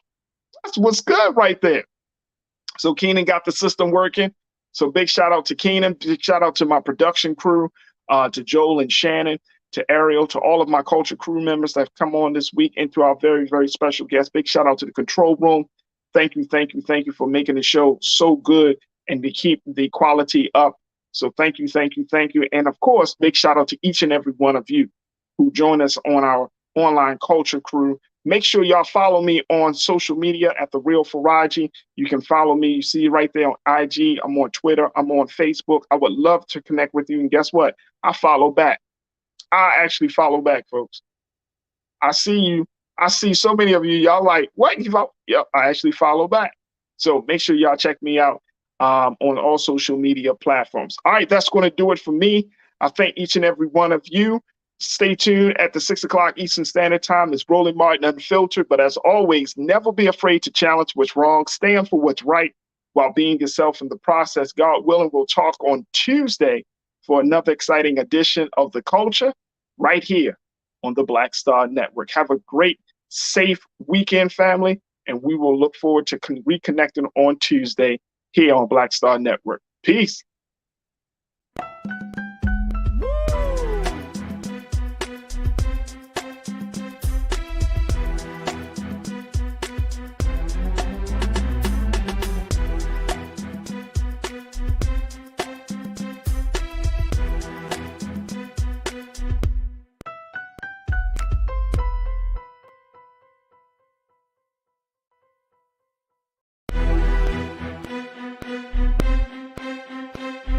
that's what's good right there. So Keenan got the system working. So big shout out to Keenan. Big shout out to my production crew, to Joel and Shannon, to Ariel, to all of my culture crew members that have come on this week, and to our very, very special guest. Big shout out to the control room. Thank you for making the show so good and to keep the quality up. So thank you. And of course, big shout out to each and every one of you who join us on our online culture crew. Make sure y'all follow me on social media at The Real Farajii. You can follow me. You see right there on IG. I'm on Twitter. I'm on Facebook. I would love to connect with you. And guess what? I follow back. I actually follow back, folks. I see you. I see so many of you. Y'all like, what? Yep, I actually follow back. So make sure y'all check me out on all social media platforms. All right, that's going to do it for me. I thank each and every one of you. Stay tuned at the 6 o'clock Eastern Standard Time. It's Roland Martin Unfiltered. But as always, never be afraid to challenge what's wrong. Stand for what's right while being yourself in the process. God willing, we'll talk on Tuesday for another exciting edition of The Culture right here on the Black Star Network. Have a great, safe weekend, family. And we will look forward to reconnecting on Tuesday here on Black Star Network. Peace.